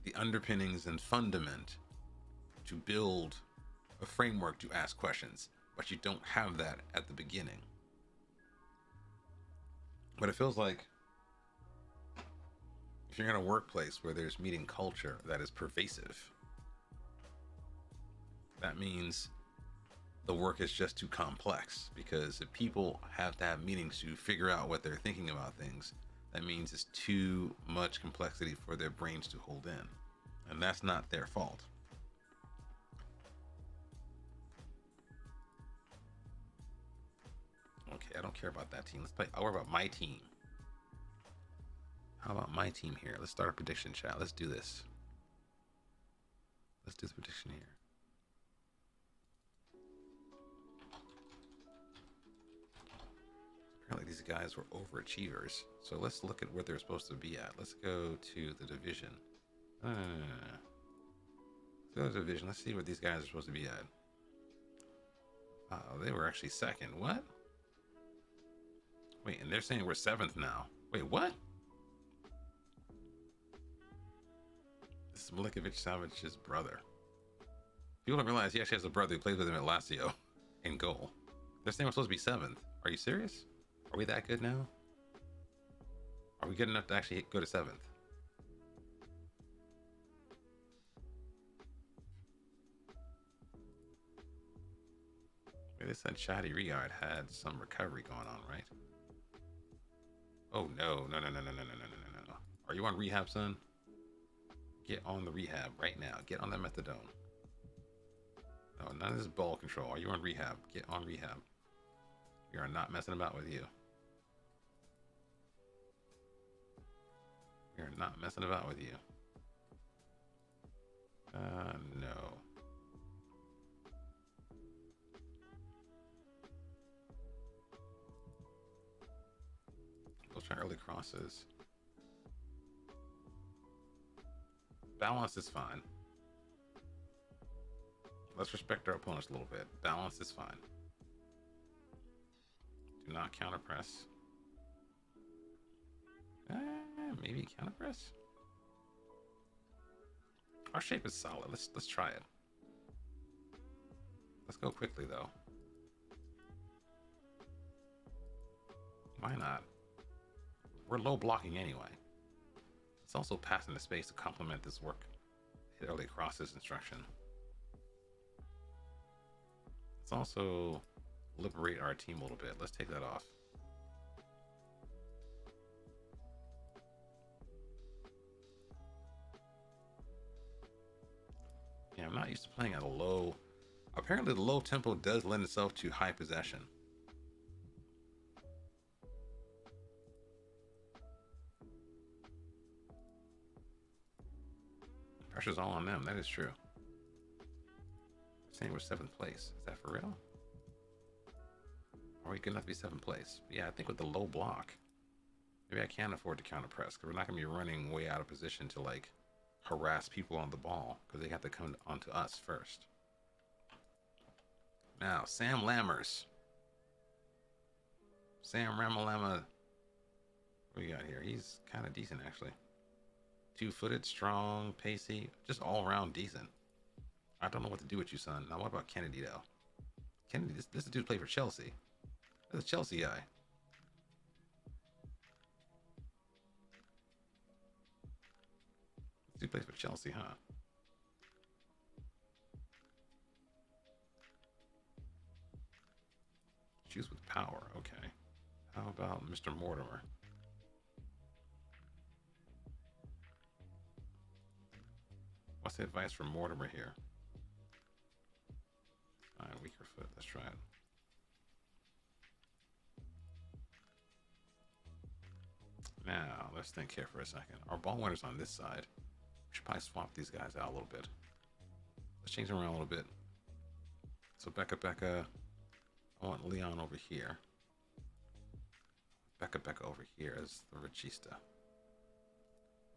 the underpinnings and fundament to build a framework to ask questions, but you don't have that at the beginning. But it feels like if you're in a workplace where there's meeting culture that is pervasive, that means the work is just too complex, because if people have to have meetings to figure out what they're thinking about things, that means it's too much complexity for their brains to hold in. And that's not their fault. Okay, I don't care about that team. Let's play. I'll worry about my team. How about my team here? Let's start a prediction chat. Let's do this. Let's do the prediction here. Apparently these guys were overachievers. So let's look at where they're supposed to be at. Let's go to the division. Let's go to the division. Let's see what these guys are supposed to be at. Oh, they were actually second. What? Wait, and they're saying we're seventh now. Wait, what? This is Milinkovic-Savic's brother. People don't realize he actually has a brother who plays with him at Lazio in goal. They're saying we're supposed to be seventh. Are you serious? Are we that good now? Are we good enough to actually go to seventh? They said Shadi Riyad had some recovery going on, right? Oh no. Are you on rehab, son? Get on the rehab right now. Get on that methadone. No, none of this ball control. Are you on rehab? Get on rehab. We are not messing about with you. We are not messing about with you. No. We'll try early crosses. Balance is fine. Let's respect our opponents a little bit. Balance is fine. Do not counter press. Maybe counter press. Our shape is solid. Let's try it. Let's go quickly though. Why not? We're low blocking anyway. It's also passing the space to complement this work. Hit early crosses instruction. Let's also liberate our team a little bit. Let's take that off. Yeah, I'm not used to playing at a low. Apparently the low tempo does lend itself to high possession. Pressure's all on them. That is true. Saying we're seventh place. Is that for real? Are we good enough to be seventh place? Yeah, I think with the low block, maybe I can't afford to counter press because we're not going to be running way out of position to like harass people on the ball because they have to come onto us first. Now, Sam Lammers. Sam Ramalama. What do we got here? He's kind of decent actually. 2-footed, strong, pacey, just all around decent. I don't know what to do with you, son. Now, what about Kennedy, though? Kennedy, this dude played for Chelsea. That's a Chelsea guy. This dude plays for Chelsea, huh? Choose with power. Okay. How about Mr. Mortimer? What's the advice for Mortimer here? Weaker foot. Let's try it. Now, let's think here for a second. Our ball winner's on this side. We should probably swap these guys out a little bit. Let's change them around a little bit. So Becca. I want Leon over here. Becca over here as the regista.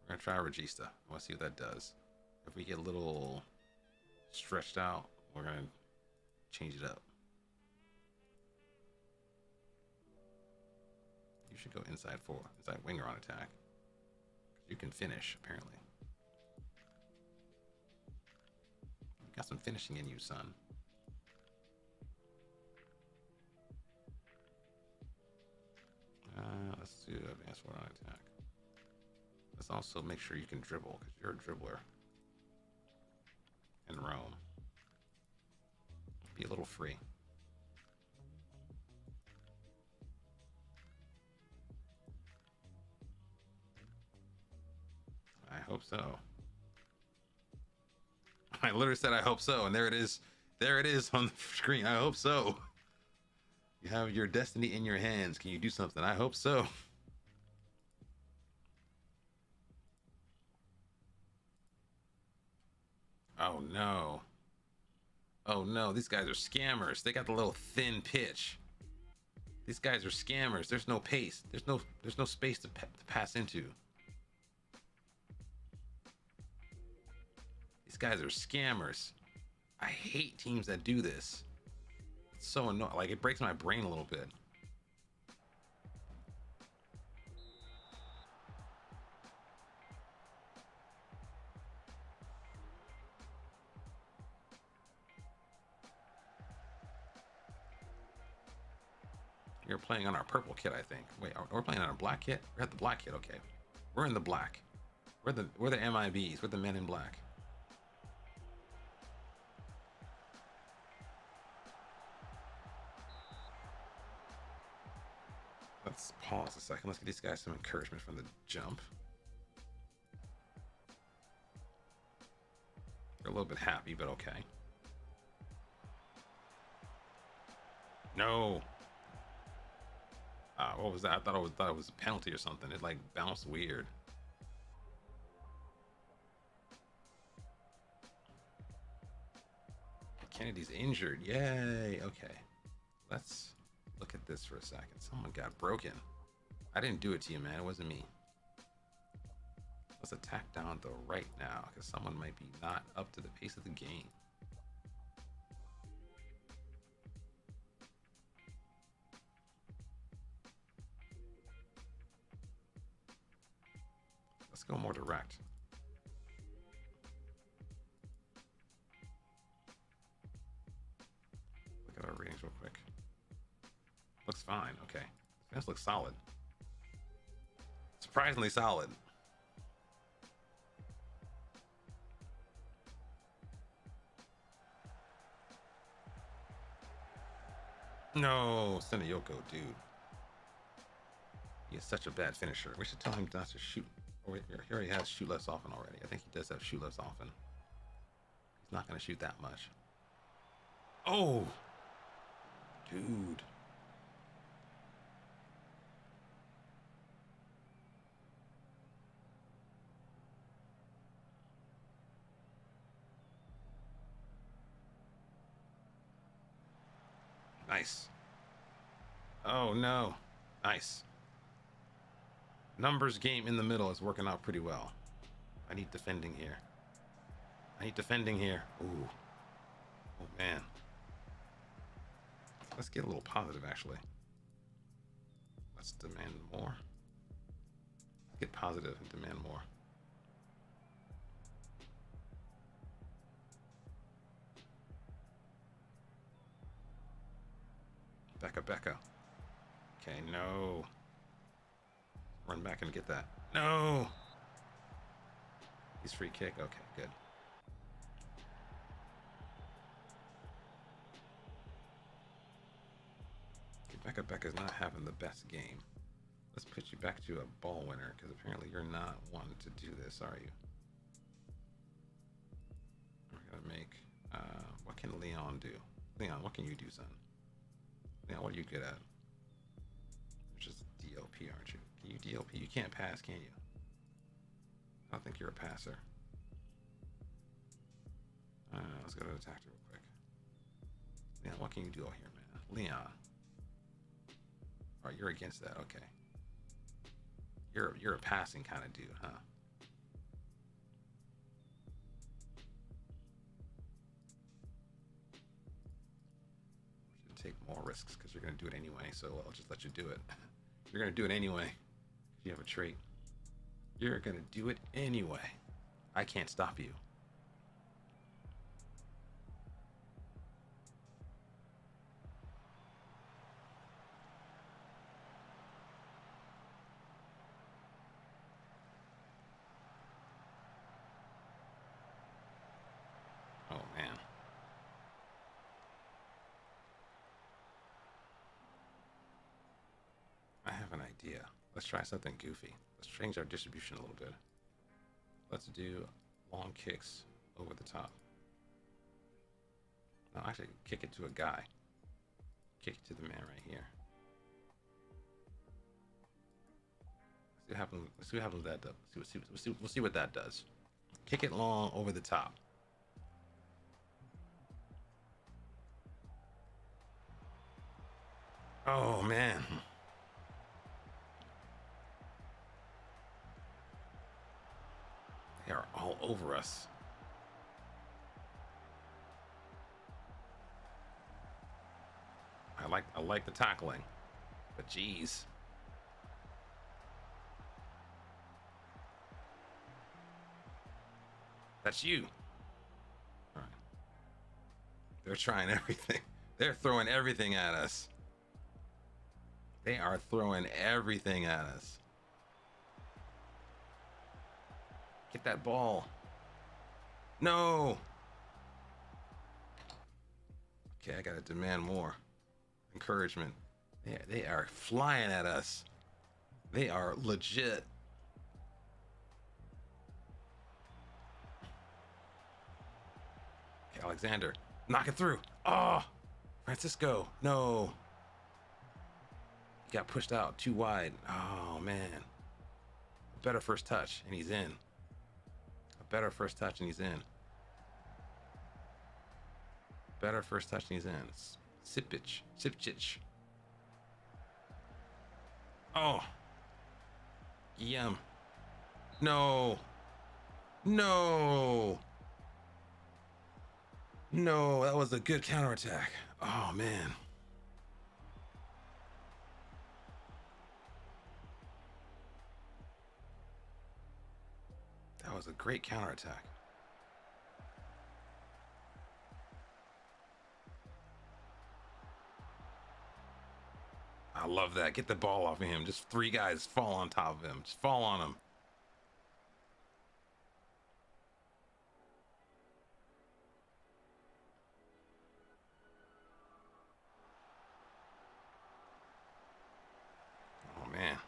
We're gonna try regista. I want to see what that does. If we get a little stretched out, we're gonna change it up. You should go inside winger on attack. You can finish, apparently. You got some finishing in you, son. Let's do advanced forward on attack. Let's also make sure you can dribble, because you're a dribbler. In Rome. Be a little free. hope so. I literally said I hope so, and there it is. There it is on the screen. I hope so. You have your destiny in your hands. Can you do something? I hope so. Oh no. Oh no, these guys are scammers. They got the little thin pitch. These guys are scammers. There's no pace. There's no space to pass into. These guys are scammers. I hate teams that do this. It's so annoying. Like, it breaks my brain a little bit. You're playing on our purple kit, I think. Wait, we're playing on a black kit? We're at the black kit, okay. We're in the black. We're the MIBs. We're the men in black. Let's pause a second. Let's get these guys some encouragement from the jump. They're a little bit happy, but okay. No. What was that? I thought it was a penalty or something. It like bounced weird. Kennedy's injured. Yay. Okay. Let's look at this for a second. Someone got broken. I didn't do it to you, man. It wasn't me. Let's attack down the right now, because someone might be not up to the pace of the game. Let's go more direct. Look at our ratings real quick. Looks fine. Okay. This looks solid. Surprisingly solid. No, Senayoko, dude. He is such a bad finisher. We should tell him not to shoot. Oh, he already has shoot less often already. I think he does have shoot less often. He's not going to shoot that much. Oh! Dude. Nice. Oh, no. Nice. Numbers game in the middle is working out pretty well. I need defending here. I need defending here. Ooh. Oh, man. Let's get a little positive, actually. Let's demand more. Let's get positive and demand more. Becca. Okay, no. Run back and get that. No! He's free kick. Okay, good. Becca's not having the best game. Let's put you back to a ball winner, because apparently you're not one to do this, are you? We're gonna make, what can Leon do? Leon, what can you do, son? Leon, what are you good at? You're just DLP, aren't you? Can you DLP? You can't pass, can you? I don't think you're a passer. Let's go to the attack real quick. Leon, what can you do out here, man? Leon. All right, you're against that. Okay. You're a passing kind of dude, huh? Should take more risks because you're gonna do it anyway. So I'll just let you do it. You're gonna do it anyway. You have a trait. You're gonna do it anyway. I can't stop you. Oh man. I have an idea. Let's try something goofy. Let's change our distribution a little bit. Let's do long kicks over the top. No, actually, kick it to a guy. Kick it to the man right here. See what happens. Let's see what happens with that does. We'll see what that does. Kick it long over the top. Oh man. They are all over us. I like the tackling, but geez. That's you. All right. They're trying everything. They're throwing everything at us. They are throwing everything at us. Get that ball. No. Okay, I gotta demand more encouragement. They are flying at us. They are legit. Okay, Alexander, knock it through. Oh, Francisco, no. He got pushed out too wide. Oh man. A better first touch and he's in. A better first touch and he's in. Better first touch and he's in. Sipchich. Oh. Yum. No. No. No, that was a good counterattack. Oh man. That was a great counterattack. I love that. Get the ball off of him. Just three guys fall on top of him. Just fall on him. Oh, man.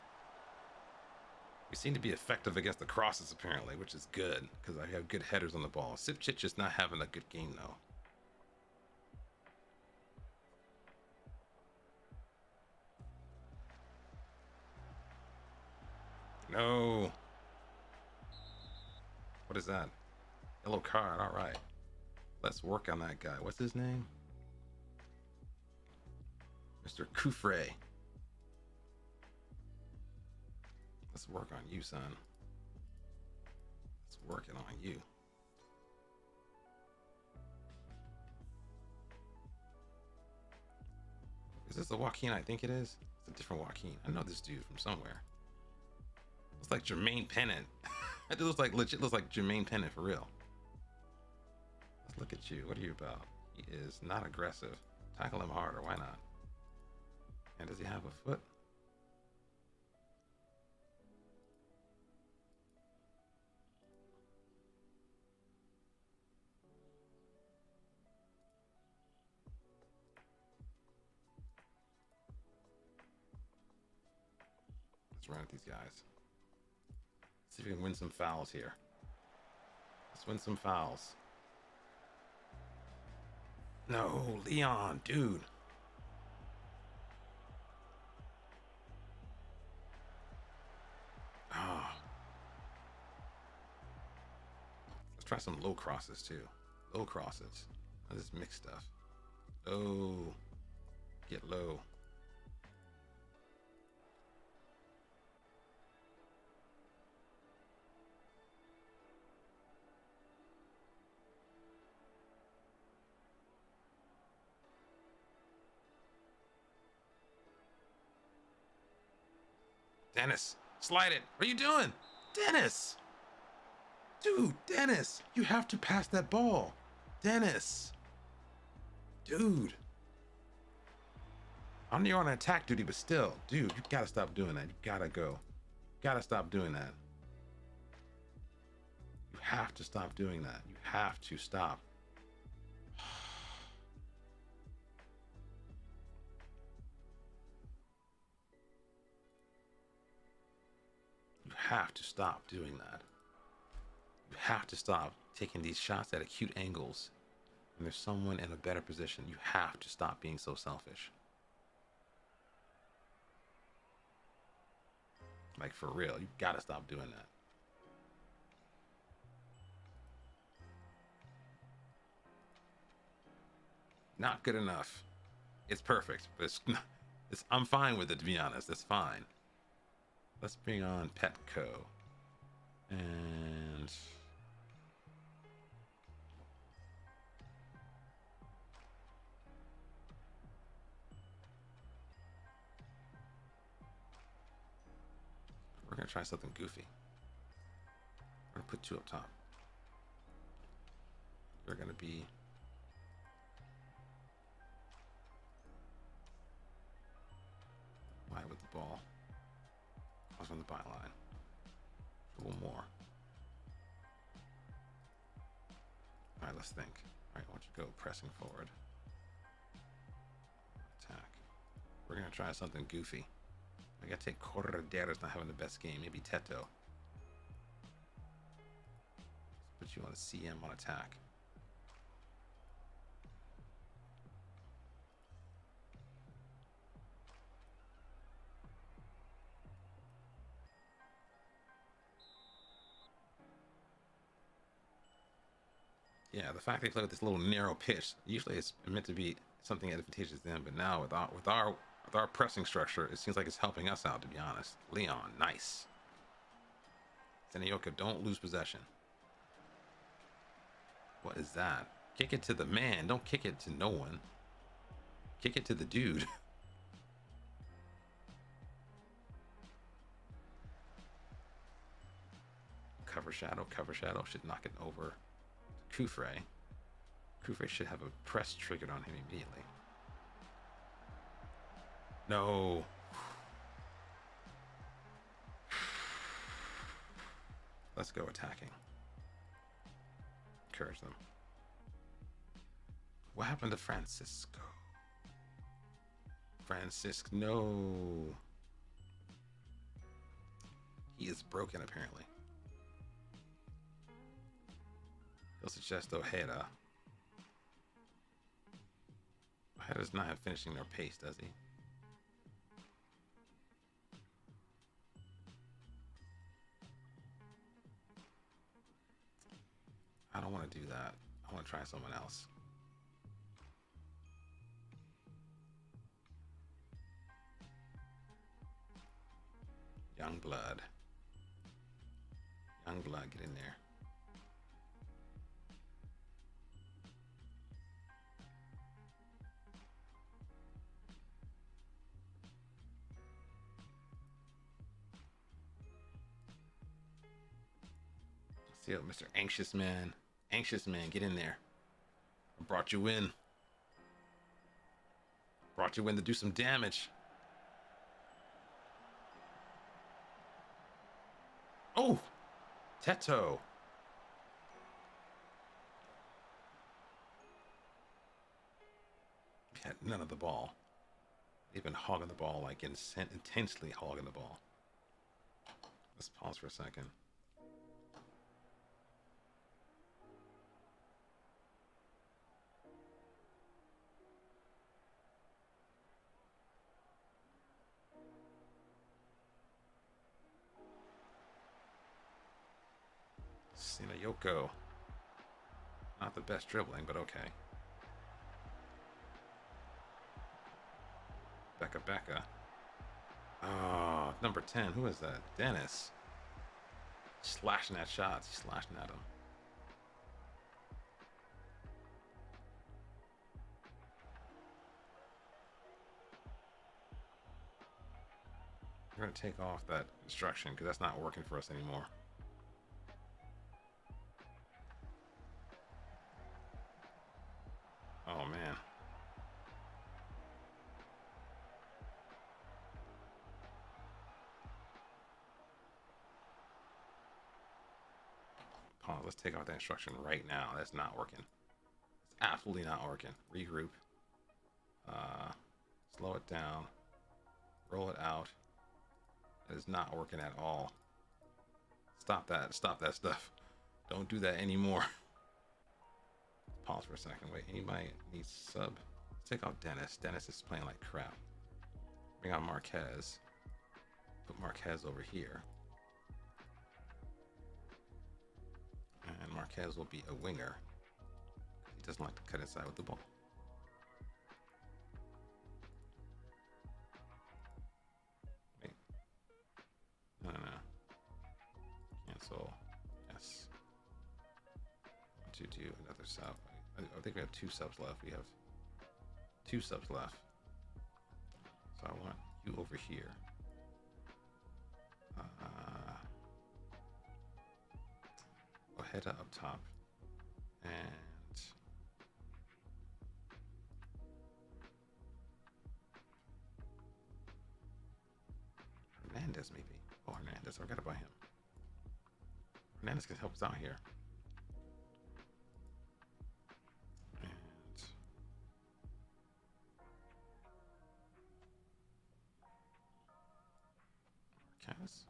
We seem to be effective against the crosses, apparently, which is good because I have good headers on the ball. Sipchich is not having a good game, though. No. What is that? Yellow card. All right. Let's work on that guy. What's his name? Mr. Kufre. Let's work on you, son. Let's work it on you. Is this the Joaquin I think it is? It's a different Joaquin. I know this dude from somewhere. Looks like Jermaine Pennant. It looks like legit. Looks like Jermaine Pennant for real. Let's look at you. What are you about? He is not aggressive. Tackle him harder. Why not? And does he have a foot? Let's run at these guys. See if we can win some fouls here. Let's win some fouls. No, Leon, dude. Oh. Let's try some low crosses too. Low crosses. This is mixed stuff. Oh, get low. Dennis, slide it. What are you doing? Dennis! Dude, Dennis, you have to pass that ball. Dennis. Dude. I know you're on attack duty, but still, dude, you gotta stop doing that. You gotta go. You gotta stop doing that. You have to stop doing that. You have to stop. You have to stop doing that. You have to stop taking these shots at acute angles. When there's someone in a better position, you have to stop being so selfish. Like, for real, you gotta stop doing that. Not good enough. It's perfect, but I'm fine with it, to be honest. It's fine. Let's bring on Petco. And we're gonna try something goofy. We're gonna put 2 up top. We're gonna be wide with the ball. I was on the byline. A little more. All right, let's think. All right, why don't you go pressing forward. Attack. We're gonna try something goofy. I gotta take Corredera's not having the best game. Maybe Teto. Let's put you on a CM on attack. Yeah, the fact they play with this little narrow pitch, usually it's meant to be something advantageous to them, but now with our pressing structure, it seems like it's helping us out, to be honest. Leon, nice. Senioka, don't lose possession. What is that? Kick it to the man. Don't kick it to no one. Kick it to the dude. Cover shadow should knock it over. Kufre. Kufre should have a press triggered on him immediately. No. Let's go attacking. Encourage them. What happened to Francisco? Francisco, no. He is broken, apparently. He'll suggest Ojeda. Ojeda's not finishing their pace, does he? I don't want to do that. I want to try someone else. Young blood. Young blood, get in there. See, Mr. Anxious Man. Anxious Man, get in there. I brought you in. Brought you in to do some damage. Oh! Teto. Had none of the ball. They've been hogging the ball, like intensely hogging the ball. Let's pause for a second. Yoko. Not the best dribbling, but okay. Becca. Oh, number 10. Who is that? Dennis. Slashing at shots. He's slashing at him. We're going to take off that instruction because that's not working for us anymore. Oh, man. Pause. Let's take off that instruction right now. That's not working. It's absolutely not working. Regroup. Slow it down. Roll it out. It is not working at all. Stop that. Stop that stuff. Don't do that anymore. Pause for a second. Wait, anybody needs sub? Let's take off Dennis. Dennis is playing like crap. Bring on Marquez. Put Marquez over here. And Marquez will be a winger. He doesn't like to cut inside with the ball. Wait. No. Cancel. Yes. To do another sub. I think we have 2 subs left. We have 2 subs left. So I want you over here. Head up top. And Hernandez maybe. Oh, Hernandez. I forgot about him. Hernandez can help us out here. Marquez?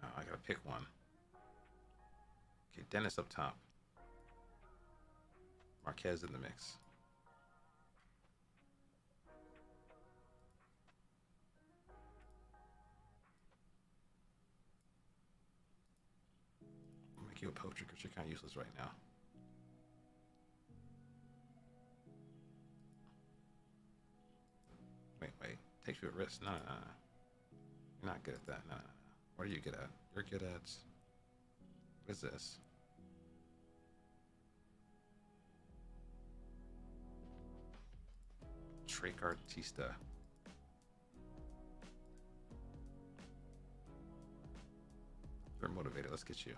No, I gotta pick one. Okay, Dennis up top. Marquez in the mix. I'll make you a poacher because you're kind of useless right now. Wait. Takes you a risk. No. You're not good at that. No. What are you good at? You're good at... What is this? Trequartista. You're motivated. Let's get you.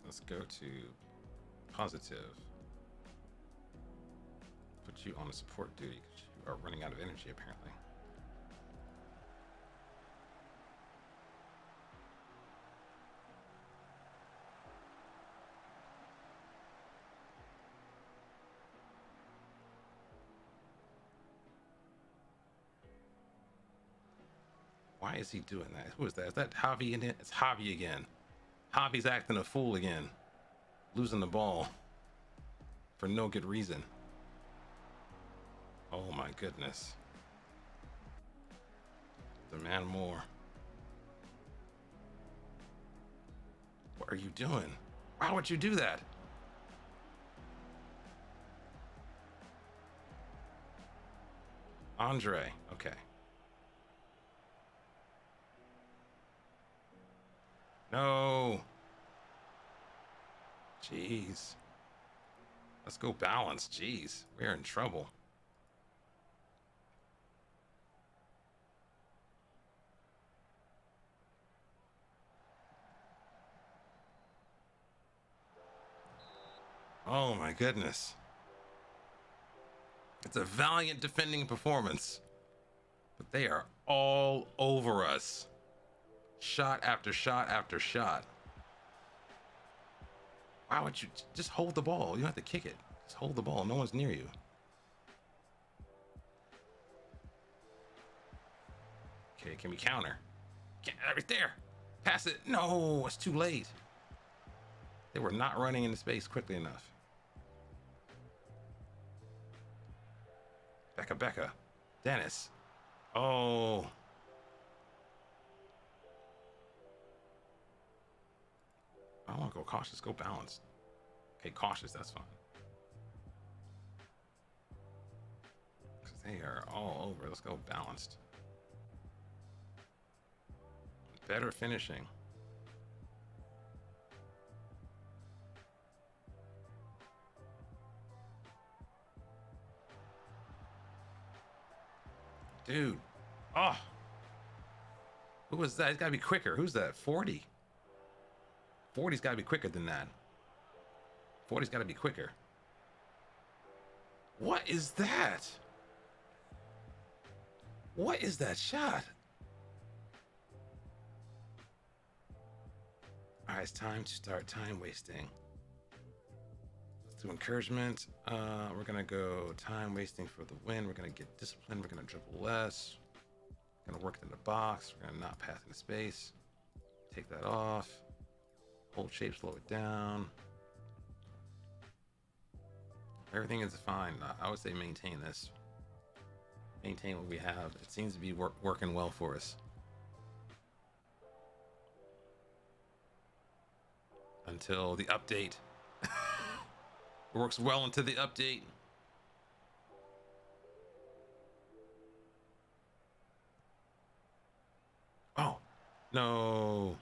Let's go to positive. Put you on a support duty because you are running out of energy apparently. Why is he doing that? Who is that? Is that Javi in it? It's Javi again. Javi's acting a fool again. Losing the ball. For no good reason. Oh my goodness. Demand more. What are you doing? Why would you do that? Andre. Okay. No. Jeez. Let's go balance. Jeez. We're in trouble. Oh my goodness. It's a valiant defending performance. But they are all over us. Shot after shot after shot. Why would you just hold the ball? You don't have to kick it. Just hold the ball. No one's near you. Okay, can we counter? Right there. Pass it. No, it's too late. They were not running into space quickly enough. Becca. Dennis. Oh. I don't want to go cautious. Go balanced. Okay, cautious. That's fine. Because they are all over. Let's go balanced. Better finishing. Dude. Oh. Who was that? It's got to be quicker. Who's that? 40. 40's got to be quicker than that. 40's got to be quicker. What is that? What is that shot? All right, it's time to start time wasting. Let's do encouragement. We're gonna go time wasting for the win. We're gonna get disciplined. We're gonna dribble less. We're gonna work in the box. We're gonna not pass into space. Take that off. Hold shape, slow it down. Everything is fine. I would say maintain this. Maintain what we have. It seems to be working well for us. Until the update. It works well until the update. Oh, no.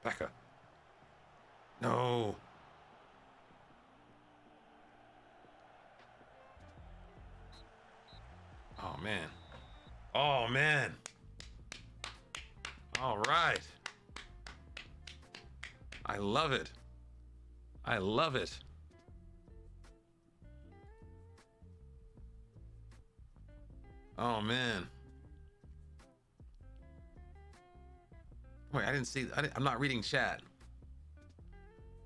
Becca. No. Oh, man. Oh, man. All right. I love it. I love it. Oh, man. Wait, I didn't see. I'm not reading chat.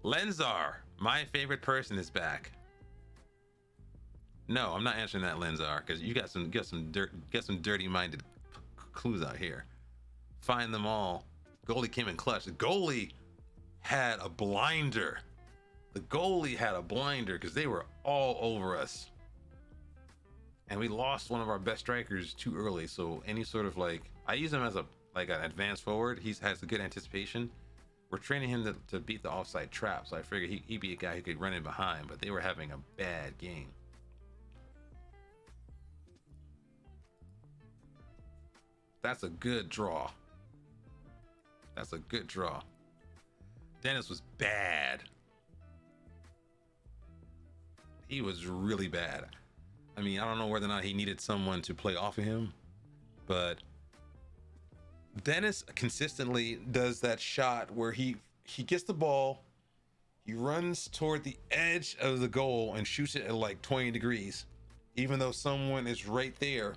Lenzar, my favorite person, is back. No, I'm not answering that, Lenzar, because you got some dirty-minded clues out here. Find them all. Goalie came in clutch. The goalie had a blinder. The goalie had a blinder because they were all over us. And we lost one of our best strikers too early. So any sort of I use him as an advanced forward. He has a good anticipation. We're training him to beat the offside trap. So I figured he'd be a guy who could run in behind, but they were having a bad game. That's a good draw. That's a good draw. Dennis was bad. He was really bad. I mean, I don't know whether or not he needed someone to play off of him, but Dennis consistently does that shot where he gets the ball, he runs toward the edge of the goal and shoots it at 20 degrees, even though someone is right there,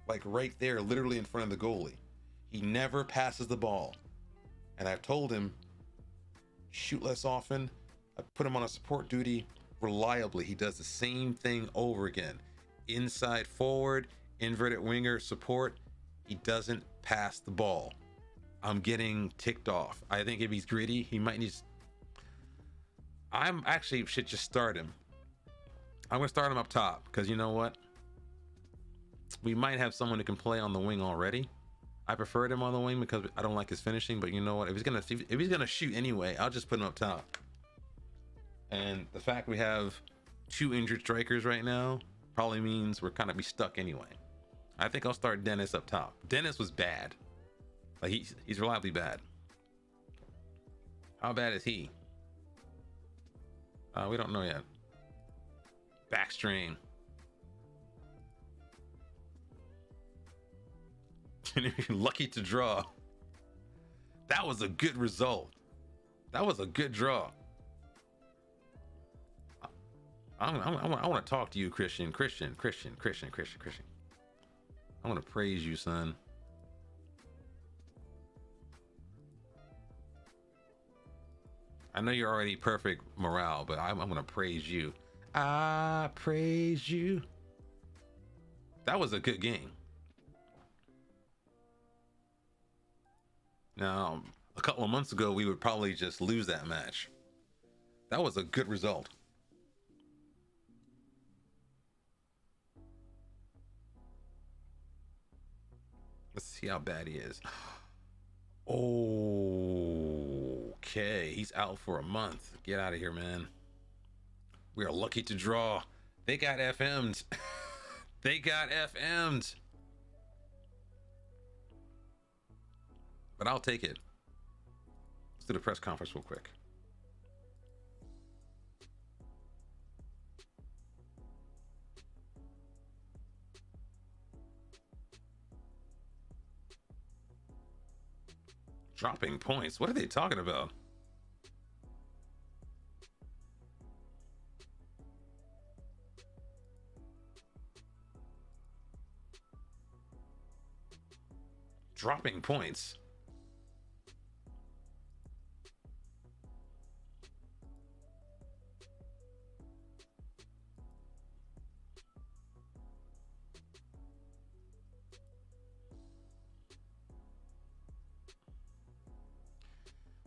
literally in front of the goalie. He never passes the ball. And I've told him, shoot less often. I put him on a support duty reliably. He does the same thing over again. Inside forward, inverted winger, support. He doesn't pass the ball. I'm getting ticked off. I think if he's gritty, he might need. Should just start him. I'm gonna start him up top because you know what? We might have someone who can play on the wing already. I preferred him on the wing because I don't like his finishing, but you know what? If he's gonna shoot anyway, I'll just put him up top. And the fact we have 2 injured strikers right now probably means we're kind of be stuck anyway. I think I'll start Dennis up top. Dennis was bad. He's reliably bad. How bad is he? We don't know yet. Back strain. Lucky to draw. That was a good result. That was a good draw. I want to talk to you, Christian. I want to praise you, son. I know you're already perfect morale, but I'm going to praise you. I praise you. That was a good game. Now, a couple of months ago, we would probably just lose that match. That was a good result. Let's see how bad he is. Okay, he's out for a month. Get out of here, man. We are lucky to draw. They got FM'd. They got FM'd. But I'll take it. Let's do the press conference real quick. Dropping points. What are they talking about? Dropping points.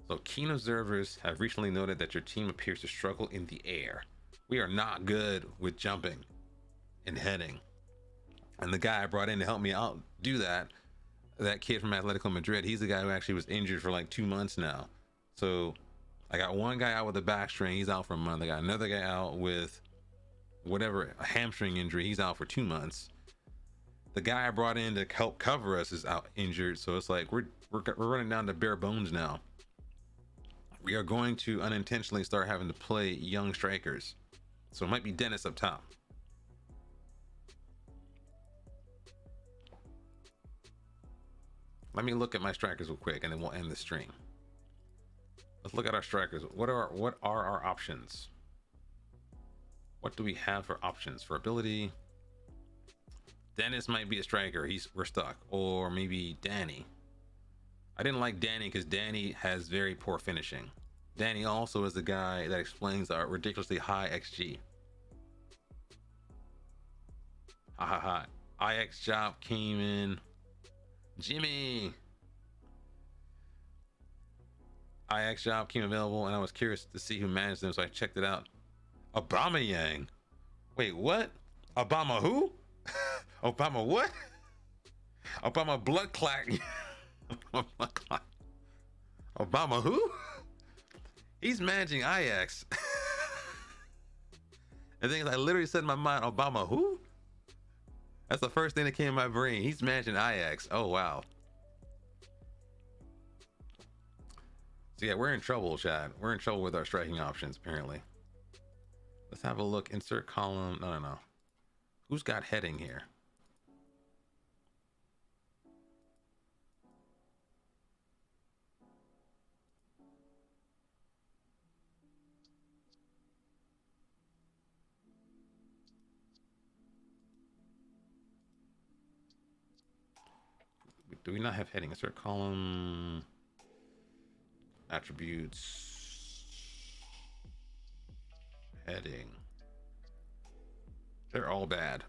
So, keen observers have recently noted that your team appears to struggle in the air. We are not good with jumping and heading. And the guy I brought in to help me out do that, that kid from Atletico Madrid, he's the guy who actually was injured for like 2 months now. So I got one guy out with a back strain, he's out for a month. I got another guy out with whatever, a hamstring injury, he's out for 2 months. The guy I brought in to help cover us is out injured. So it's like we're running down to bare bones now. We are going to unintentionally start having to play young strikers. So it might be Dennis up top. Let me look at my strikers real quick and then we'll end the stream. Let's look at our strikers. What are our options? What do we have for options? For ability, Dennis might be a striker. We're stuck. Or maybe Danny. I didn't like Danny because Danny has very poor finishing. Danny also is the guy that explains our ridiculously high XG. Ha ha ha. IX job came in. Jimmy. IX job came available and I was curious to see who managed them, so I checked it out. Obama Yang. Wait, what? Obama who? Obama what? Obama blood clot. Obama who? He's managing IX. And then I literally said in my mind, Obama who? That's the first thing that came in my brain. He's managing IX. Oh wow. So yeah, we're in trouble, Chad. We're in trouble with our striking options, apparently. Let's have a look. Insert column. No. Who's got heading here? Do we not have heading? Insert column. Attributes. Heading. They're all bad.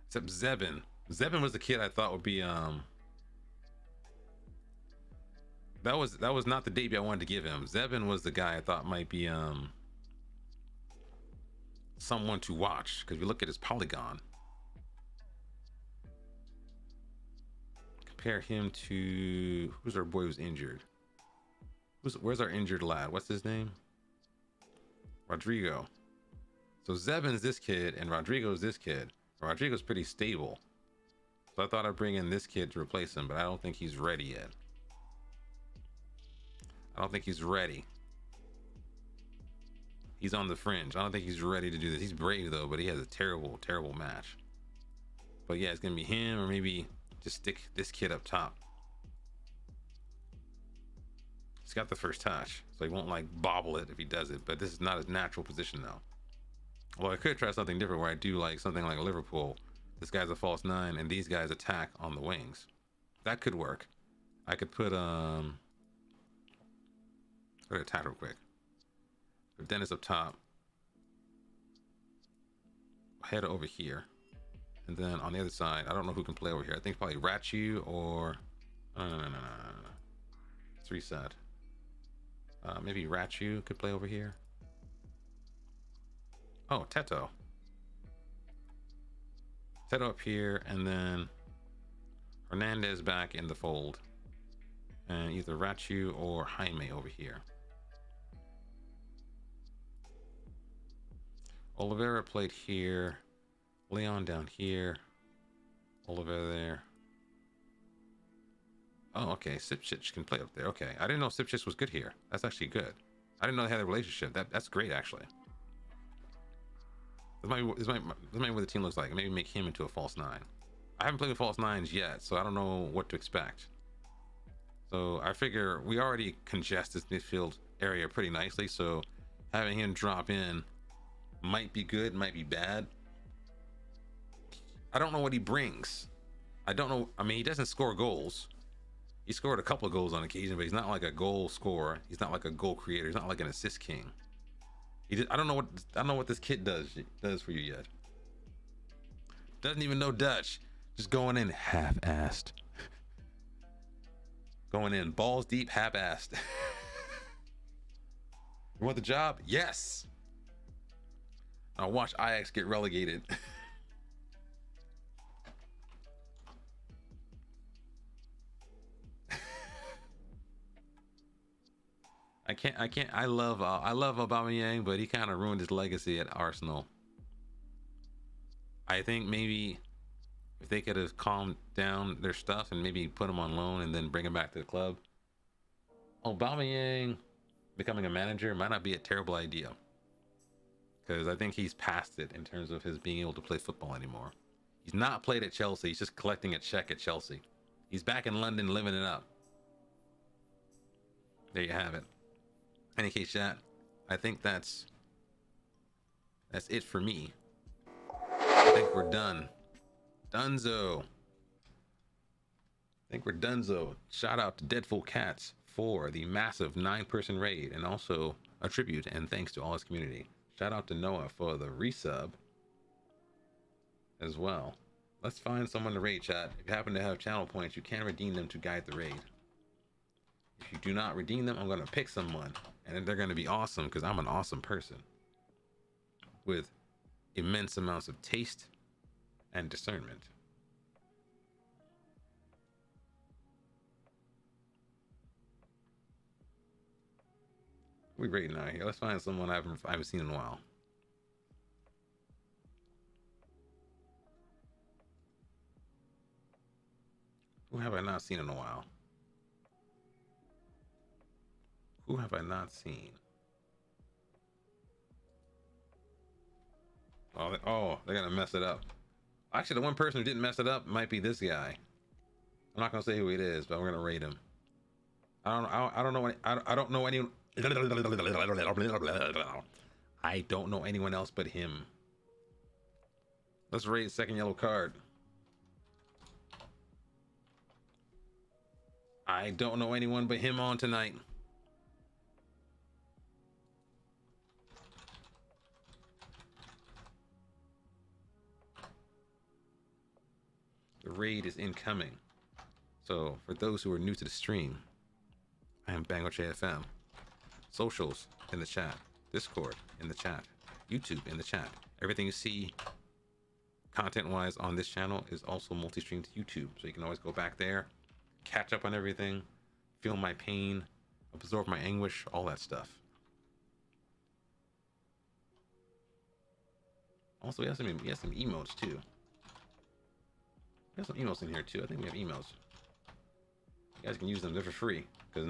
Except Zebin. Zebin was the kid I thought would be that was not the debut I wanted to give him. Zebin was the guy I thought might be someone to watch, because we look at his polygon. Compare him to who's our boy who's injured? Where's our injured lad? What's his name? Rodrigo. So Zebin's this kid and Rodrigo's this kid. Rodrigo's pretty stable. So I thought I'd bring in this kid to replace him, but I don't think he's ready yet. I don't think he's ready. He's on the fringe. I don't think he's ready to do this. He's brave though, but he has a terrible, terrible match. But yeah, it's gonna be him, or maybe just stick this kid up top. He's got the first touch, so he won't like bobble it if he does it, but this is not his natural position though. Well, I could try something different where I do like something like Liverpool. This guy's a false 9 and these guys attack on the wings. That could work. I could put attack real quick. Put Dennis up top. Head over here. And then on the other side, I don't know who can play over here. I think probably Rachu or no. Let's reset. Maybe Rachu could play over here. Oh, Teto. Teto up here, and then Hernandez back in the fold. And either Rachu or Jaime over here. Oliveira played here. Leon down here. Oliveira there. Oh, okay. Sipchich can play up there. Okay. I didn't know Sipchich was good here. That's actually good. I didn't know they had a relationship. That's great, actually. This might be what the team looks like. Maybe make him into a false 9. I haven't played with false 9s yet, so I don't know what to expect. So I figure we already congest this midfield area pretty nicely. So having him drop in might be good, might be bad. I don't know what he brings. I don't know. I mean, he doesn't score goals. He scored a couple of goals on occasion, but he's not like a goal scorer. He's not like a goal creator. He's not like an assist king. I don't know what this kid does for you yet. Doesn't even know Dutch. Just going in half-assed. Going in balls deep, half-assed. You want the job? Yes. I'll watch Ajax get relegated. I love Aubameyang, but he kind of ruined his legacy at Arsenal. I think maybe if they could have calmed down their stuff and maybe put him on loan and then bring him back to the club, Aubameyang becoming a manager might not be a terrible idea, because I think he's past it in terms of his being able to play football anymore. He's not played at Chelsea. He's just collecting a check at Chelsea. He's back in London living it up. There you have it. Any case, chat, I think that's it for me. I think we're done. Dunzo. I think we're donezo. Shout out to Deadful Cats for the massive 9-person raid, and also a tribute and thanks to all his community. Shout out to Noah for the resub as well. Let's find someone to raid, chat. If you happen to have channel points, you can redeem them to guide the raid. If you do not redeem them, I'm going to pick someone, and they're going to be awesome because I'm an awesome person with immense amounts of taste and discernment. We rating out here. Let's find someone I haven't seen in a while. Who have I not seen in a while? Who have I not seen? Oh, they're gonna mess it up. Actually, the one person who didn't mess it up might be this guy. I'm not gonna say who it is, but we're gonna rate him. I don't know. I don't know anyone. I don't know anyone else but him. Let's rate second yellow card. I don't know anyone but him on tonight. The raid is incoming. So for those who are new to the stream, I am BangocheFM. Socials in the chat. Discord in the chat. YouTube in the chat. Everything you see content-wise on this channel is also multi-streamed to YouTube. So you can always go back there, catch up on everything, feel my pain, absorb my anguish, all that stuff. Also, we have some emotes too. We have some emotes in here too. I think we have emotes. You guys can use them. They're for free because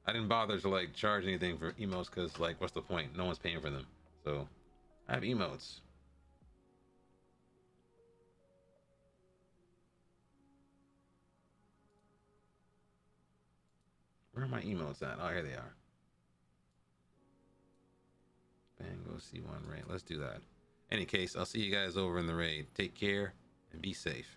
I didn't bother to like charge anything for emotes because like what's the point? No one's paying for them. So I have emotes. Where are my emotes at? Oh, here they are. Bango C1 raid. Let's do that. Any case, I'll see you guys over in the raid. Take care and be safe.